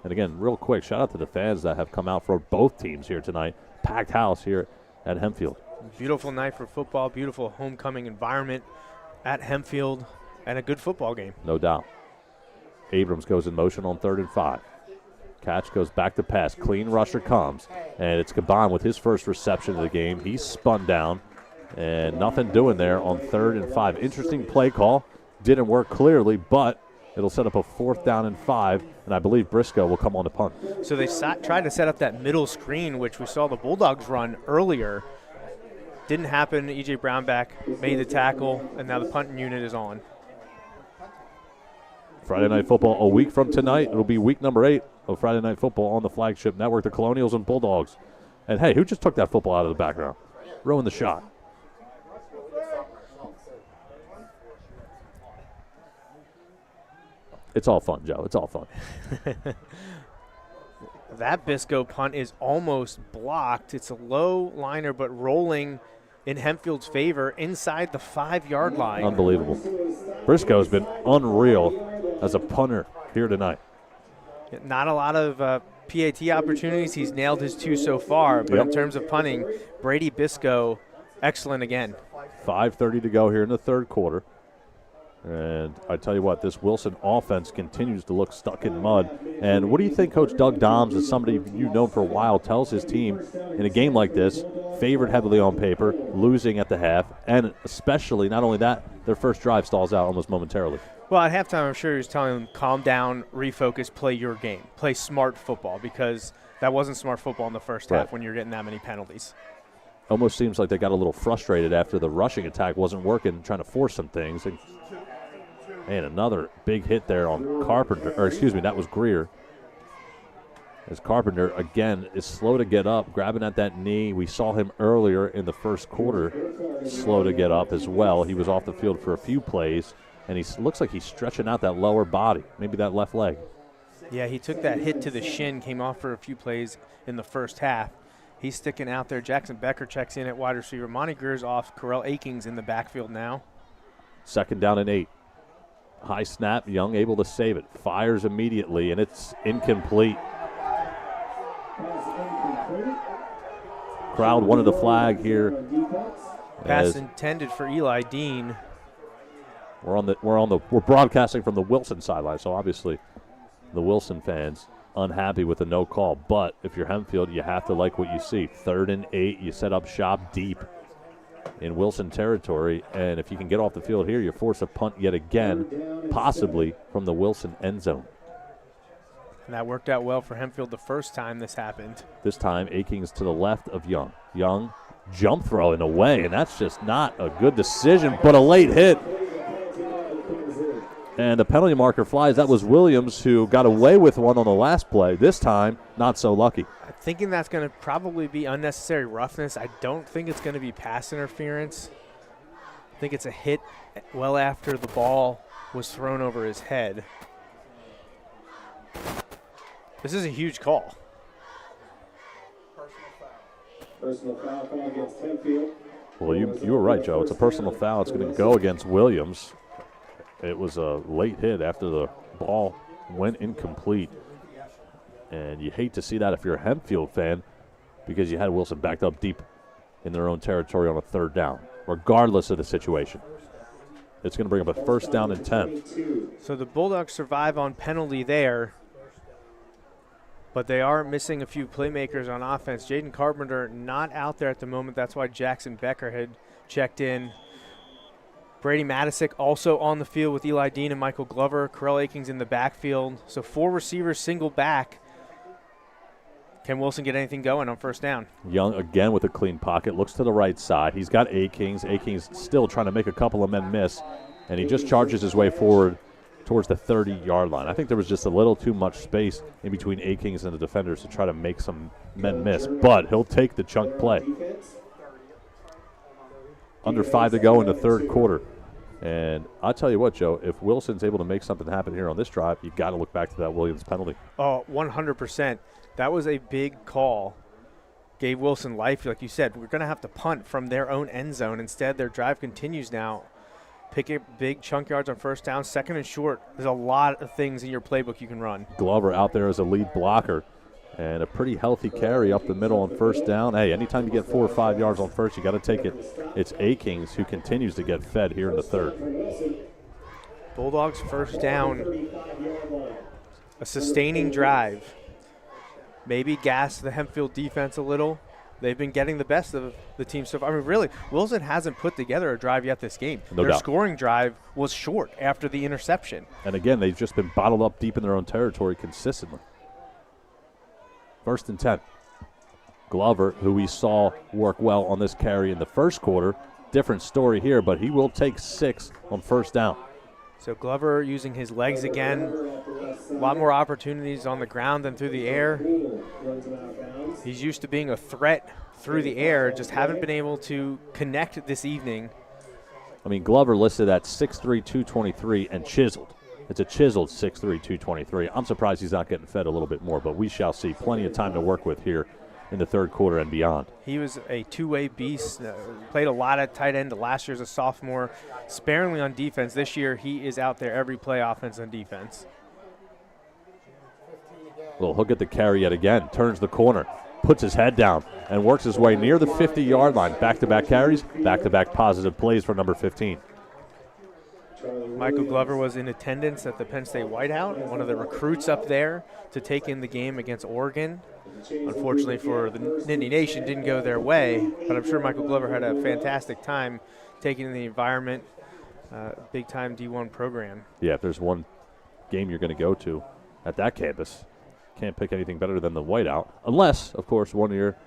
S5: And again, real quick, shout out to the fans that have come out for both teams here tonight. Packed house here at Hempfield.
S6: Beautiful night for football, beautiful homecoming environment at Hempfield, and a good football game.
S5: No doubt. Abrams goes in motion on 3rd and 5. Catch goes back to pass. Clean rusher comes, and it's Caban with his first reception of the game. He's spun down, and nothing doing there on 3rd and 5. Interesting play call. Didn't work clearly, but it'll set up a 4th down and 5, and I believe Briscoe will come on to punt.
S6: So they tried to set up that middle screen, which we saw the Bulldogs run earlier. Didn't happen. E.J. Brownback made the tackle, and now the punting unit is on.
S5: Friday Night Football a week from tonight. It'll be week number 8 of Friday Night Football on the Flagship Network, the Colonials and Bulldogs. And, hey, who just took that football out of the background? Ruined the shot. It's all fun, Joe. It's all fun.
S6: That Bisco punt is almost blocked. It's a low liner, but rolling in Hempfield's favor inside the 5-yard line.
S5: Unbelievable. Briscoe's been unreal as a punter here tonight.
S6: Not a lot of PAT opportunities. He's nailed his 2 so far, but in terms of punting, Brady Bisco, excellent again.
S5: 5:30 to go here in the third quarter. And I tell you what, this Wilson offense continues to look stuck in mud. And what do you think Coach Doug Doms, as somebody you've known for a while, tells his team in a game like this, favored heavily on paper, losing at the half, and especially, not only that, their first drive stalls out almost momentarily?
S6: Well, at halftime, I'm sure he was telling them, calm down, refocus, play your game, play smart football, because that wasn't smart football in the first half when you're getting that many penalties.
S5: Almost seems like they got a little frustrated after the rushing attack wasn't working, trying to force some things. And another big hit there on Carpenter, or excuse me, that was Greer. As Carpenter, again, is slow to get up, grabbing at that knee. We saw him earlier in the first quarter, slow to get up as well. He was off the field for a few plays, and he looks like he's stretching out that lower body, maybe that left leg.
S6: Yeah, he took that hit to the shin, came off for a few plays in the first half. He's sticking out there. Jackson Becker checks in at wide receiver. Monty Greer's off. Corell Akings in the backfield now.
S5: 2nd down and 8. High snap, Young able to save it. Fires immediately, and it's incomplete. Crowd wanted a flag here.
S6: Pass intended for Eli Dean.
S5: We're broadcasting from the Wilson sideline, so obviously the Wilson fans unhappy with the no call. But if you're Hempfield, you have to like what you see. 3rd and 8, you set up shop deep in Wilson territory, and if you can get off the field here, you force a punt yet again, possibly from the Wilson end zone.
S6: And that worked out well for Hempfield the first time this happened.
S5: This time, Akings to the left of Young. Young jump throw in a way, and that's just not a good decision, but a late hit. And the penalty marker flies. That was Williams, who got away with one on the last play. This time, not so lucky.
S6: I'm thinking that's going to probably be unnecessary roughness. I don't think it's going to be pass interference. I think it's a hit well after the ball was thrown over his head. This is a huge call.
S20: Personal foul call against Hempfield.
S5: Well, you were right, Joe. It's a personal foul. It's going to go against Williams. It was a late hit after the ball went incomplete. And you hate to see that if you're a Hempfield fan, because you had Wilson backed up deep in their own territory on a 3rd down, regardless of the situation. It's going to bring up a 1st down and 10.
S6: So the Bulldogs survive on penalty there, but they are missing a few playmakers on offense. Jaden Carpenter not out there at the moment. That's why Jackson Becker had checked in. Brady Matisic also on the field with Eli Dean and Michael Glover. Corell Akings in the backfield. So 4 receivers, single back. Can Wilson get anything going on 1st down?
S5: Young again with a clean pocket. Looks to the right side. He's got Akings. Akings still trying to make a couple of men miss. And he just charges his way forward towards the 30-yard line. I think there was just a little too much space in between Akings and the defenders to try to make some men miss. But he'll take the chunk play. Under 5 to go in the 3rd quarter. And I'll tell you what, Joe, if Wilson's able to make something happen here on this drive, you've got to look back to that Williams penalty.
S6: Oh, 100%. That was a big call. Gave Wilson life. Like you said, we're going to have to punt from their own end zone. Instead, their drive continues now. Pick up big chunk yards on 1st down, 2nd and short. There's a lot of things in your playbook you can run.
S5: Glover out there as a lead blocker. And a pretty healthy carry up the middle on 1st down. Hey, anytime you get 4 or 5 yards on 1st, you got to take it. It's Akings who continues to get fed here in the 3rd.
S6: Bulldogs 1st down. A sustaining drive. Maybe gas the Hempfield defense a little. They've been getting the best of the team so far. I mean, really, Wilson hasn't put together a drive yet this game.
S5: No
S6: Their
S5: doubt.
S6: scoring drive was short after the interception.
S5: And again, they've just been bottled up deep in their own territory consistently. 1st and 10. Glover, who we saw work well on this carry in the 1st quarter. Different story here, but he will take 6 on 1st down.
S6: So Glover using his legs again. A lot more opportunities on the ground than through the air. He's used to being a threat through the air, just haven't been able to connect this evening.
S5: I mean, Glover listed at 6'3", 223 and chiseled. It's a chiseled 6'3", 223. I'm surprised he's not getting fed a little bit more, but we shall see. Plenty of time to work with here in the 3rd quarter and beyond.
S6: He was a two-way beast. Played a lot at tight end last year as a sophomore. Sparingly on defense. This year, he is out there every play, offense and defense.
S5: Well, he'll get the carry yet again. Turns the corner, puts his head down, and works his way near the 50-yard line. Back-to-back carries, back-to-back positive plays for number 15.
S6: Michael Glover was in attendance at the Penn State Whiteout, one of the recruits up there to take in the game against Oregon. Unfortunately for the Nittany Nation, didn't go their way, but I'm sure Michael Glover had a fantastic time taking in the environment, big-time D1 program.
S5: Yeah, if there's one game you're going to go to at that campus, can't pick anything better than the Whiteout, unless, of course, one year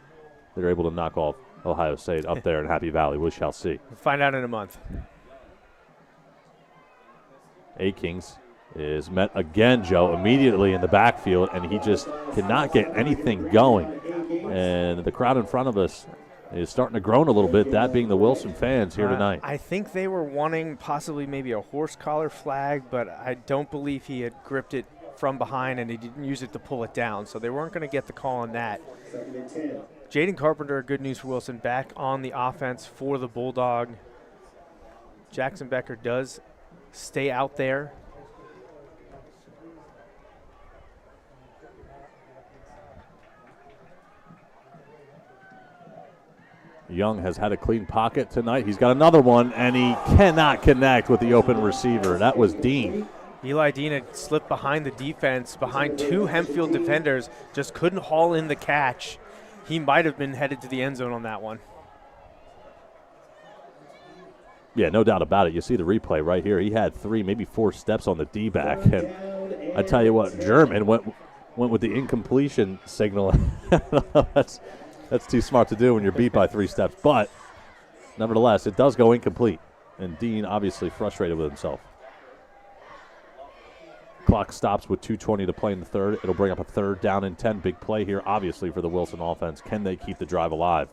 S5: they're able to knock off Ohio State up there in Happy Valley. We shall see.
S6: We'll find out in a month.
S5: Akings is met again, Joe, immediately in the backfield, and he just cannot get anything going. And the crowd in front of us is starting to groan a little bit, that being the Wilson fans here tonight.
S6: I think they were wanting possibly maybe a horse collar flag, but I don't believe he had gripped it from behind and he didn't use it to pull it down, so they weren't going to get the call on that. Jaden Carpenter, good news for Wilson, back on the offense for the Bulldog. Jackson Becker does stay out there.
S5: Young has had a clean pocket tonight. He's got another one, and he cannot connect with the open receiver. That was Dean.
S6: Eli Dean had slipped behind the defense, behind two Hempfield defenders, just couldn't haul in the catch. He might have been headed to the end zone on that one.
S5: Yeah, no doubt about it. You see the replay right here. He had 3, maybe 4 steps on the D-back. And I tell you what, German went with the incompletion signal. That's too smart to do when you're beat by 3 steps. But nevertheless, it does go incomplete. And Dean obviously frustrated with himself. Clock stops with 2:20 to play in the third. It'll bring up a 3rd down and 10. Big play here, obviously, for the Wilson offense. Can they keep the drive alive?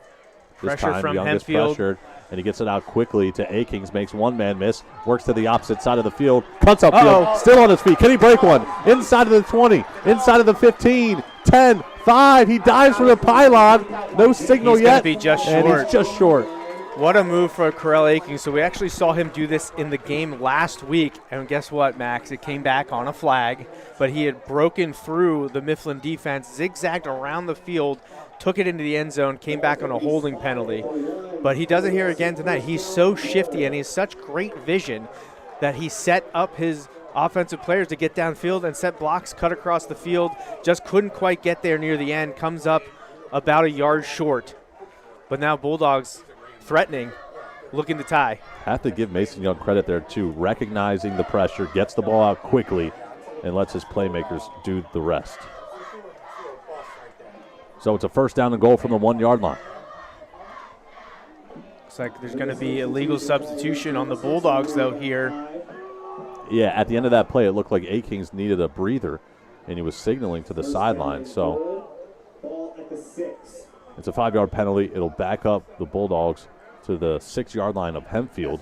S5: This
S6: Pressure
S5: time,
S6: from
S5: Young is
S6: Hempfield.
S5: pressured, and he gets it out quickly to Akings. Makes one man miss. Works to the opposite side of the field. Cuts upfield. Still on his feet. Can he break one? Inside of the 20. Inside of the 15. 10. 5. He dives for the pylon. No signal
S6: He's
S5: yet.
S6: gonna be just
S5: and
S6: short.
S5: he's just short.
S6: What a move for Corell Akings. So we actually saw him do this in the game last week. And guess what, Max? It came back on a flag. But he had broken through the Mifflin defense, zigzagged around the field, took it into the end zone, came back on a holding penalty. But he does it here again tonight. He's so shifty and he has such great vision that he set up his offensive players to get downfield and set blocks, cut across the field. Just couldn't quite get there near the end. Comes up about a yard short. But now Bulldogs threatening, looking to tie.
S5: Have to give Mason Young credit there, too. Recognizing the pressure, gets the ball out quickly, and lets his playmakers do the rest. So it's a 1st down and goal from the 1-yard line.
S6: Looks like there's going to be a legal substitution on the Bulldogs, though, here.
S5: Yeah, at the end of that play, it looked like Akings needed a breather, and he was signaling to the sideline. So it's a 5-yard penalty. It'll back up the Bulldogs to the 6-yard line of Hempfield.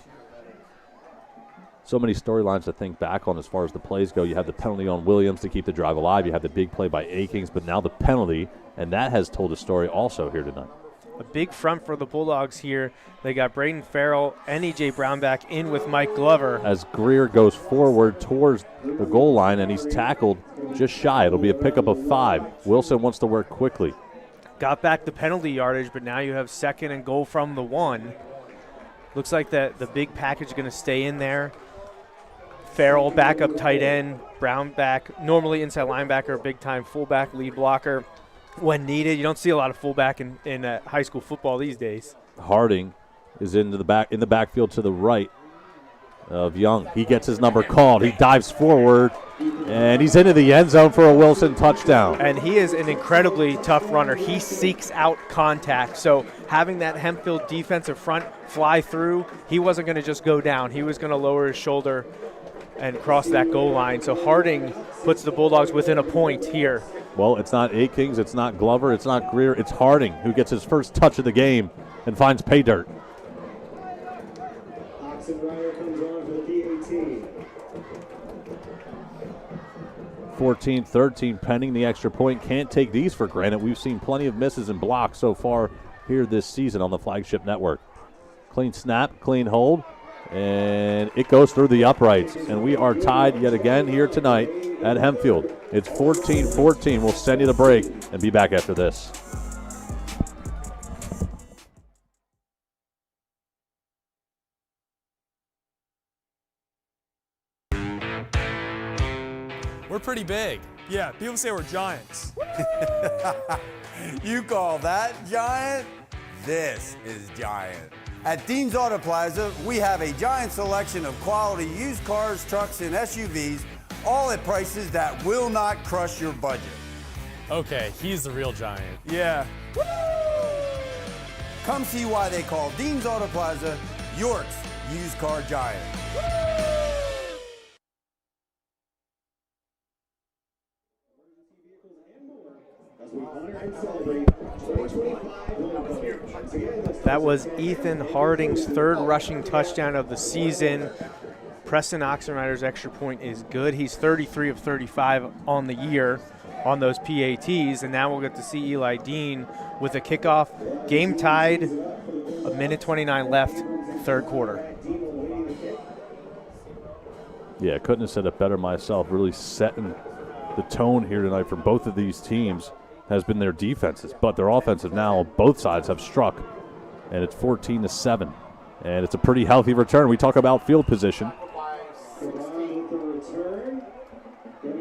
S5: So many storylines to think back on as far as the plays go. You have the penalty on Williams to keep the drive alive. You have the big play by Akings, but now the penalty, and that has told a story also here tonight.
S6: A big front for the Bulldogs here. They got Braden Farrell and E.J. Brown back in with Mike Glover.
S5: As Greer goes forward towards the goal line, and he's tackled just shy. It'll be a pickup of 5. Wilson wants to work quickly.
S6: Got back the penalty yardage, but now you have 2nd and goal from the 1. Looks like the big package is going to stay in there. Farrell back up tight end, Brown back, normally inside linebacker, big-time fullback, lead blocker when needed. You don't see a lot of fullback in high school football these days.
S5: Harding is in the backfield to the right of Young. He gets his number called. He dives forward, and he's into the end zone for a Wilson touchdown.
S6: And he is an incredibly tough runner. He seeks out contact. So having that Hempfield defensive front fly through, he wasn't going to just go down. He was going to lower his shoulder and cross that goal line. So Harding puts the Bulldogs within a point here.
S5: Well, it's not Akings, it's not Glover, it's not Greer, it's Harding who gets his first touch of the game and finds pay dirt. 14-13 pending the extra point. Can't take these for granted. We've seen plenty of misses and blocks so far here this season on the Flagship Network. Clean snap, clean hold, and it goes through the uprights. And we are tied yet again here tonight at Hempfield. It's 14-14. We'll send you the break and be back after this.
S16: We're pretty big. Yeah, people say we're giants.
S8: You call that giant? This is giant. At Dean's Auto Plaza, we have a giant selection of quality used cars, trucks, and SUVs, all at prices that will not crush your budget.
S16: Okay, he's the real giant.
S8: Yeah. Come see why they call Dean's Auto Plaza York's used car giant.
S6: That was Ethan Harding's third rushing touchdown of the season. Preston Oxenrider's extra point is good. He's 33 of 35 on the year on those PATs, and now we'll get to see Eli Dean with a kickoff. Game tied, a minute 29 left, third quarter.
S5: Yeah, couldn't have said it better myself. Really setting the tone here tonight for both of these teams has been their defenses, but their offensive now, both sides have struck, and it's 14-7, and it's a pretty healthy return. We talk about field position.
S20: The return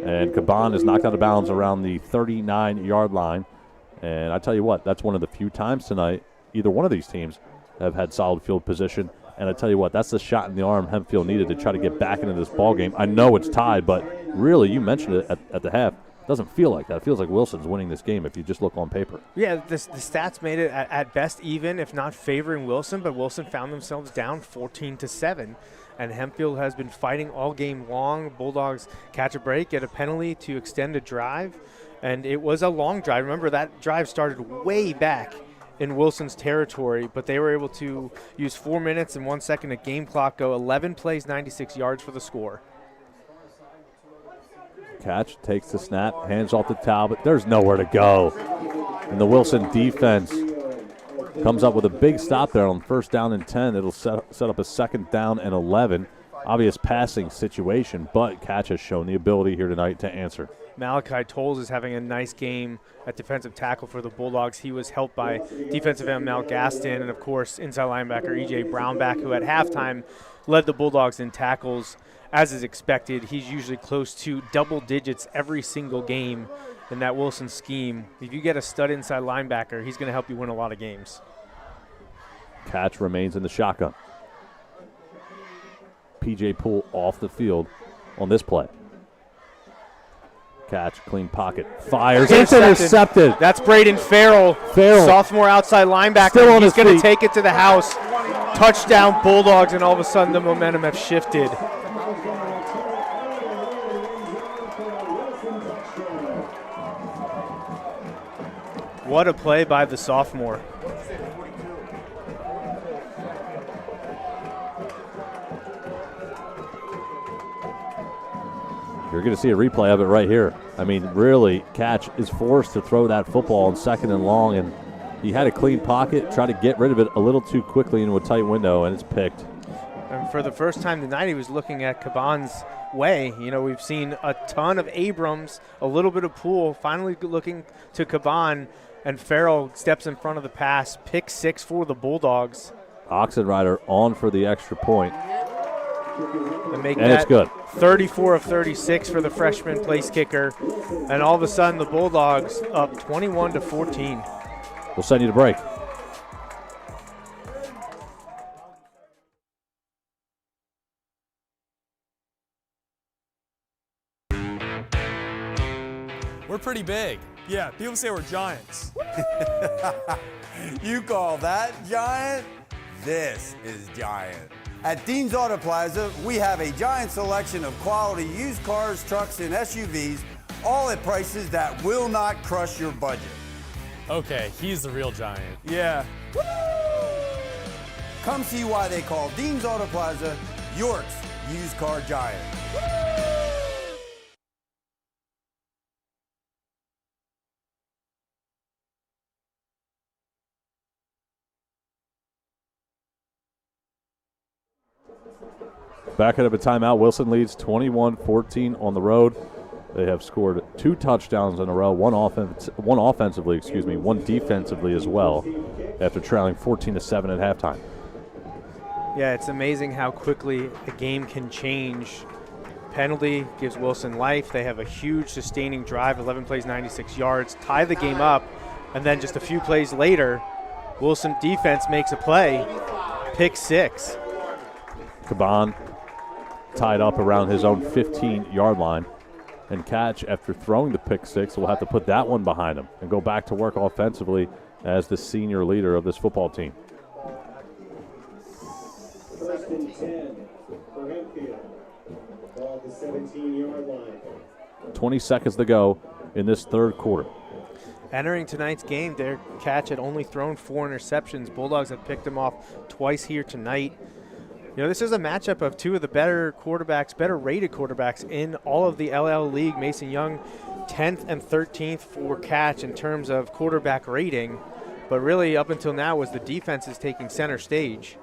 S5: And Caban is knocked out of bounds around the 39-yard line. And I tell you what, that's one of the few times tonight either one of these teams have had solid field position. And I tell you what, that's the shot in the arm Hempfield needed to try to get back into this ball game. I know it's tied, but really, you mentioned it at the half. It doesn't feel like that. It feels like Wilson's winning this game if you just look on paper.
S6: Yeah, the stats made it at best even, if not favoring Wilson, but Wilson found themselves down 14-7. And Hempfield has been fighting all game long. Bulldogs catch a break, get a penalty to extend a drive, and it was a long drive. Remember, that drive started way back in Wilson's territory, but they were able to use 4 minutes and 1 second of game clock, go 11 plays, 96 yards for the score.
S5: Catch, takes the snap, hands off to Talbot. There's nowhere to go. And the Wilson defense comes up with a big stop there on 1st down and 10. It'll set up a 2nd down and 11. Obvious passing situation, but Catch has shown the ability here tonight to answer.
S6: Malachi Tolles is having a nice game at defensive tackle for the Bulldogs. He was helped by defensive end Mel Gaston and, of course, inside linebacker E.J. Brownback, who at halftime led the Bulldogs in tackles. As is expected, he's usually close to double digits every single game in that Wilson scheme. If you get a stud inside linebacker, he's going to help you win a lot of games.
S5: Catch remains in the shotgun. P.J. Poole off the field on this play. Catch, clean pocket, fires, it's intercepted.
S6: That's Braden Farrell, sophomore outside linebacker. He's going to take it to the house. Touchdown Bulldogs, and all of a sudden the momentum has shifted. What a play by the sophomore.
S5: You're going to see a replay of it right here. I mean, really, Catch is forced to throw that football on 2nd and long, and he had a clean pocket, tried to get rid of it a little too quickly into a tight window, and it's picked.
S6: And for the first time tonight, he was looking at Caban's way. You know, we've seen a ton of Abrams, a little bit of Poole, finally looking to Caban, and Farrell steps in front of the pass. Pick 6 for the Bulldogs.
S5: Oxenrider on for the extra point.
S6: And
S5: it's good.
S6: 34 of 36 for the freshman place kicker. And all of a sudden, the Bulldogs up 21-14.
S5: We'll send you to break.
S16: We're pretty big. Yeah, people say we're giants.
S8: You call that giant? This is giant. At Dean's Auto Plaza, we have a giant selection of quality used cars, trucks, and SUVs, all at prices that will not crush your budget.
S16: Okay, he's the real giant.
S6: Yeah.
S8: Come see why they call Dean's Auto Plaza York's used car giant.
S5: Back out of a timeout, Wilson leads 21-14 on the road. They have scored 2 touchdowns in a row, one offensively, one defensively as well, after trailing 14-7 at halftime.
S6: Yeah, it's amazing how quickly a game can change. Penalty gives Wilson life. They have a huge sustaining drive, 11 plays, 96 yards, tie the game up, and then just a few plays later, Wilson defense makes a play, pick 6.
S5: Caban tied up around his own 15-yard line. And Catch, after throwing the pick 6, will have to put that one behind him and go back to work offensively as the senior leader of this football team.
S21: 1st and 10 for Hempfield. Ball at the 17-yard line.
S5: 20 seconds to go in this 3rd quarter.
S6: Entering tonight's game, their Catch had only thrown 4 interceptions. Bulldogs have picked him off twice here tonight. You know, this is a matchup of 2 of the better rated quarterbacks in all of the LL League. Mason Young, 10th and 13th for Catch in terms of quarterback rating. But really, up until now, was the defense is taking center stage.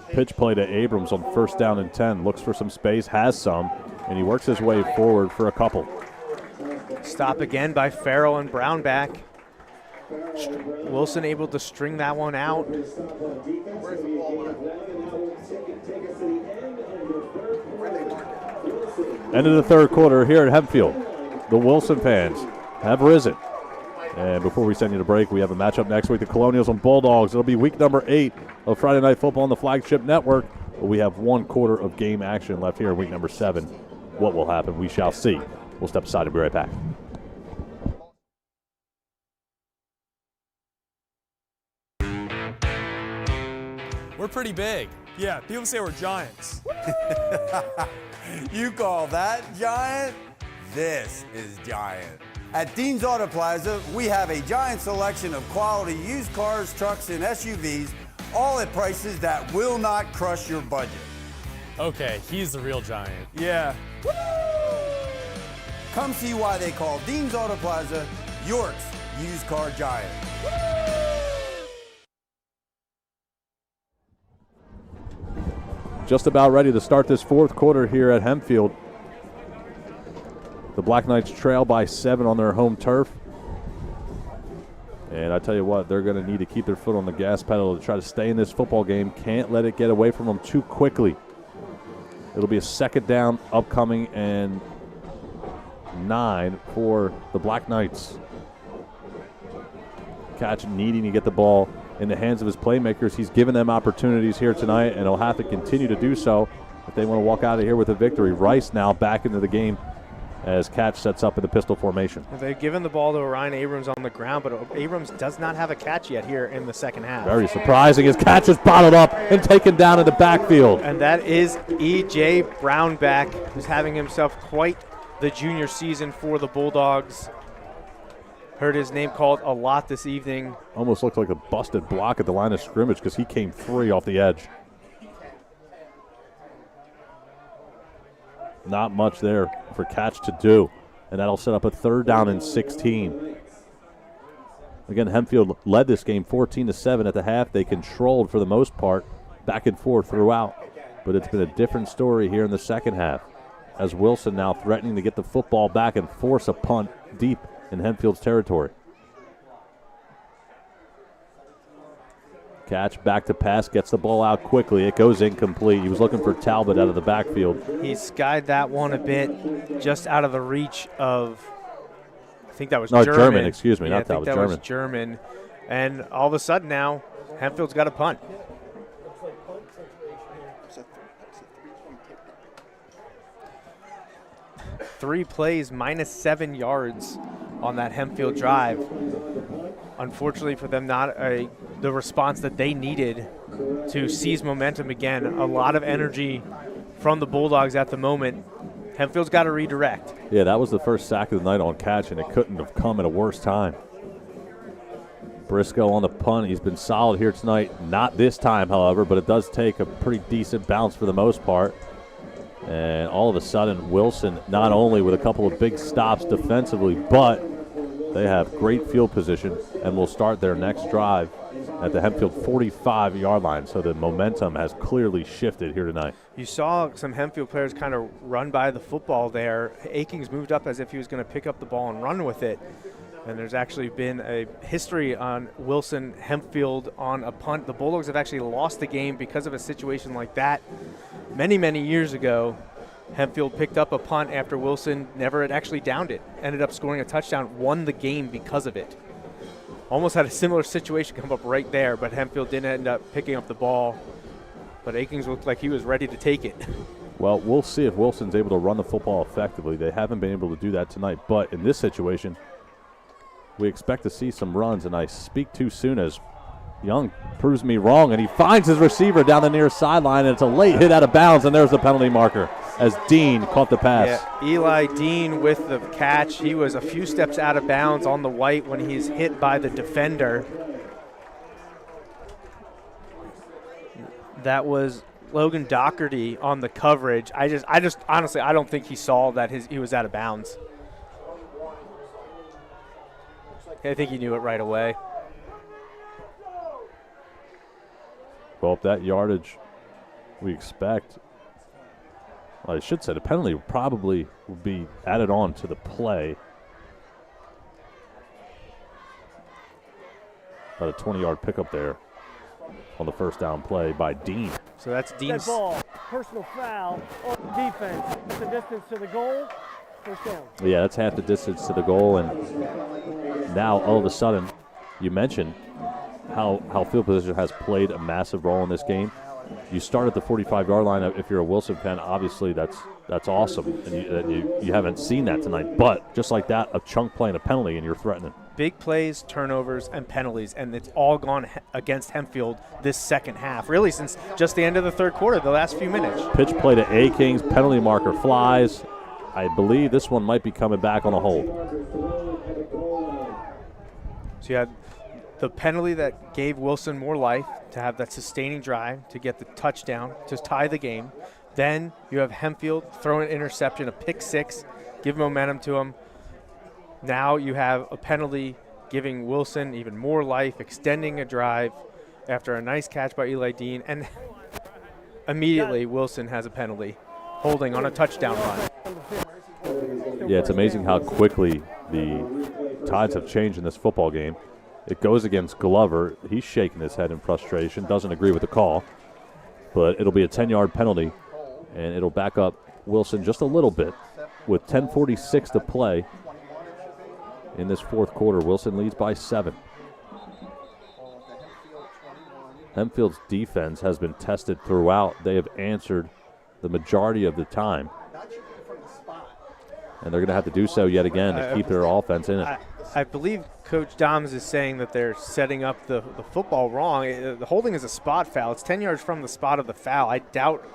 S5: Pitch play to Abrams on 1st down and 10. Looks for some space, has some, and he works his way forward for a couple.
S6: Stop again by Farrell and Brownback. Wilson able to string that one out.
S21: Where's the ball at?
S5: End of the third quarter here at Hempfield. The Wilson fans have risen. And before we send you to break, we have a matchup next week, the Colonials and Bulldogs. It'll be week number 8 of Friday Night Football on the Flagship Network. But we have 1 quarter of game action left here in week number 7. What will happen, we shall see. We'll step aside and be right back.
S16: We're pretty big. Yeah, people say we're giants.
S8: You call that giant? This is giant. At Dean's Auto Plaza, we have a giant selection of quality used cars, trucks, and SUVs, all at prices that will not crush your budget.
S16: Okay, he's the real giant.
S6: Yeah.
S8: Come see why they call Dean's Auto Plaza York's used car giant.
S5: Just about ready to start this fourth quarter here at Hempfield. The Black Knights trail by 7 on their home turf. And I tell you what, they're going to need to keep their foot on the gas pedal to try to stay in this football game. Can't let it get away from them too quickly. It'll be a second down upcoming and 9 for the Black Knights. Catch needing to get the ball in the hands of his playmakers. He's given them opportunities here tonight, and he'll have to continue to do so if they want to walk out of here with a victory. Rice now back into the game as Catch sets up in the pistol formation.
S6: They've given the ball to Orion Abrams on the ground, but Abrams does not have a catch yet here in the second half.
S5: Very surprising as Catch is bottled up and taken down in the backfield.
S6: And that is E.J. Brownback, who's having himself quite the junior season for the Bulldogs. Heard his name called a lot this evening.
S5: Almost looked like a busted block at the line of scrimmage because he came free off the edge. Not much there for Catch to do, and that'll set up a third down and 16. Again, Hempfield led this game 14-7 at the half. They controlled for the most part, back and forth throughout, but it's been a different story here in the second half as Wilson now threatening to get the football back and force a punt deep in Hempfield's territory. Catch back to pass, gets the ball out quickly. It goes incomplete. He was looking for Talbot out of the backfield.
S6: He skied that one a bit, just out of the reach of, I think that was
S5: German. Excuse me,
S6: yeah,
S5: not Talbot,
S6: I think that was German. And all of a sudden now, Hempfield's got a punt. Three plays, -7 yards on that Hempfield drive. Unfortunately for them, not the response that they needed to seize momentum again. A lot of energy from the Bulldogs at the moment. Hempfield's got to redirect.
S5: Yeah, that was the first sack of the night on Catch, and it couldn't have come at a worse time. Briscoe on the punt. He's been solid here tonight. Not this time, however, but it does take a pretty decent bounce for the most part. And all of a sudden, Wilson not only with a couple of big stops defensively, but they have great field position and will start their next drive at the Hempfield 45-yard line. So the momentum has clearly shifted here tonight.
S6: You saw some Hempfield players kind of run by the football there. Akings moved up as if he was going to pick up the ball and run with it. And there's actually been a history on Wilson Hempfield on a punt. The Bulldogs have actually lost the game because of a situation like that many, many years ago. Hempfield picked up a punt after Wilson never had actually downed it. Ended up scoring a touchdown, won the game because of it. Almost had a similar situation come up right there, but Hempfield didn't end up picking up the ball. But Akings looked like he was ready to take it.
S5: Well, we'll see if Wilson's able to run the football effectively. They haven't been able to do that tonight, but in this situation, we expect to see some runs, and I speak too soon as Young proves me wrong, and he finds his receiver down the near sideline, and it's a late hit out of bounds, and there's the penalty marker as Dean caught the pass.
S6: Yeah, Eli Dean with the catch. He was a few steps out of bounds on the white when he's hit by the defender. That was Logan Doherty on the coverage. I just honestly, I don't think he saw that he was out of bounds. I think he knew it right away.
S5: Well, if that yardage we expect, well, I should say the penalty probably will be added on to the play. About a 20-yard pickup there on the first down play by Dean.
S6: So that's Dean's.
S20: Ball, personal foul on defense. It's the distance to the goal. First down.
S5: Yeah, that's half the distance to the goal. And now, all of a sudden, you mentioned how field position has played a massive role in this game. You start at the 45-yard line. If you're a Wilson fan, obviously that's awesome, and you haven't seen that tonight. But just like that, a chunk play and a penalty, and you're threatening.
S6: Big plays, turnovers, and penalties, and it's all gone against Hempfield this second half, really since just the end of the third quarter, the last few minutes.
S5: Pitch play to A-Kings, penalty marker flies. I believe this one might be coming back on a hold.
S6: So you had the penalty that gave Wilson more life to have that sustaining drive to get the touchdown to tie the game. Then you have Hempfield throw an interception, a pick six, give momentum to him. Now you have a penalty giving Wilson even more life, extending a drive after a nice catch by Eli Dean. And immediately Wilson has a penalty, holding on a touchdown run.
S5: Yeah, it's amazing how quickly the tides have changed in this football game. It goes against Glover. He's shaking his head in frustration, doesn't agree with the call. But it'll be a 10-yard penalty, and it'll back up Wilson just a little bit. With 10:46 to play in this fourth quarter, Wilson leads by 7. Hempfield's defense has been tested throughout. They have answered the majority of the time. And they're going to have to do so yet again to keep their offense in it.
S6: I believe Coach Doms is saying that they're setting up the football wrong. The holding is a spot foul. It's 10 yards from the spot of the foul. I doubt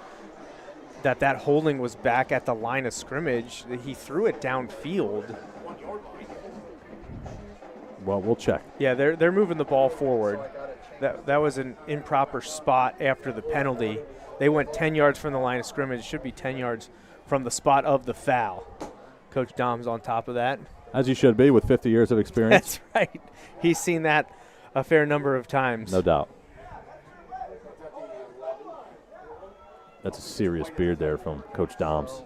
S6: that holding was back at the line of scrimmage. He threw it downfield.
S5: Well, we'll check.
S6: Yeah, they're moving the ball forward. That was an improper spot after the penalty. They went 10 yards from the line of scrimmage. It should be 10 yards from the spot of the foul. Coach Dom's on top of that.
S5: As you should be with 50 years of experience.
S6: That's right. He's seen that a fair number of times.
S5: No doubt. That's a serious beard there from Coach Doms.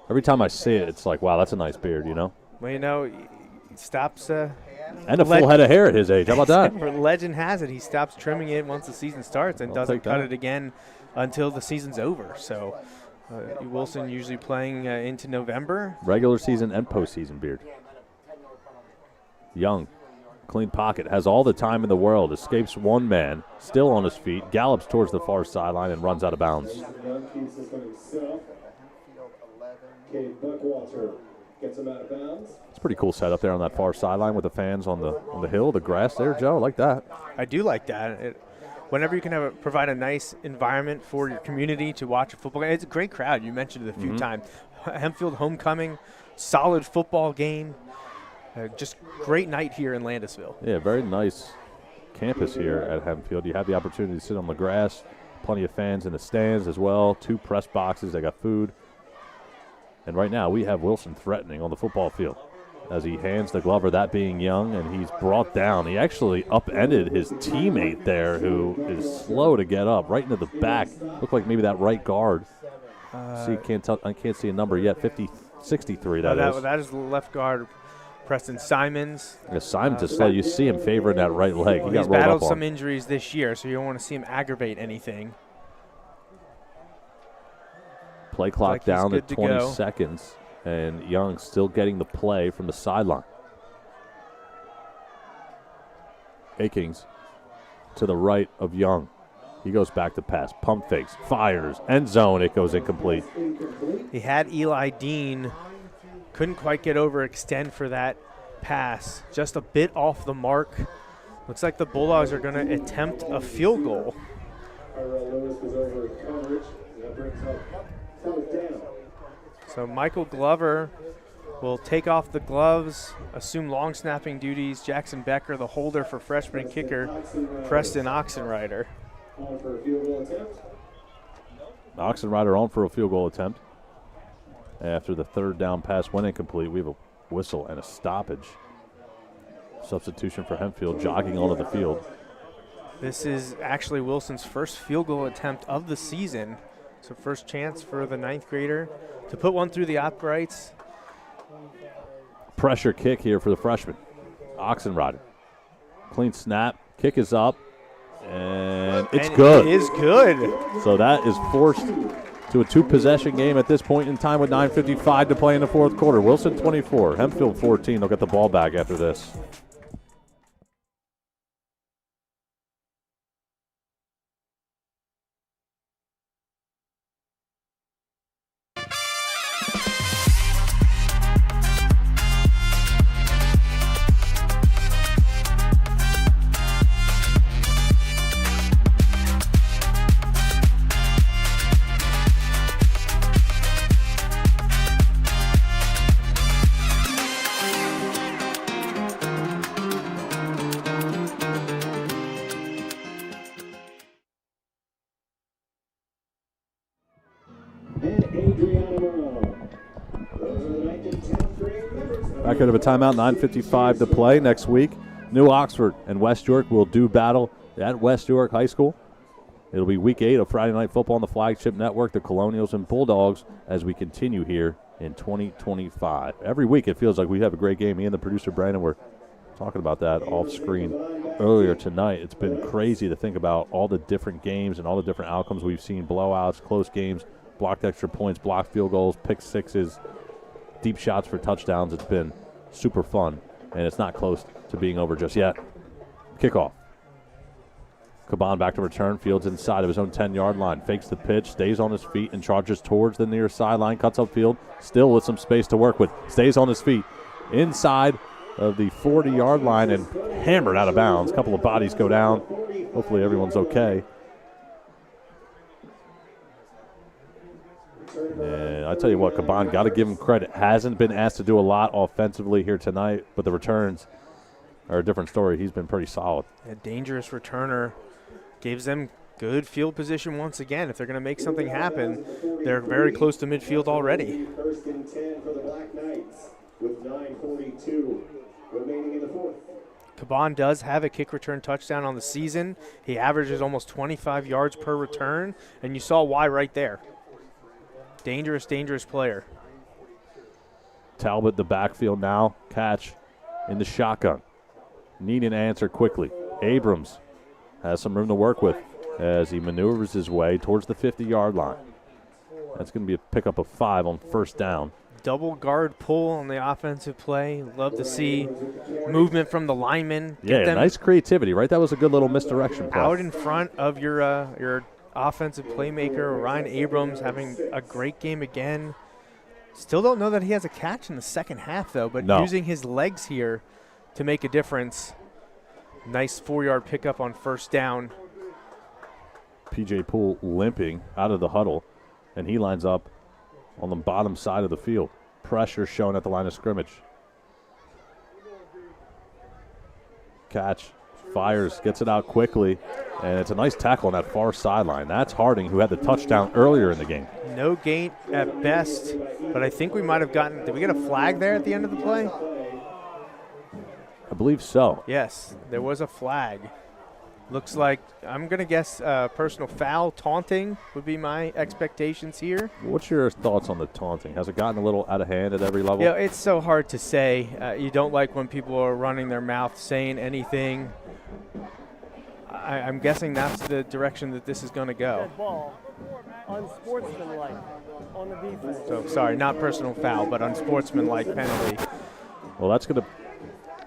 S5: Every time I see it, it's like, wow, that's a nice beard, you know?
S6: Well, you know, he stops.
S5: And a full head of hair at his age. How about that?
S6: Legend has it he stops trimming it once the season starts and doesn't cut
S5: that.
S6: it again until the season's over. So Wilson usually playing into November.
S5: Regular season and postseason beard. Young, clean pocket, has all the time in the world, escapes one man, still on his feet, gallops towards the far sideline and runs out of bounds.
S21: Gets him out of bounds.
S5: It's a pretty cool setup there on that far sideline with the fans on the hill, the grass there, Joe. I like that.
S6: I do like that. Whenever you can provide a nice environment for your community to watch a football game, it's a great crowd. You mentioned it a few times. Hempfield homecoming, solid football game. Just great night here in Landisville.
S5: Yeah, very nice campus here at Hempfield. You have the opportunity to sit on the grass. Plenty of fans in the stands as well. 2 press boxes. They got food. And right now we have Wilson threatening on the football field as he hands the Glover, that being Young, and he's brought down. He actually upended his teammate there, who is slow to get up, right into the back. Looked like maybe that right guard. I can't see a number yet. 63, that is.
S6: That is the left guard, Preston Simons.
S5: Yeah, Simons is slow. You see him favoring that right leg. He got
S6: he's
S5: rolled
S6: battled
S5: up
S6: some
S5: on.
S6: injuries this year, so you don't want to see him aggravate anything.
S5: Play clock down to 20
S6: go.
S5: seconds, and Young still getting the play from the sideline. A-Kings to the right of Young. He goes back to pass. Pump fakes, fires, end zone. It goes incomplete.
S6: He had Eli Dean. Couldn't quite get overextend for that pass. Just a bit off the mark. Looks like the Bulldogs are going to attempt a field goal. So Michael Glover will take off the gloves, assume long snapping duties. Jackson Becker, the holder for freshman kicker Preston Oxenrider.
S5: Oxenrider on for a field goal attempt. After the third down pass went incomplete, we have a whistle and a stoppage. Substitution for Hempfield, jogging onto the field.
S6: This is actually Wilson's first field goal attempt of the season. So first chance for the 9th grader to put one through the uprights.
S5: Pressure kick here for the freshman. Oxenrider. Clean snap. Kick is up. And it's good.
S6: It is good.
S5: So that is forced to a two-possession game at this point in time with 9:55 to play in the fourth quarter. Wilson 24, Hempfield 14. They'll get the ball back after this. Back out of a timeout, 9:55 to play. Next week, New Oxford and West York will do battle at West York High School. It'll be week 8 of Friday Night Football on the Flagship Network, the Colonials and Bulldogs, as we continue here in 2025. Every week it feels like we have a great game. Me and the producer, Brandon, were talking about that off screen earlier tonight. It's been crazy to think about all the different games and all the different outcomes we've seen: blowouts, close games, blocked extra points, blocked field goals, pick sixes, deep shots for touchdowns. It's been super fun, and it's not close to being over just yet. Kickoff. Caban back to return. Fields inside of his own 10-yard line. Fakes the pitch, stays on his feet, and charges towards the near sideline. Cuts upfield, still with some space to work with. Stays on his feet inside of the 40-yard line and hammered out of bounds. A couple of bodies go down. Hopefully everyone's okay. And I tell you what, Caban, got to give him credit. Hasn't been asked to do a lot offensively here tonight, but the returns are a different story. He's been pretty solid.
S6: A dangerous returner. Gives them good field position once again. If they're going to make something happen, they're very close to midfield already.
S21: First and 10 for the Black Knights with 9:42 remaining in the fourth.
S6: Caban does have a kick return touchdown on the season. He averages almost 25 yards per return, and you saw why right there. Dangerous, dangerous player.
S5: Talbot, the backfield now. Catch in the shotgun. Need an answer quickly. Abrams has some room to work with as he maneuvers his way towards the 50-yard line. That's going to be a pickup of 5 on first down.
S6: Double guard pull on the offensive play. Love to see movement from the linemen.
S5: Yeah, nice creativity, right? That was a good little misdirection play.
S6: Out in front of your offensive playmaker, Ryan Abrams, having a great game again. Still don't know that he has a catch in the second half, though, but using his legs here to make a difference. Nice 4-yard pickup on first down.
S5: P.J. Poole limping out of the huddle, and he lines up on the bottom side of the field. Pressure shown at the line of scrimmage. Catch, fires, gets it out quickly, and it's a nice tackle on that far sideline. That's Harding, who had the touchdown earlier in the game.
S6: No gain at best, but I think we might have gotten – did we get a flag there at the end of the play?
S5: I believe so.
S6: Yes, there was a flag. Looks like, I'm going to guess personal foul, taunting would be my expectations here.
S5: What's your thoughts on the taunting? Has it gotten a little out of hand at every level?
S6: Yeah, it's so hard to say. You don't like when people are running their mouth, saying anything. I'm guessing that's the direction that this is going to go.
S20: Ball, unsportsmanlike on the defense.
S6: So, sorry, not personal foul, but unsportsmanlike penalty.
S5: Well, that's going to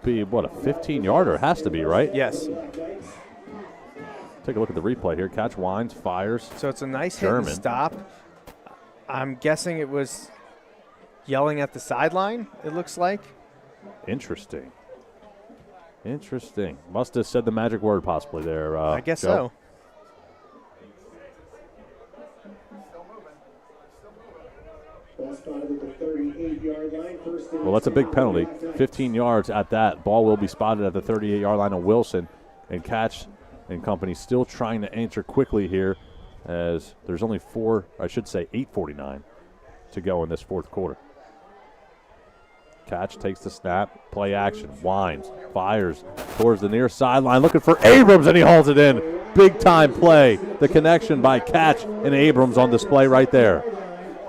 S5: be, what, a 15-yarder? Has to be, right?
S6: Yes.
S5: Take a look at the replay here. Catch, winds, fires.
S6: So it's a nice hit and stop. I'm guessing it was yelling at the sideline, it looks like.
S5: Interesting. Interesting. Must have said the magic word possibly there.
S6: I guess
S5: Joe.
S21: So.
S5: Well, that's a big penalty. 15 yards at that. Ball will be spotted at the 38-yard line of Wilson, and Catch and company still trying to answer quickly here as there's only 8:49 to go in this fourth quarter. Catch takes the snap, play action, winds, fires towards the near sideline, looking for Abrams, and he hauls it in. Big time play. The connection by Catch and Abrams on display right there.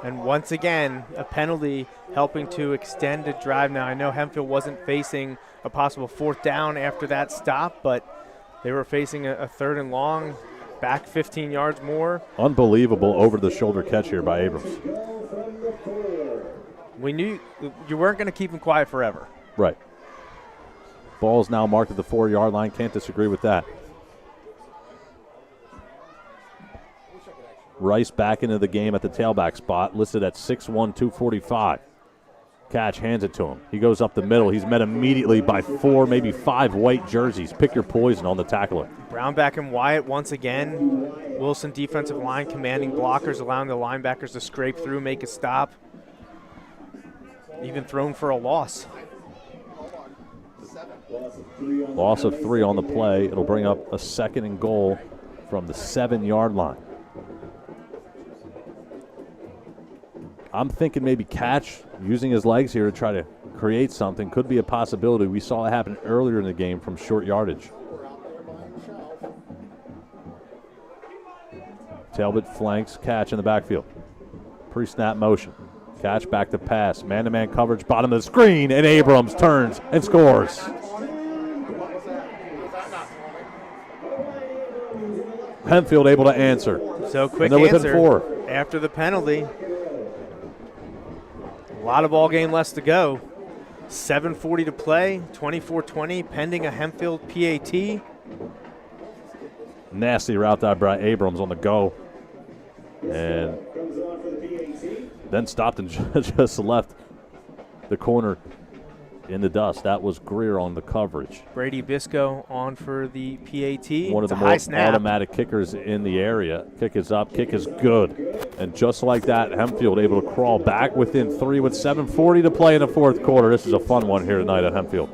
S6: And once again, a penalty helping to extend the drive. Now, I know Hempfield wasn't facing a possible fourth down after that stop, but they were facing a third and long. back 15 yards more.
S5: Unbelievable over-the-shoulder catch here by Abrams.
S6: We knew you weren't going to keep him quiet forever.
S5: Right. Ball is now marked at the 4-yard line. Can't disagree with that. Rice back into the game at the tailback spot, listed at 6'1", 245. Catch, hands it to him. He goes up the middle. He's met immediately by 4, maybe 5 white jerseys. Pick your poison on the tackler.
S6: Brown back and Wyatt once again. Wilson defensive line commanding blockers, allowing the linebackers to scrape through, make a stop. Even thrown for a loss.
S5: Loss of 3 on the play. It'll bring up a 2nd and goal from the 7-yard line. I'm thinking maybe Catch using his legs here to try to create something. Could be a possibility. We saw it happen earlier in the game from short yardage. Talbot flanks Catch in the backfield. Pre-snap motion. Catch back to pass. Man-to-man coverage, bottom of the screen, and Abrams turns and scores. Hempfield able to answer.
S6: So quick
S5: and they're
S6: answer
S5: within 4.
S6: after the penalty. A lot of ball game left to go. 7:40 to play, 24-20, pending a Hempfield PAT.
S5: Nasty route there by Abrams on the go. And then stopped and just left the corner in the dust. That was Greer on the coverage.
S6: Brady Bisco on for the PAT.
S5: One of the more automatic kickers in the area. Kick is up, kick is good. And just like that, Hempfield able to crawl back within 3 with 7:40 to play in the 4th quarter. This is a fun one here tonight at Hempfield.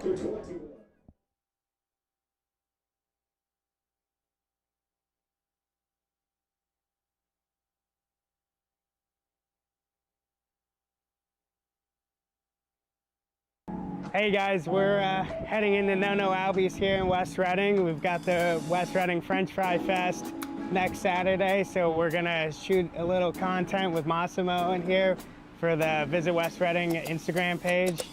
S9: Hey guys, we're heading into No Albies here in West Reading. We've got the West Reading French Fry Fest next Saturday, so we're gonna shoot a little content with Massimo in here for the Visit West Reading Instagram page.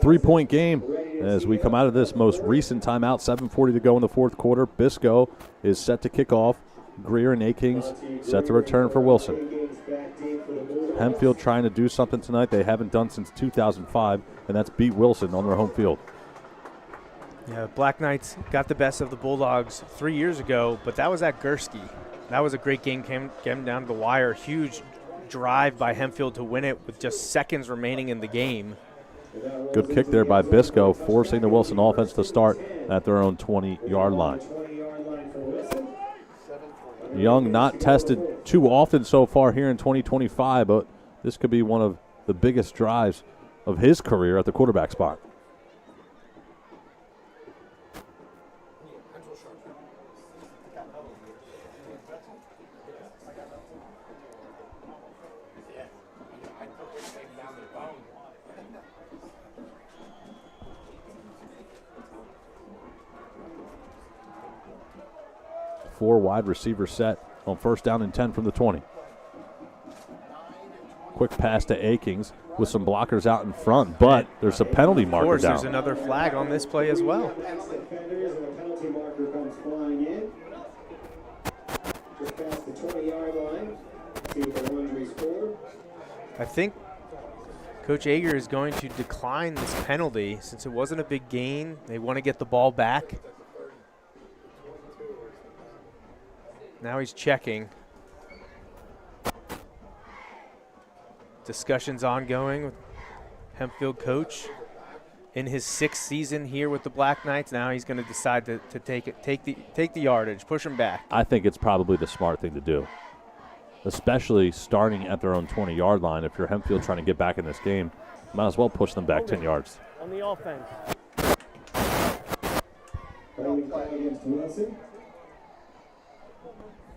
S5: Three-point game as we come out of this most recent timeout. 7:40 to go in the 4th quarter. Bisco is set to kick off. Greer and A-Kings set to return for Wilson. Hempfield trying to do something tonight they haven't done since 2005, and that's beat Wilson on their home field.
S6: Yeah, Black Knights got the best of the Bulldogs 3 years ago, but that was at Gursky. That was a great game, came down to the wire. Huge drive by Hempfield to win it with just seconds remaining in the game.
S5: Good kick there by Bisco, forcing the Wilson offense to start at their own 20-yard line. Young not tested too often so far here in 2025, but this could be one of the biggest drives of his career at the quarterback spot. Four wide receiver set on 1st down and 10 from the 20. Quick pass to Akings with some blockers out in front, but there's a penalty marker down.
S6: Of course, there's another flag on this play as well. I think Coach Ager is going to decline this penalty since it wasn't a big gain. They want to get the ball back. Now he's checking. Discussions ongoing with Hempfield coach. In his 6th season here with the Black Knights, now he's going to decide to take the yardage, push him back.
S5: I think it's probably the smart thing to do, especially starting at their own 20-yard line. If you're Hempfield trying to get back in this game, might as well push them back 10 yards.
S20: On the offense.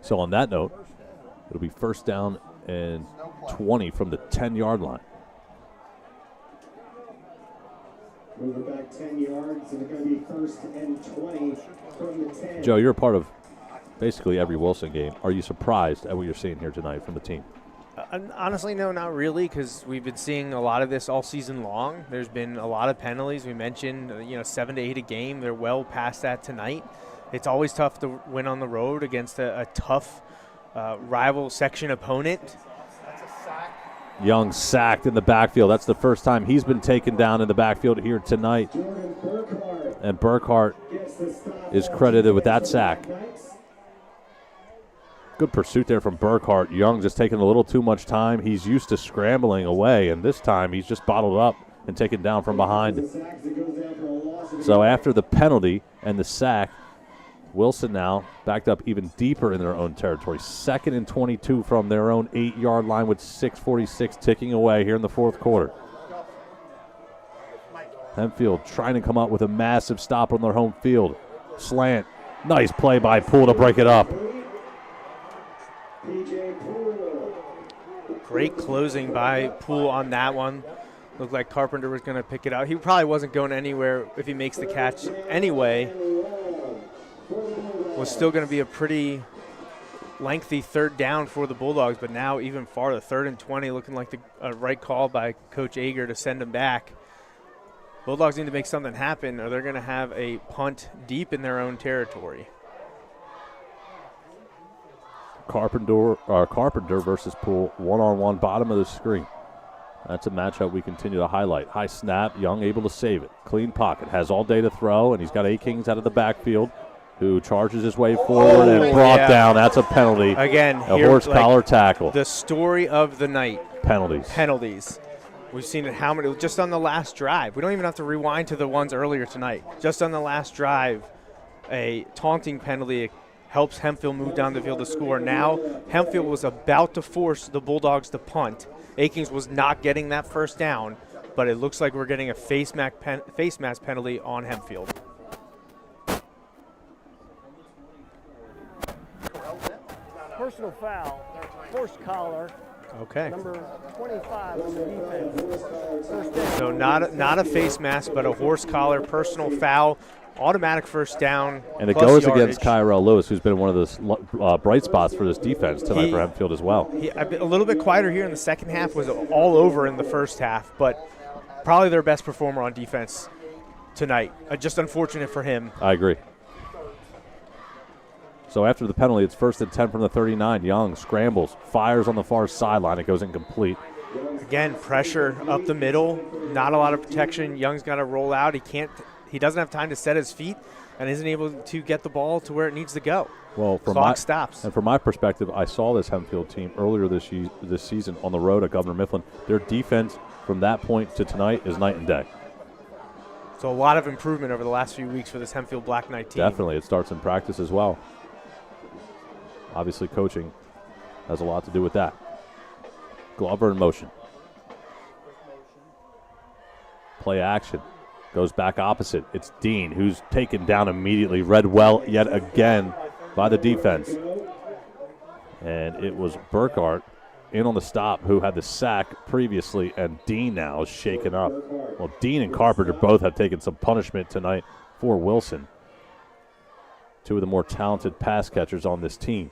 S5: So on that note, It'll be first down and 20 from the 10-yard line.
S21: Move it back 10 yards, and it's going to be first and 20 from the 10.
S5: Joe, you're a part of basically every Wilson game. Are you surprised at what you're seeing here tonight from the team?
S4: Honestly, no, not really, because we've been seeing a lot of this all season long. There's been a lot of penalties. We mentioned, 7 to 8 a game. They're well past that tonight. It's always tough to win on the road against a tough rival section opponent.
S5: Young sacked in the backfield. That's the first time he's been taken down in the backfield here tonight. And Burkhart is credited with that sack. Good pursuit there from Burkhart. Young just taking a little too much time. He's used to scrambling away, and this time he's just bottled up and taken down from behind. So after the penalty and the sack, Wilson now backed up even deeper in their own territory. 2nd and 22 from their own 8-yard line with 6:46 ticking away here in the fourth quarter. Hempfield trying to come up with a massive stop on their home field. Slant. Nice play by Poole to break it up.
S4: Great closing by Poole on that one. Looked like Carpenter was going to pick it out. He probably wasn't going anywhere if he makes the catch anyway. Was still going to be a pretty lengthy third down for the Bulldogs, but now even farther, 3rd and 20, looking like the right call by Coach Ager to send him back. Bulldogs need to make something happen, or they're going to have a punt deep in their own territory.
S5: Carpenter versus Poole, one-on-one, bottom of the screen. That's a matchup we continue to highlight. High snap, Young able to save it. Clean pocket, has all day to throw, and he's got A-Kings out of the backfield, who charges his way forward and brought down. That's a penalty.
S4: Again,
S5: a horse collar tackle.
S4: The story of the night.
S5: Penalties.
S4: We've seen it how many, just on the last drive. We don't even have to rewind to the ones earlier tonight. Just on the last drive, a taunting penalty helps Hempfield move down the field to score. Now, Hempfield was about to force the Bulldogs to punt. A-Kings was not getting that first down, but it looks like we're getting a face mask penalty on Hempfield.
S20: Personal foul, forced collar.
S4: Okay.
S20: Number 25 on the defense. First down.
S4: So not a face mask, but a horse collar, personal foul, automatic first down.
S5: And it goes against Kyrell Lewis, who's been one of the bright spots for this defense tonight for Hempfield as well.
S4: A little bit quieter here in the second half, was all over in the first half, but probably their best performer on defense tonight. Just unfortunate for him.
S5: I agree. So after the penalty, it's 1st and 10 from the 39. Young scrambles, fires on the far sideline. It goes incomplete.
S4: Again, pressure up the middle, not a lot of protection. Young's got to roll out. He doesn't have time to set his feet and isn't able to get the ball to where it needs to go.
S5: Well,
S4: clock stops.
S5: And from my perspective, I saw this Hempfield team earlier this season on the road at Governor Mifflin. Their defense from that point to tonight is night and day.
S4: So a lot of improvement over the last few weeks for this Hempfield Black Knight team.
S5: Definitely. It starts in practice as well. Obviously, coaching has a lot to do with that. Glover in motion. Play action. Goes back opposite. It's Dean, who's taken down immediately. Read well yet again by the defense. And it was Burkhart in on the stop who had the sack previously, and Dean now is shaken up. Well, Dean and Carpenter both have taken some punishment tonight for Wilson. Two of the more talented pass catchers on this team.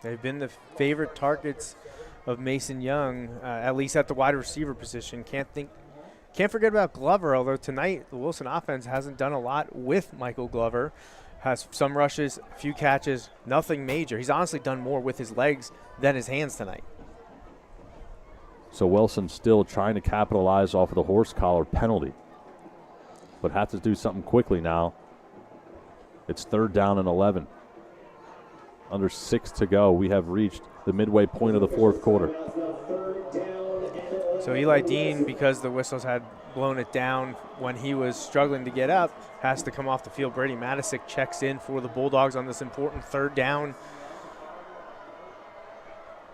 S4: They've been the favorite targets of Mason Young, at least at the wide receiver position. Can't forget about Glover, although tonight the Wilson offense hasn't done a lot with Michael Glover. Has some rushes, a few catches, nothing major. He's honestly done more with his legs than his hands tonight.
S5: So Wilson still trying to capitalize off of the horse collar penalty, but have to do something quickly now. It's 3rd down and 11. Under 6 to go. We have reached the midway point of the fourth quarter.
S4: So Eli Dean, because the whistles had blown it down when he was struggling to get up, has to come off the field. Brady Matisic checks in for the Bulldogs on this important 3rd down.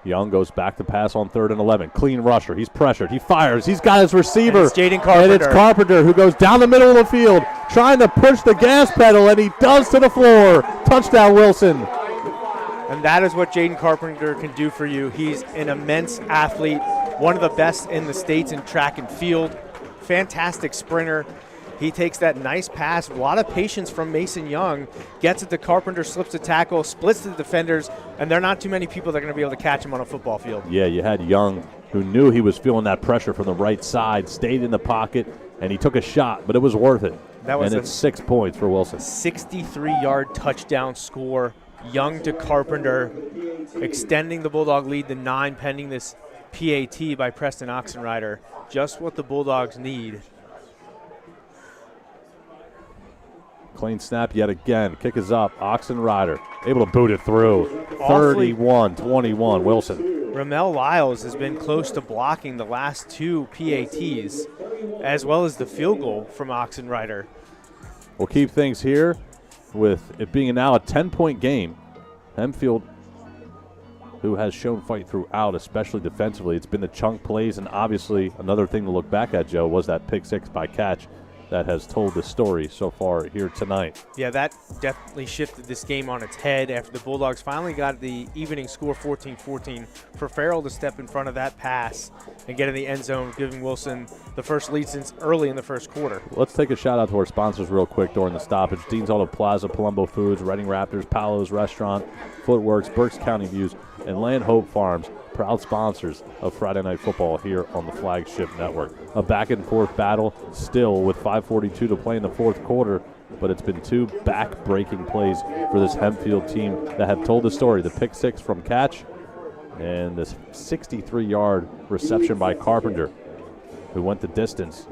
S5: Young goes back to pass on 3rd and 11. Clean rusher. He's pressured. He fires. He's got his receiver.
S4: And it's Jaden Carpenter.
S5: And it's Carpenter who goes down the middle of the field trying to push the gas pedal, and he does to the floor. Touchdown, Wilson.
S4: And that is what Jaden Carpenter can do for you. He's an immense athlete, one of the best in the States in track and field, fantastic sprinter. He takes that nice pass, a lot of patience from Mason Young, gets it to Carpenter, slips the tackle, splits the defenders, and there are not too many people that are going to be able to catch him on a football field.
S5: Yeah, you had Young, who knew he was feeling that pressure from the right side, stayed in the pocket, and he took a shot, but it was worth it. And it's 6 points for Wilson.
S4: 63-yard touchdown score. Young to Carpenter, extending the Bulldog lead to 9 pending this PAT by Preston Oxenrider. Just what the Bulldogs need.
S5: Clean snap yet again. Kick is up. Oxenrider able to boot it through. 31-21, Wilson.
S4: Ramel Lyles has been close to blocking the last 2 PATs, as well as the field goal from Oxenrider.
S5: We'll keep things here with it being now a 10-point game. Hempfield, who has shown fight throughout, especially defensively. It's been the chunk plays, and obviously another thing to look back at, Joe, was that pick six by Catch that has told the story so far here tonight.
S4: Yeah, that definitely shifted this game on its head after the Bulldogs finally got the evening score 14-14 for Farrell to step in front of that pass and get in the end zone, giving Wilson the first lead since early in the first quarter.
S5: Let's take a shout out to our sponsors real quick during the stoppage. Dean's Auto Plaza, Palumbo Foods, Reading Raptors, Paolo's Restaurant, Footworks, Berks County Views, and Land Hope Farms, proud sponsors of Friday Night Football here on the Flagship Network. A back-and-forth battle still with 5:42 to play in the fourth quarter, but it's been 2 back-breaking plays for this Hempfield team that have told the story. The pick six from Catch and this 63-yard reception by Carpenter, who went the distance.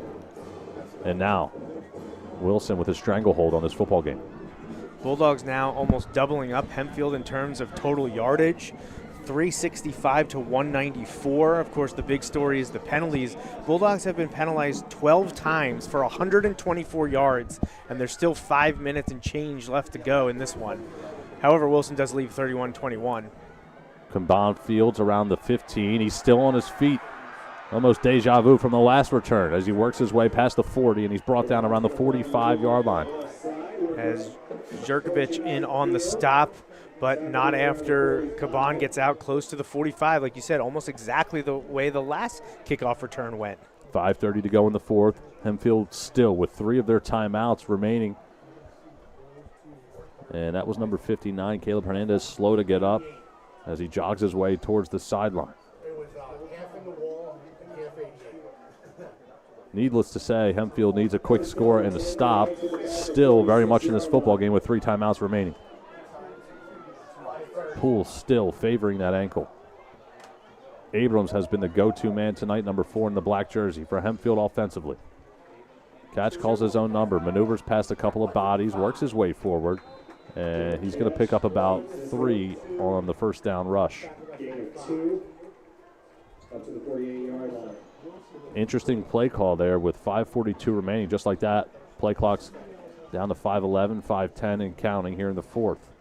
S5: And now Wilson with a stranglehold on this football game.
S4: Bulldogs now almost doubling up Hempfield in terms of total yardage. 365 to 194. Of course, the big story is the penalties. Bulldogs have been penalized 12 times for 124 yards, and there's still 5 minutes and change left to go in this one. However, Wilson does leave 31-21.
S5: Combined Fields around the 15. He's still on his feet. Almost deja vu from the last return as he works his way past the 40, and he's brought down around the 45-yard line.
S4: As Jerkovich in on the stop, but not after Caban gets out close to the 45. Like you said, almost exactly the way the last kickoff return went.
S5: 5:30 to go in the fourth. Hempfield still with 3 of their timeouts remaining. And that was number 59, Caleb Hernandez, slow to get up as he jogs his way towards the sideline. Needless to say, Hempfield needs a quick score and a stop. Still very much in this football game with 3 timeouts remaining. Poole still favoring that ankle. Abrams has been the go-to man tonight, number 4 in the black jersey for Hempfield offensively. Catch calls his own number, maneuvers past a couple of bodies, works his way forward, and he's going to pick up about 3 on the first down rush.
S21: Up to the 48-yard line.
S5: Interesting play call there with 5:42 remaining. Just like that, play clock's down to 5:11, 5:10 and counting here in the fourth.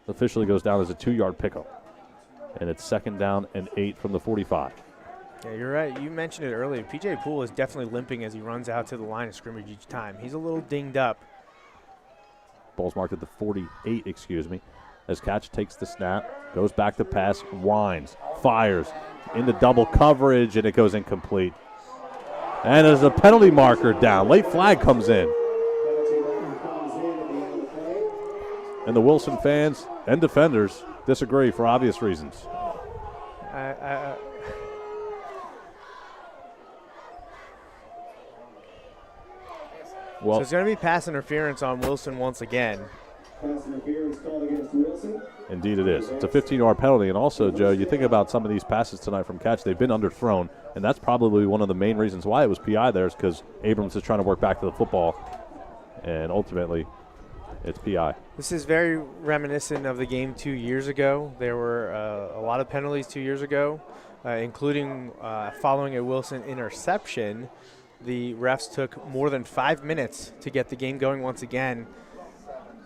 S5: Officially goes down as a 2-yard pickup, and it's 2nd down and 8 from the 45.
S4: Yeah, you're right. You mentioned it earlier. P.J. Poole is definitely limping as he runs out to the line of scrimmage each time. He's a little dinged up.
S5: Ball's marked at the 48, as Catch takes the snap, goes back to pass, winds, fires into double coverage, and it goes incomplete. And there's a penalty marker down. Late flag comes in. And the Wilson fans and defenders disagree for obvious reasons.
S4: So it's going to be pass interference on Wilson once again.
S21: Pass interference called against Wilson.
S5: Indeed it is. It's a 15-yard penalty. And also, Joe, you think about some of these passes tonight from Catch, they've been underthrown, and that's probably one of the main reasons why it was PI there is because Abrams is trying to work back to the football, and ultimately it's PI.
S4: This is very reminiscent of the game 2 years ago. There were a lot of penalties 2 years ago, including following a Wilson interception. The refs took more than 5 minutes to get the game going once again.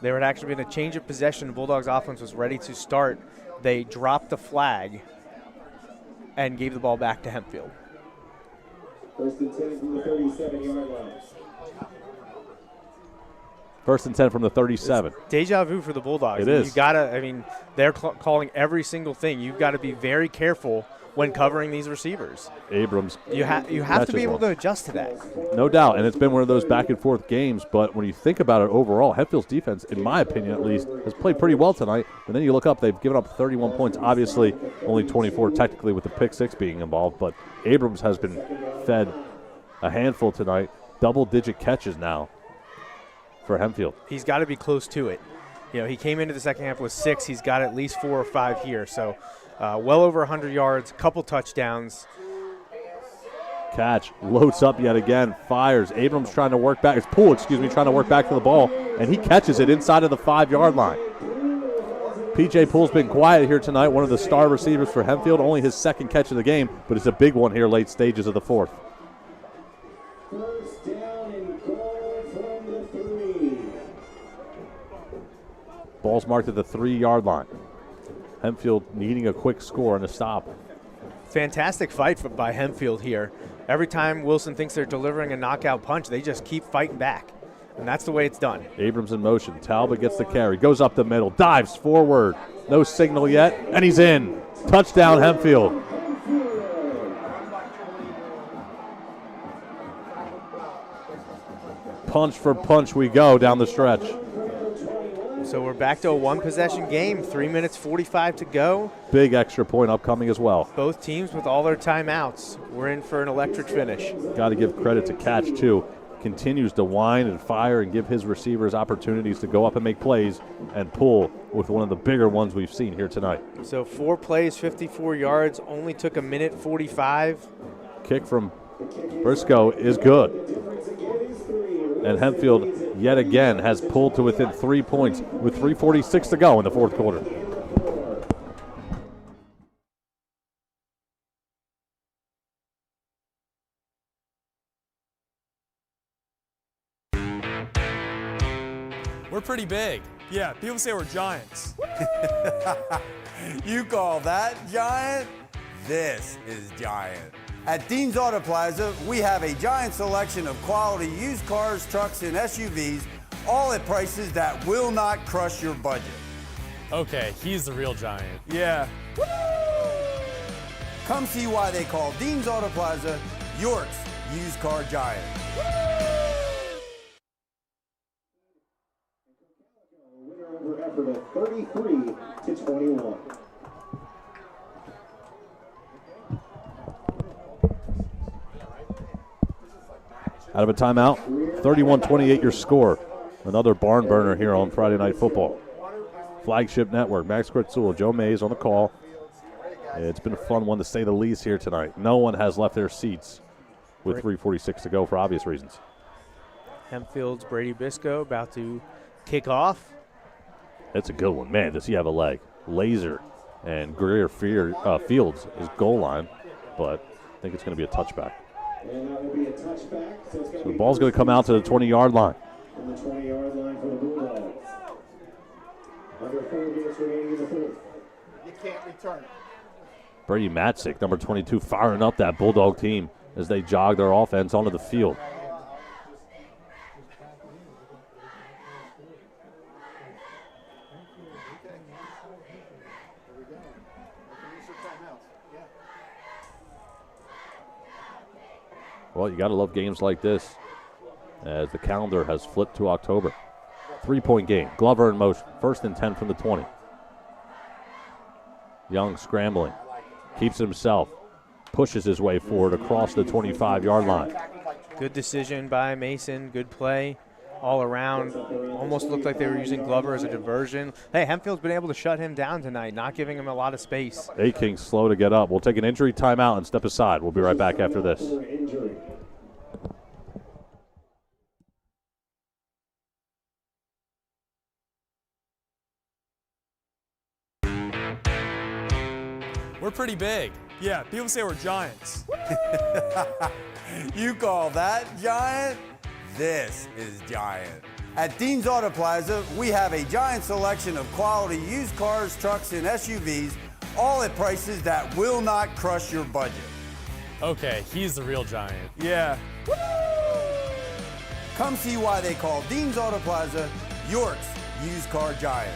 S4: There had actually been a change of possession. The Bulldogs offense was ready to start. They dropped the flag and gave the ball back to Hempfield.
S21: 1st and 10 from the 37-yard line.
S5: First and 10 from the 37.
S4: It's deja vu for the Bulldogs.
S5: It is.
S4: You gotta. I mean, they're calling every single thing. You've got to be very careful when covering these receivers.
S5: Abrams.
S4: You have to be able to adjust to that.
S5: No doubt, and it's been one of those back and forth games, but when you think about it overall, Hempfield's defense, in my opinion at least, has played pretty well tonight. And then you look up, they've given up 31 points, obviously only 24 technically with the pick six being involved, but Abrams has been fed a handful tonight, double-digit catches now for Hempfield.
S4: He's got to be close to it. You know, he came into the second half with 6. He's got at least 4 or 5 here, so well over 100 yards, couple touchdowns.
S5: Catch, loads up yet again, fires. Abrams trying to work back, trying to work back to the ball, and he catches it inside of the 5-yard line. P.J. Poole's been quiet here tonight, one of the star receivers for Hempfield, only his second catch of the game, but it's a big one here late stages of the fourth.
S21: First down and goal from the 3.
S5: Ball's marked at the 3-yard line. Hempfield needing a quick score and a stop.
S4: Fantastic fight by Hempfield here. Every time Wilson thinks they're delivering a knockout punch, they just keep fighting back. And that's the way it's done.
S5: Abrams in motion. Talbot gets the carry. Goes up the middle. Dives forward. No signal yet. And he's in. Touchdown, Hempfield. Punch for punch we go down the stretch.
S4: So we're back to a one-possession game. 3 minutes 45 to go.
S5: Big extra point upcoming as well.
S4: Both teams with all their timeouts. We're in for an electric finish.
S5: Got to give credit to Catch, too. Continues to whine and fire and give his receivers opportunities to go up and make plays, and Poole with one of the bigger ones we've seen here tonight.
S4: So 4 plays, 54 yards, only took a minute 45.
S5: Kick from Briscoe is good. And Hempfield yet again has pulled to within 3 points with 3:46 to go in the fourth quarter.
S16: We're pretty big. Yeah, people say we're giants.
S8: You call that giant? This is giant. At Dean's Auto Plaza, we have a giant selection of quality used cars, trucks, and SUVs, all at prices that will not crush your budget.
S16: Okay, he's the real giant.
S6: Yeah.
S8: Come see why they call Dean's Auto Plaza York's used car giant.
S21: Winner over effort of 33-21.
S5: Out of a timeout, 31-28 your score. Another barn burner here on Friday Night Football. Flagship Network, Max Kritzul, Joe Mays on the call. It's been a fun one to say the least here tonight. No one has left their seats with 3:46 to go for obvious reasons.
S4: Hempfield's Brady Biscoe about to kick off.
S5: It's a good one. Man, does he have a leg. Laser and Greer Fields is goal line, but I think it's going to be a touchback.
S21: And that will be a touchback. So
S5: The ball's going to come out to the 20-yard line.
S21: On the 20-yard line for the Bulldogs. Under 4 minutes remaining in the fourth.
S10: You can't return it.
S5: Brady Matzik, number 22, firing up that Bulldog team as they jog their offense onto the field. Well, you got to love games like this as the calendar has flipped to October. 3-point game. Glover in motion. First and 10 from the 20. Young scrambling. Keeps it himself. Pushes his way forward across the 25-yard line.
S4: Good decision by Mason. Good play all around. Almost looked like they were using Glover as a diversion. Hey, Hempfield's been able to shut him down tonight, not giving him a lot of space.
S5: A-King's slow to get up. We'll take an injury timeout and step aside. We'll be right back after this.
S16: We're pretty big. Yeah, people say we're giants.
S8: You call that giant? This is giant. At Dean's Auto Plaza, we have a giant selection of quality used cars, trucks, and SUVs, all at prices that will not crush your budget.
S16: Okay, he's the real giant.
S6: Yeah.
S8: Come see why they call Dean's Auto Plaza York's used car giant.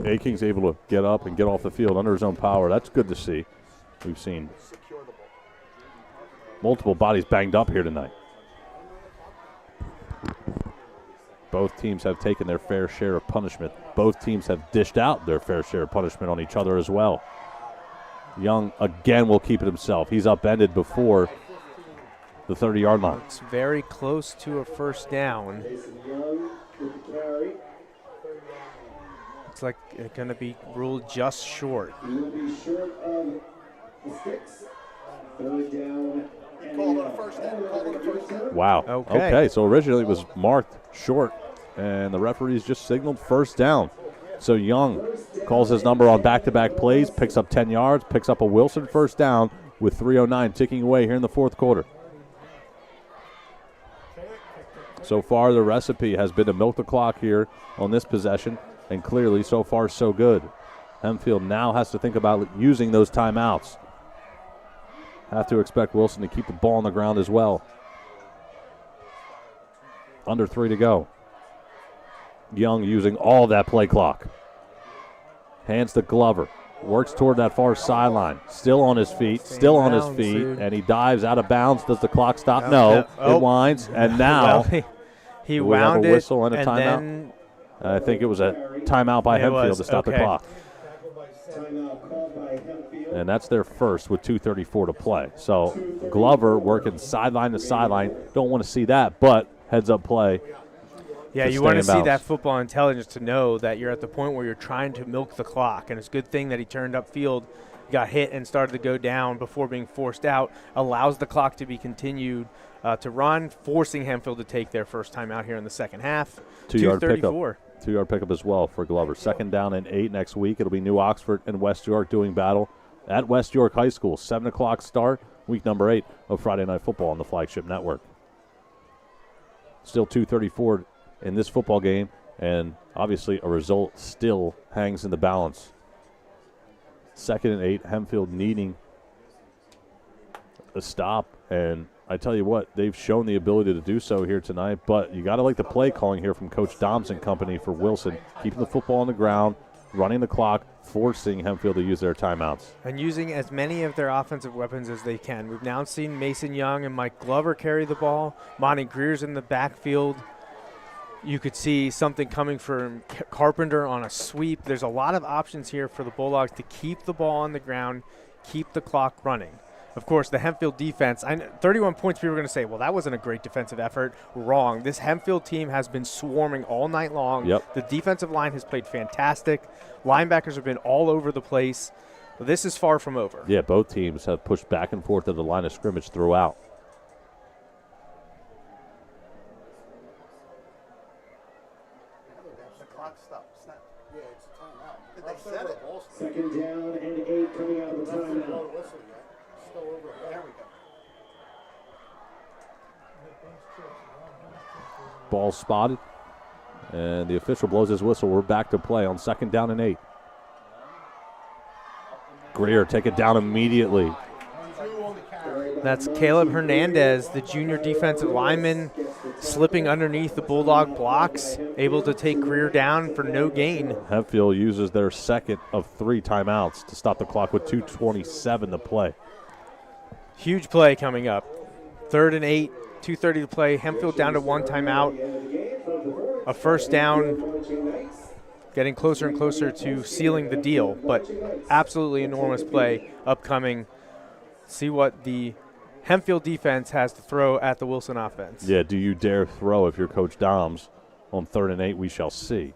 S5: Aking's able to get up and get off the field under his own power. That's good to see. We've seen multiple bodies banged up here tonight. Both teams have taken their fair share of punishment. Both teams have dished out their fair share of punishment on each other as well. Young, again, will keep it himself. He's upended before the 30-yard line.
S4: It's very close to a first down. It's like it's going to be ruled just short.
S5: Wow. Okay, so originally it was marked short, and the referees just signaled first down. So Young calls his number on back-to-back plays, picks up 10 yards, picks up a Wilson first down with 3:09 ticking away here in the fourth quarter. So far, the recipe has been to milk the clock here on this possession, and clearly, so far, so good. Hempfield now has to think about using those timeouts. Have to expect Wilson to keep the ball on the ground as well. Under 3 to go. Young using all of that play clock. Hands to Glover. Works toward that far sideline. Still on his feet. And he dives out of bounds. Does the clock stop? No. It winds. And now
S4: he wound
S5: have a whistle
S4: it.
S5: and a timeout. I think it was a timeout by Hempfield to stop the clock. And that's their first with 2:34 to play. So Glover working sideline to sideline. Don't want to see that, but heads-up play.
S4: Yeah, you want to see that football intelligence to know that you're at the point where you're trying to milk the clock. And it's a good thing that he turned upfield, got hit, and started to go down before being forced out. Allows the clock to be continued to run, forcing Hempfield to take their first time out here in the second half.
S5: 2-yard pickup. 2-yard pickup as well for Glover. Second down and 8 next week. It'll be New Oxford and West York doing battle at West York High School. 7 o'clock start, week number 8 of Friday Night Football on the Flagship Network. Still 2:34 in this football game, and obviously a result still hangs in the balance. 2nd and 8, Hempfield needing a stop, and I tell you what, they've shown the ability to do so here tonight, but you got to like the play calling here from Coach Doms and company for Wilson, keeping the football on the ground, running the clock, forcing Hempfield to use their timeouts.
S4: And using as many of their offensive weapons as they can. We've now seen Mason Young and Mike Glover carry the ball. Monty Greer's in the backfield. You could see something coming from Carpenter on a sweep. There's a lot of options here for the Bulldogs to keep the ball on the ground, keep the clock running. Of course, the Hempfield defense, 31 points, people are going to say, well, that wasn't a great defensive effort. Wrong. This Hempfield team has been swarming all night long.
S5: Yep.
S4: The defensive line has played fantastic. Linebackers have been all over the place. This is far from over.
S5: Yeah, both teams have pushed back and forth at the line of scrimmage throughout.
S21: Second down and 8 coming out of the timeout.
S5: Ball spotted, and the official blows his whistle. We're back to play on 2nd down and 8. Greer take it down immediately.
S4: That's Caleb Hernandez, the junior defensive lineman, slipping underneath the Bulldog blocks, able to take Greer down for no gain.
S5: Hempfield uses their second of 3 timeouts to stop the clock with 2:27 to play.
S4: Huge play coming up. 3rd and 8, 2:30 to play. Hempfield down to 1 timeout. A first down, getting closer and closer to sealing the deal, but absolutely enormous play upcoming. See what the Hempfield defense has to throw at the Wilson offense.
S5: Yeah, do you dare throw if you're Coach Doms on 3rd and 8? We shall see.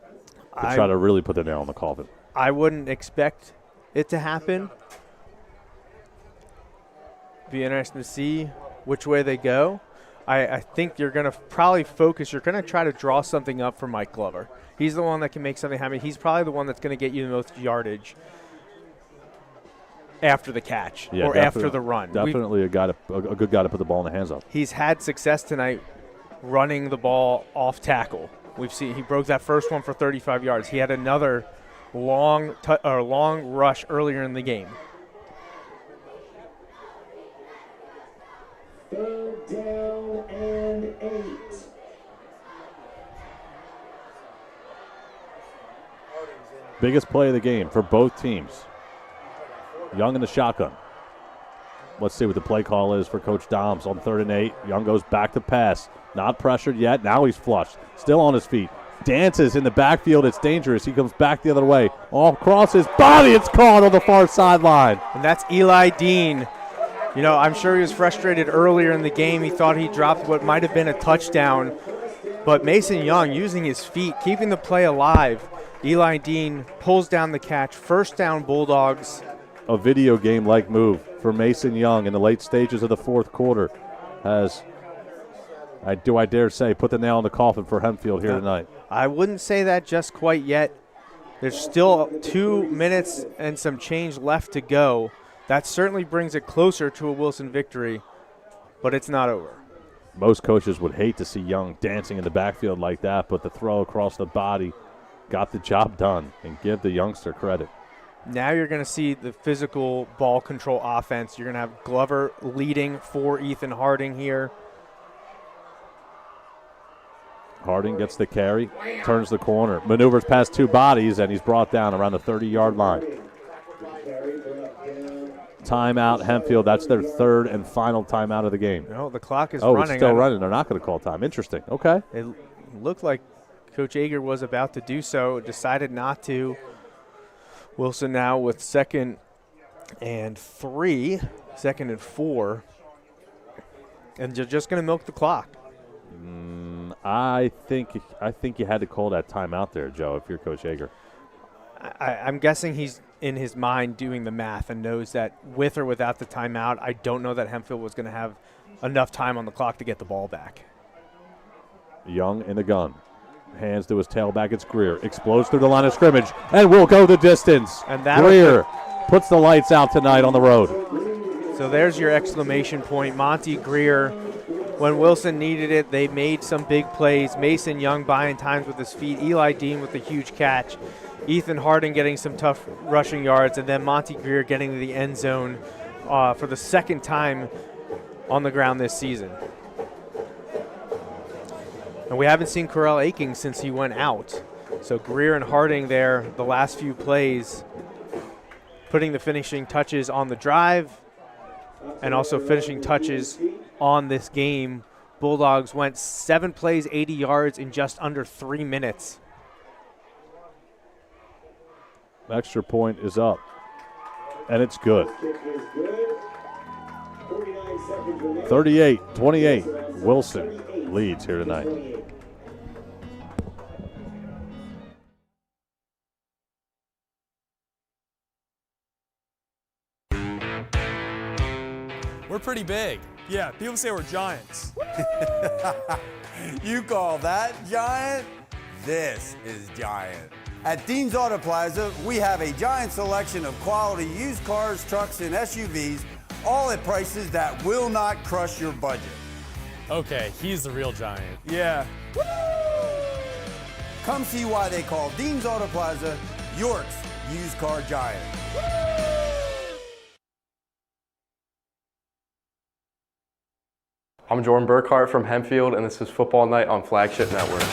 S5: To try to really put the nail on the coffin.
S4: I wouldn't expect it to happen. Be interesting to see which way they go. I think you're going to probably focus. You're going to try to draw something up for Mike Glover. He's the one that can make something happen. He's probably the one that's going to get you the most yardage after the catch or after the run.
S5: Definitely a good guy to put the ball in the hands of.
S4: He's had success tonight running the ball off tackle. We've seen he broke that first one for 35 yards. He had another long rush earlier in the game.
S21: Third down and 8.
S5: Biggest play of the game for both teams. Young in the shotgun. Let's see what the play call is for Coach Doms on 3rd and 8. Young goes back to pass. Not pressured yet. Now he's flushed. Still on his feet. Dances in the backfield. It's dangerous. He comes back the other way. All across his body. It's caught on the far sideline.
S4: And that's Eli Dean. You know, I'm sure he was frustrated earlier in the game. He thought he dropped what might have been a touchdown. But Mason Young using his feet, keeping the play alive. Eli Dean pulls down the catch. First down, Bulldogs.
S5: A video game-like move for Mason Young in the late stages of the fourth quarter has, I dare say, put the nail in the coffin for Hempfield here tonight.
S4: I wouldn't say that just quite yet. There's still 2 minutes and some change left to go. That certainly brings it closer to a Wilson victory, but it's not over.
S5: Most coaches would hate to see Young dancing in the backfield like that, but the throw across the body got the job done, and give the youngster credit.
S4: Now you're going to see the physical ball control offense. You're going to have Glover leading for Ethan Harding here.
S5: Harding gets the carry, turns the corner, maneuvers past 2 bodies, and he's brought down around the 30-yard line. Timeout, Hempfield. That's their 3rd and final timeout of the game.
S4: No, the clock is running.
S5: Oh, it's still running. They're not going to call time. Interesting. Okay.
S4: It looked like Coach Ager was about to do so, decided not to. Wilson now with 2nd and 3, 2nd and 4, and they're just going to milk the clock.
S5: I think you had to call that timeout there, Joe, if you're Coach Ager.
S4: I'm guessing he's in his mind doing the math and knows that with or without the timeout, I don't know that Hempfield was going to have enough time on the clock to get the ball back.
S5: Young in the gun. Hands to his tailback. It's Greer. Explodes through the line of scrimmage and will go the distance.
S4: And
S5: Greer puts the lights out tonight on the road.
S4: So there's your exclamation point. Monty Greer, when Wilson needed it, they made some big plays. Mason Young buying times with his feet. Eli Dean with a huge catch. Ethan Harding getting some tough rushing yards. And then Monty Greer getting to the end zone for the 2nd time on the ground this season. And we haven't seen Corell Aking since he went out. So Greer and Harding there the last few plays, putting the finishing touches on the drive and also finishing touches on this game. Bulldogs went 7 plays, 80 yards in just under 3 minutes.
S5: Extra point is up, and it's good. 38-28, Wilson leads here tonight.
S16: We're pretty big. Yeah, people say we're giants.
S8: You call that giant? This is giant. At Dean's Auto Plaza, we have a giant selection of quality used cars, trucks, and SUVs, all at prices that will not crush your budget.
S16: Okay, he's the real giant.
S6: Yeah.
S8: Come see why they call Dean's Auto Plaza York's used car giant.
S3: I'm Jordan Burkhart from Hempfield, and this is Football Night on Flagship Network.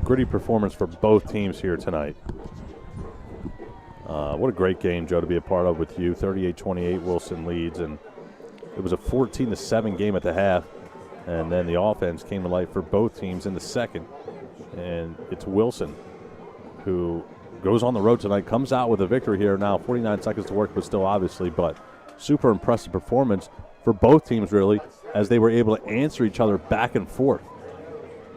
S5: Gritty performance for both teams here tonight. What a great game, Joe, to be a part of with you. 38-28, Wilson leads, and it was a 14-7 game at the half. And then the offense came to light for both teams in the second. And it's Wilson who goes on the road tonight, comes out with a victory here now. 49 seconds to work, but still obviously. But super impressive performance for both teams, really, as they were able to answer each other back and forth.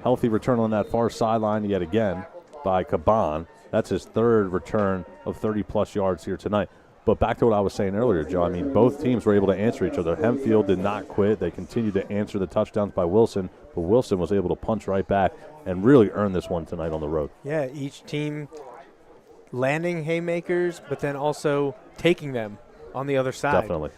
S5: Healthy return on that far sideline yet again by Caban. That's his 3rd return of 30-plus yards here tonight. But back to what I was saying earlier, Joe, I mean, both teams were able to answer each other. Hempfield did not quit. They continued to answer the touchdowns by Wilson, but Wilson was able to punch right back and really earn this one tonight on the road.
S4: Yeah, each team landing haymakers, but then also taking them on the other side.
S5: Definitely.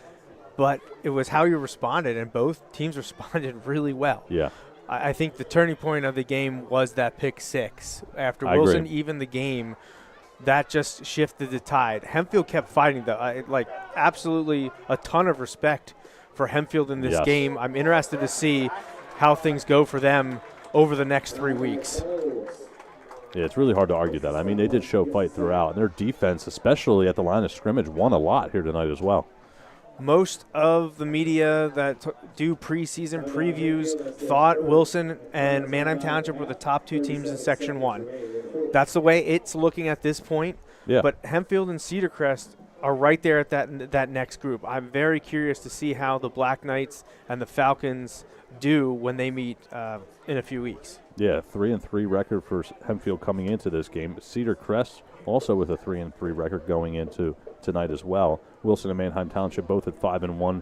S4: But it was how you responded, and both teams responded really well.
S5: Yeah.
S6: I think the turning point of the game was that pick six. After
S5: I
S6: Wilson
S5: agree.
S6: evened the game, that just shifted the tide. Hempfield kept fighting, though. Absolutely a ton of respect for Hempfield in this
S5: Yes.
S6: game. I'm interested to see how things go for them over the next 3 weeks.
S5: Yeah, it's really hard to argue that. I mean, they did show fight throughout. And their defense, especially at the line of scrimmage, won a lot here tonight as well.
S6: Most of the media that do preseason previews thought Wilson and Manheim Township were the top 2 teams in Section 1. That's the way it's looking at this point.
S5: Yeah.
S6: But Hempfield and Cedar Crest are right there at that next group. I'm very curious to see how the Black Knights and the Falcons do when they meet in a few weeks.
S5: Yeah, 3-3 record for Hempfield coming into this game. Cedar Crest also with a 3-3 record going into tonight as well. Wilson and Manheim Township both at 5-1.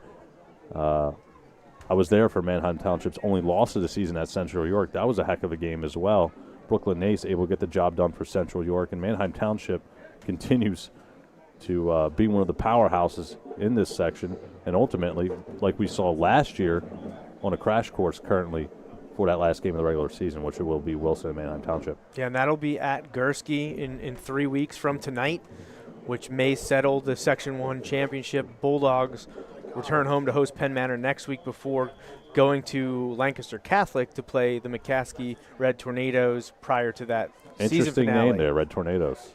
S5: I was there for Manheim Township's only loss of the season at Central York. That was a heck of a game as well. Brooklyn Nace able to get the job done for Central York, and Manheim Township continues to be one of the powerhouses in this section, and ultimately, like we saw last year, on a crash course currently for that last game of the regular season, which will be Wilson and Manheim Township.
S6: Yeah, and that'll be at Gursky in 3 weeks from tonight, which may settle the Section 1 championship. Bulldogs return home to host Penn Manor next week before going to Lancaster Catholic to play the McCaskey Red Tornadoes prior to that season
S5: Interesting
S6: finale.
S5: name there, Red Tornadoes.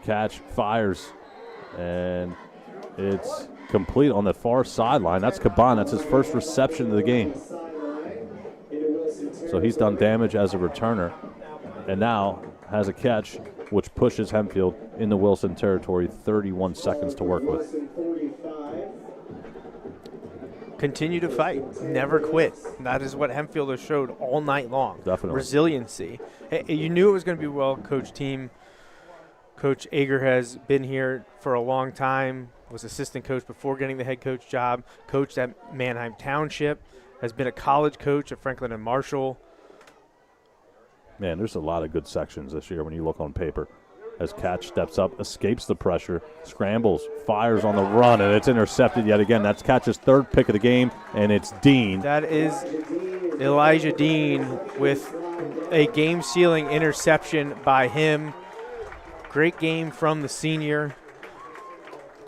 S5: Catch fires, and it's complete on the far sideline. That's Caban. That's his first reception of the game. So he's done damage as a returner, and now has a catch, which pushes Hempfield into Wilson territory. 31 seconds to work with.
S6: Continue to fight. Never quit. That is what Hempfield has showed all night long.
S5: Definitely.
S6: Resiliency. Hey, you knew it was going to be a well-coached team. Coach Ager has been here for a long time, was assistant coach before getting the head coach job, coached at Manheim Township, has been a college coach at Franklin and Marshall.
S5: Man, there's a lot of good sections this year when you look on paper. As Catch steps up, escapes the pressure, scrambles, fires on the run, and it's intercepted yet again. That's Catch's third pick of the game, and it's Dean.
S6: That is Elijah Dean with a game-sealing interception by him. Great game from the senior.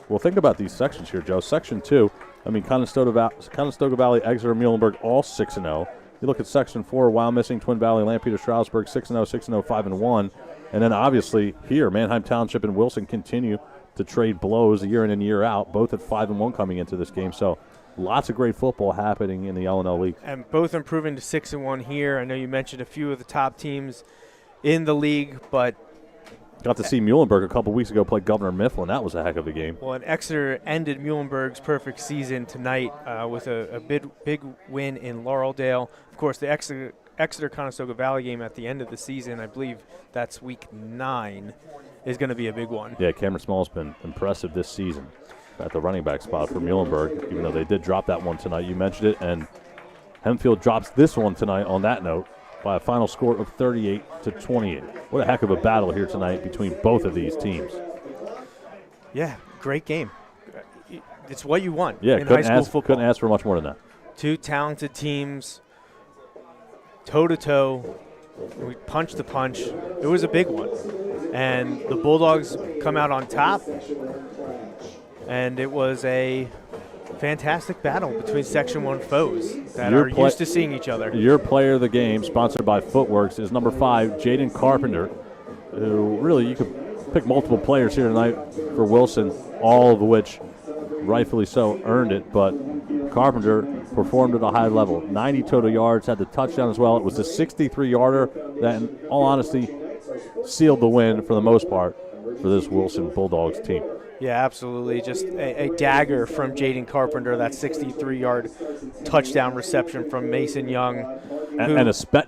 S5: Well, think about these sections here, Joe. Section 2, I mean, Conestoga Valley, Exeter, Muhlenberg, all 6-0. You look at Section 4, Wyomissing, Twin Valley, Lampeter, Stroudsburg, 6-0, 6-0, 5-1. And then obviously here, Manheim Township and Wilson continue to trade blows year in and year out, both at 5-1 coming into this game. So lots of great football happening in the L&L League.
S6: And both improving to 6-1 here. I know you mentioned a few of the top teams in the league, but
S5: got to see Muhlenberg a couple weeks ago play Governor Mifflin. That was a heck of a game.
S6: well, and Exeter ended Muhlenberg's perfect season tonight with a big win in Laureldale. Of course, the Exeter-Conestoga Valley game at the end of the season, I believe that's week 9, is going to be a big one.
S5: Yeah, Cameron Small's been impressive this season at the running back spot for Muhlenberg, even though they did drop that one tonight. You mentioned it, and Hempfield drops this one tonight on that note by a final score of 38-28. What a heck of a battle here tonight between both of these teams.
S6: Yeah, great game. It's what you want
S5: Yeah,
S6: in high school football.
S5: couldn't ask for much more than that.
S6: Two talented teams, toe-to-toe, we punch to punch. It was a big one. And the Bulldogs come out on top, and it was a fantastic battle between Section 1 foes that are used to seeing each other.
S5: Your player of the game, sponsored by Footworks, is number 5, Jaden Carpenter, who really you could pick multiple players here tonight for Wilson, all of which rightfully so earned it, but Carpenter performed at a high level. 90 total yards, had the touchdown as well. It was a 63-yarder that, in all honesty, sealed the win for the most part for this Wilson Bulldogs team.
S6: Yeah, absolutely. Just a dagger from Jaden Carpenter, that 63-yard touchdown reception from Mason Young.
S5: And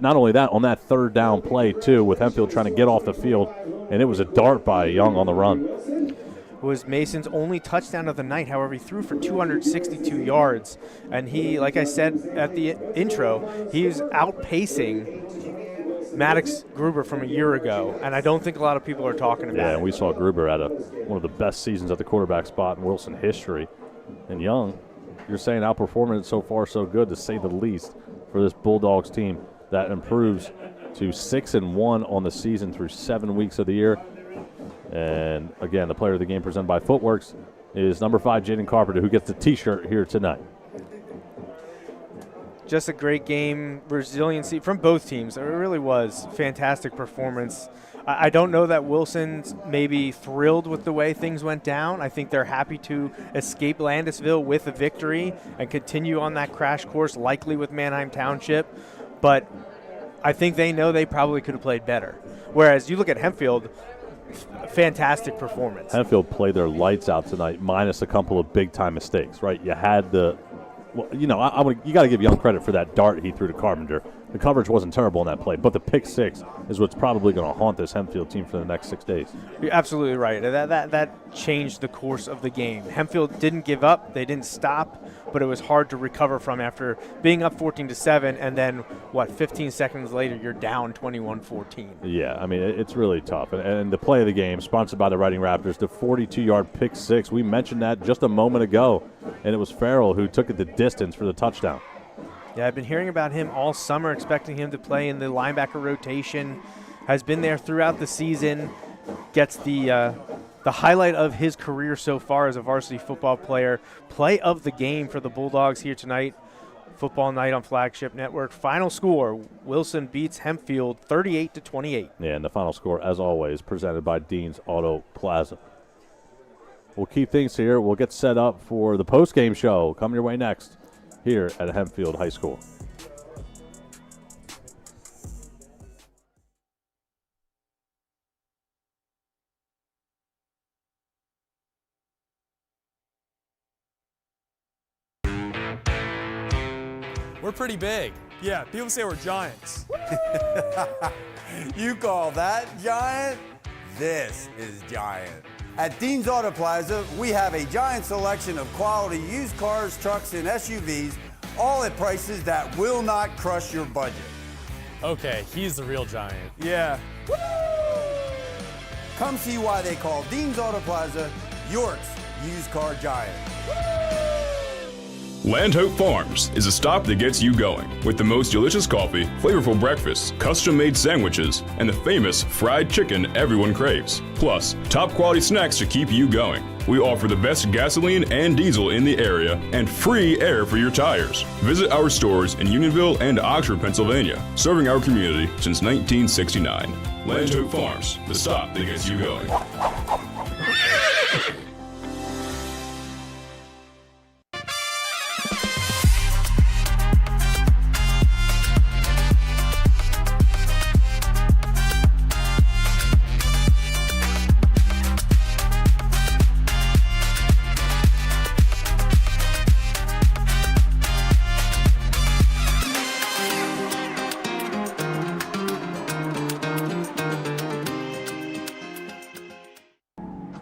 S5: not only that, on that third down play, too, with Hempfield trying to get off the field, and it was a dart by Young on the run.
S6: It was Mason's only touchdown of the night. However, he threw for 262 yards. And he, like I said at the intro, he's outpacing Maddox Gruber from a year ago, and I don't think a lot of people are talking about it.
S5: Yeah, and we saw Gruber at one of the best seasons at the quarterback spot in Wilson history. And Young, you're saying outperforming it so far so good, to say the least. for this Bulldogs team that improves to 6-1 on the season through 7 weeks of the year. And again, the player of the game presented by Footworks is number 5, Jaden Carpenter, who gets the T-shirt here tonight.
S4: Just a great game, resiliency from both teams. It really was fantastic performance. I don't know that Wilson's maybe thrilled with the way things went down. I think they're happy to escape Landisville with a victory and continue on that crash course, likely with Manheim Township. But I think they know they probably could have played better. Whereas you look at Hempfield, fantastic performance.
S5: Hempfield played their lights out tonight, minus a couple of big-time mistakes, right? You had the – well, you know, you got to give Young credit for that dart he threw to Carpenter. The coverage wasn't terrible in that play, but the pick six is what's probably going to haunt this Hempfield team for the next 6 days.
S4: You're absolutely right. That changed the course of the game. Hempfield didn't give up. They didn't stop, but it was hard to recover from after being up 14-7, and then, 15 seconds later, you're down 21-14.
S5: Yeah, I mean, it's really tough. And the play of the game, sponsored by the Writing Raptors, the 42-yard pick six. We mentioned that just a moment ago, and it was Farrell who took it the distance for the touchdown.
S4: Yeah, I've been hearing about him all summer, expecting him to play in the linebacker rotation. Has been there throughout the season. Gets the highlight of his career so far as a varsity football player. Play of the game for the Bulldogs here tonight. Football night on Flagship Network. Final score, Wilson beats Hempfield 38-28.
S5: Yeah, and the final score, as always, presented by Dean's Auto Plaza. We'll keep things here. We'll get set up for the post-game show. Coming your way next here at Hempfield High School.
S16: We're pretty big. Yeah, people say we're giants.
S8: You call that giant? This is giant. At Dean's Auto Plaza, we have a giant selection of quality used cars, trucks, and SUVs, all at prices that will not crush your budget.
S16: Okay, he's the real giant.
S4: Yeah.
S8: Come see why they call Dean's Auto Plaza York's used car giant.
S11: Land Hope Farms is a stop that gets you going with the most delicious coffee, flavorful breakfasts, custom-made sandwiches, and the famous fried chicken everyone craves. Plus, top quality snacks to keep you going. We offer the best gasoline and diesel in the area and free air for your tires. Visit our stores in Unionville and Oxford, Pennsylvania, serving our community since 1969. Land Hope Farms, the stop that gets you going.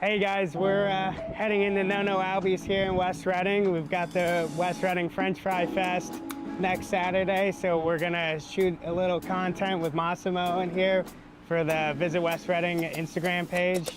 S9: Hey guys, we're heading into No Albies here in West Reading. We've got the West Reading French Fry Fest next Saturday, so we're gonna shoot a little content with Massimo in here for the Visit West Reading Instagram page.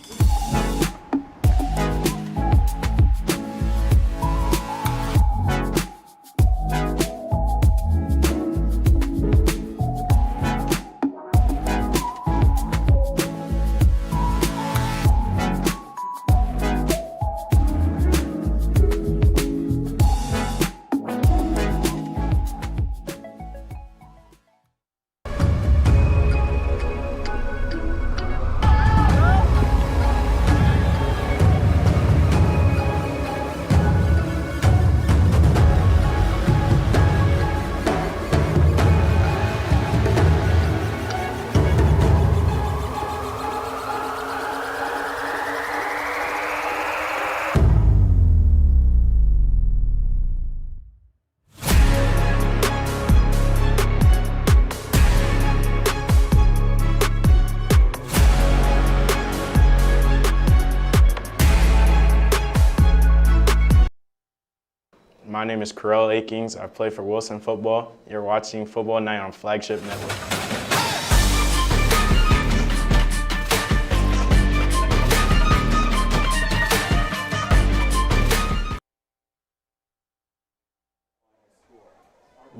S1: My name is Carell Akings. I play for Wilson Football. You're watching Football Night on Flagship Network.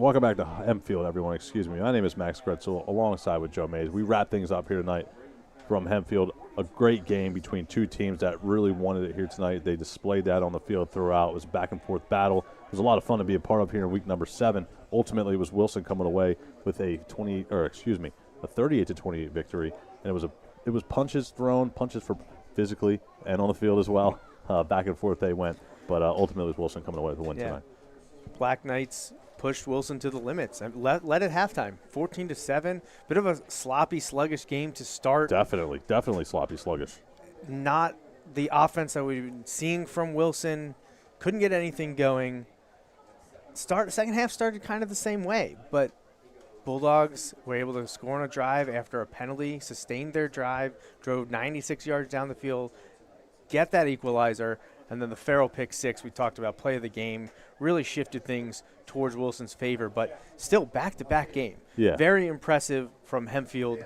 S5: Welcome back to Hempfield, everyone. Excuse me. My name is Max Gretzel, alongside with Joe Mays. We wrap things up here tonight from Hempfield. A great game between two teams that really wanted it here tonight. They displayed that on the field throughout. It was a back-and-forth battle. It was a lot of fun to be a part of here in week number 7. Ultimately, it was Wilson coming away with a 38-28 victory. And it was punches thrown, punches for physically and on the field as well. Back and forth they went. But ultimately, it was Wilson coming away with a win tonight.
S4: Black Knights pushed Wilson to the limits and led at halftime, 14-7. Bit of a sloppy, sluggish game to start.
S5: Definitely sloppy, sluggish.
S4: Not the offense that we've been seeing from Wilson. Couldn't get anything going. Second half started kind of the same way, but Bulldogs were able to score on a drive after a penalty, sustained their drive, drove 96 yards down the field, get that equalizer, and then the Farrell pick 6 we talked about, play of the game, really shifted things towards Wilson's favor, but still back-to-back game.
S5: Yeah.
S4: Very impressive from Hempfield.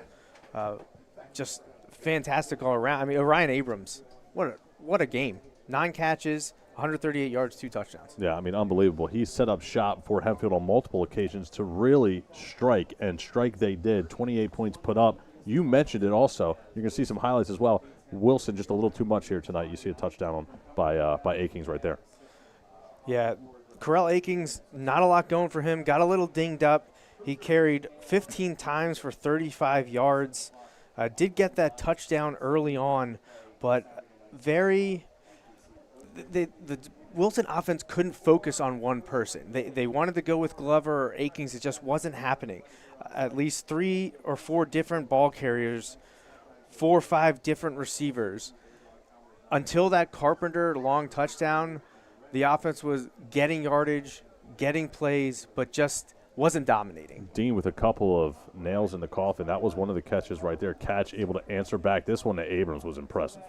S4: Just fantastic all around. I mean, Orion Abrams, what a game. 9 catches, 138 yards, 2 touchdowns.
S5: Yeah, I mean, unbelievable. He set up shop for Hempfield on multiple occasions to really strike, and strike they did. 28 points put up. You mentioned it also. You're going to see some highlights as well. Wilson just a little too much here tonight. You see a touchdown by Akings right there.
S4: Yeah, Corell Akings, not a lot going for him. Got a little dinged up. He carried 15 times for 35 yards. Did get that touchdown early on, but the Wilson offense couldn't focus on one person. They wanted to go with Glover or Akings. It just wasn't happening. At least 3 or 4 different ball carriers, 4 or 5 different receivers. Until that Carpenter long touchdown, the offense was getting yardage, getting plays, but just wasn't dominating.
S5: Dean with a couple of nails in the coffin. That was one of the catches right there. Catch able to answer back. This one to Abrams was impressive.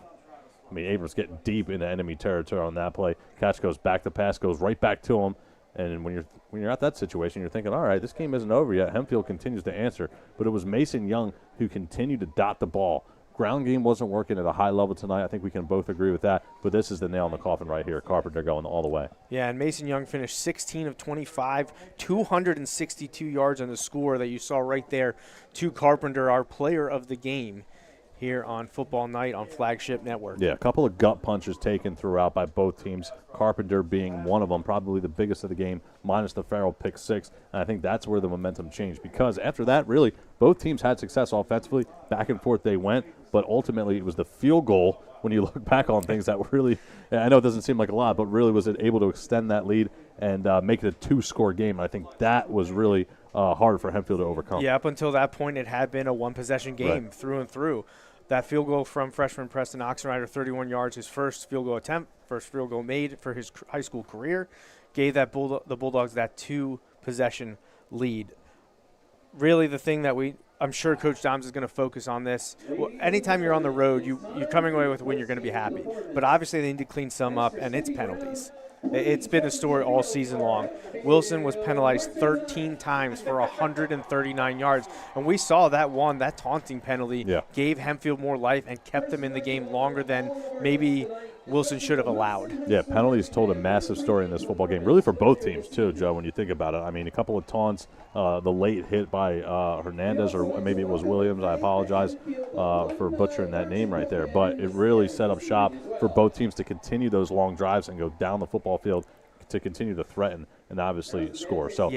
S5: I mean, Abrams getting deep into enemy territory on that play. Catch goes back to pass, goes right back to him. And when you're at that situation, you're thinking, all right, this game isn't over yet. Hempfield continues to answer. But it was Mason Young who continued to dot the ball. Ground game wasn't working at a high level tonight. I think we can both agree with that. But this is the nail in the coffin right here. Carpenter going all the way.
S4: Yeah, and Mason Young finished 16 of 25, 262 yards on the score that you saw right there to Carpenter, our player of the game here on Football Night on Flagship Network.
S5: Yeah, a couple of gut punches taken throughout by both teams. Carpenter being one of them, probably the biggest of the game, minus the Farrell pick 6. And I think that's where the momentum changed, because after that, really, both teams had success offensively. Back and forth they went, but ultimately it was the field goal, when you look back on things, that really, I know it doesn't seem like a lot, but really was it able to extend that lead and make it a 2-score game. And I think that was really hard for Hempfield to overcome.
S4: Yeah, up until that point, it had been a one-possession game through and through. That field goal from freshman Preston Oxenrider, 31 yards, his first field goal attempt, first field goal made for his high school career, gave the Bulldogs that 2-possession lead. Really the thing that I'm sure Coach Doms is going to focus on this. Well, anytime you're on the road, you're coming away with a win, you're going to be happy. But obviously they need to clean some up, and it's penalties. It's been a story all season long. Wilson was penalized 13 times for 139 yards. And we saw that taunting penalty gave Hempfield more life and kept them in the game longer than maybe Wilson should have allowed.
S5: Yeah, penalties told a massive story in this football game, really for both teams too, Joe, when you think about it. I mean, a couple of taunts, the late hit by Hernandez, or maybe it was Williams. I apologize for butchering that name right there. But it really set up shop for both teams to continue those long drives and go down the football field to continue to threaten and obviously score. So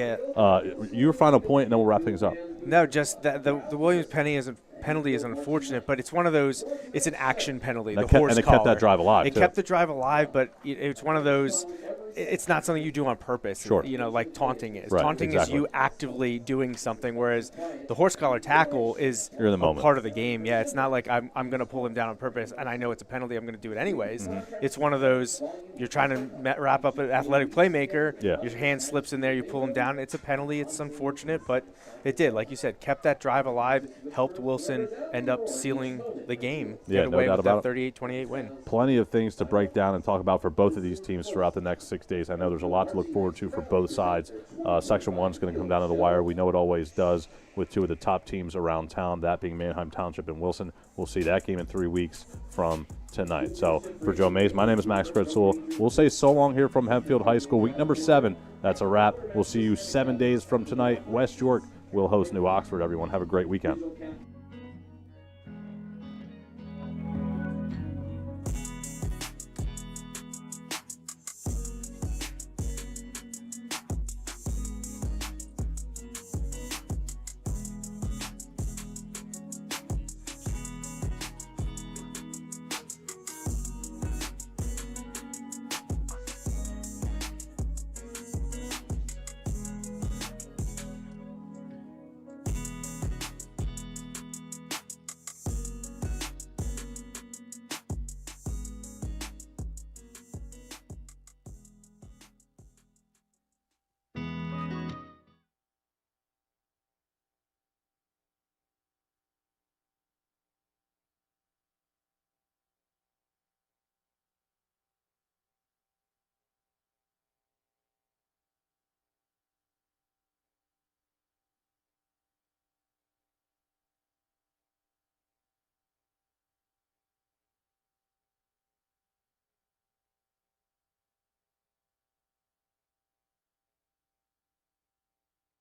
S5: your final point, and then we'll wrap things up.
S4: No, just that the Williams penalty is unfortunate, but it's one of those, it's an action penalty.
S5: And it kept that drive alive.
S4: It kept the drive alive, but it's one of those, it's not something you do on purpose, like taunting is.
S5: Right,
S4: taunting is you actively doing something, whereas the horse collar tackle is part of the game. Yeah, it's not like I'm going to pull him down on purpose, and I know it's a penalty, I'm going to do it anyways. It's one of those, you're trying to wrap up an athletic playmaker, your hand slips in there, you pull him down. It's a penalty, it's unfortunate, but it did, like you said, kept that drive alive, helped Wilson end up sealing the game, get away with that 38-28 win.
S5: Plenty of things to break down and talk about for both of these teams throughout the next 6 6 days. I know there's a lot to look forward to for both sides. Section 1 is going to come down to the wire. We know it always does with two of the top teams around town, that being Manheim Township and Wilson. We'll see that game in 3 weeks from tonight. So for Joe Mays, my name is Max Gretzel. We'll say so long here from Hempfield High School. Week number 7, that's a wrap. We'll see you 7 days from tonight. West York will host New Oxford, everyone. Have a great weekend.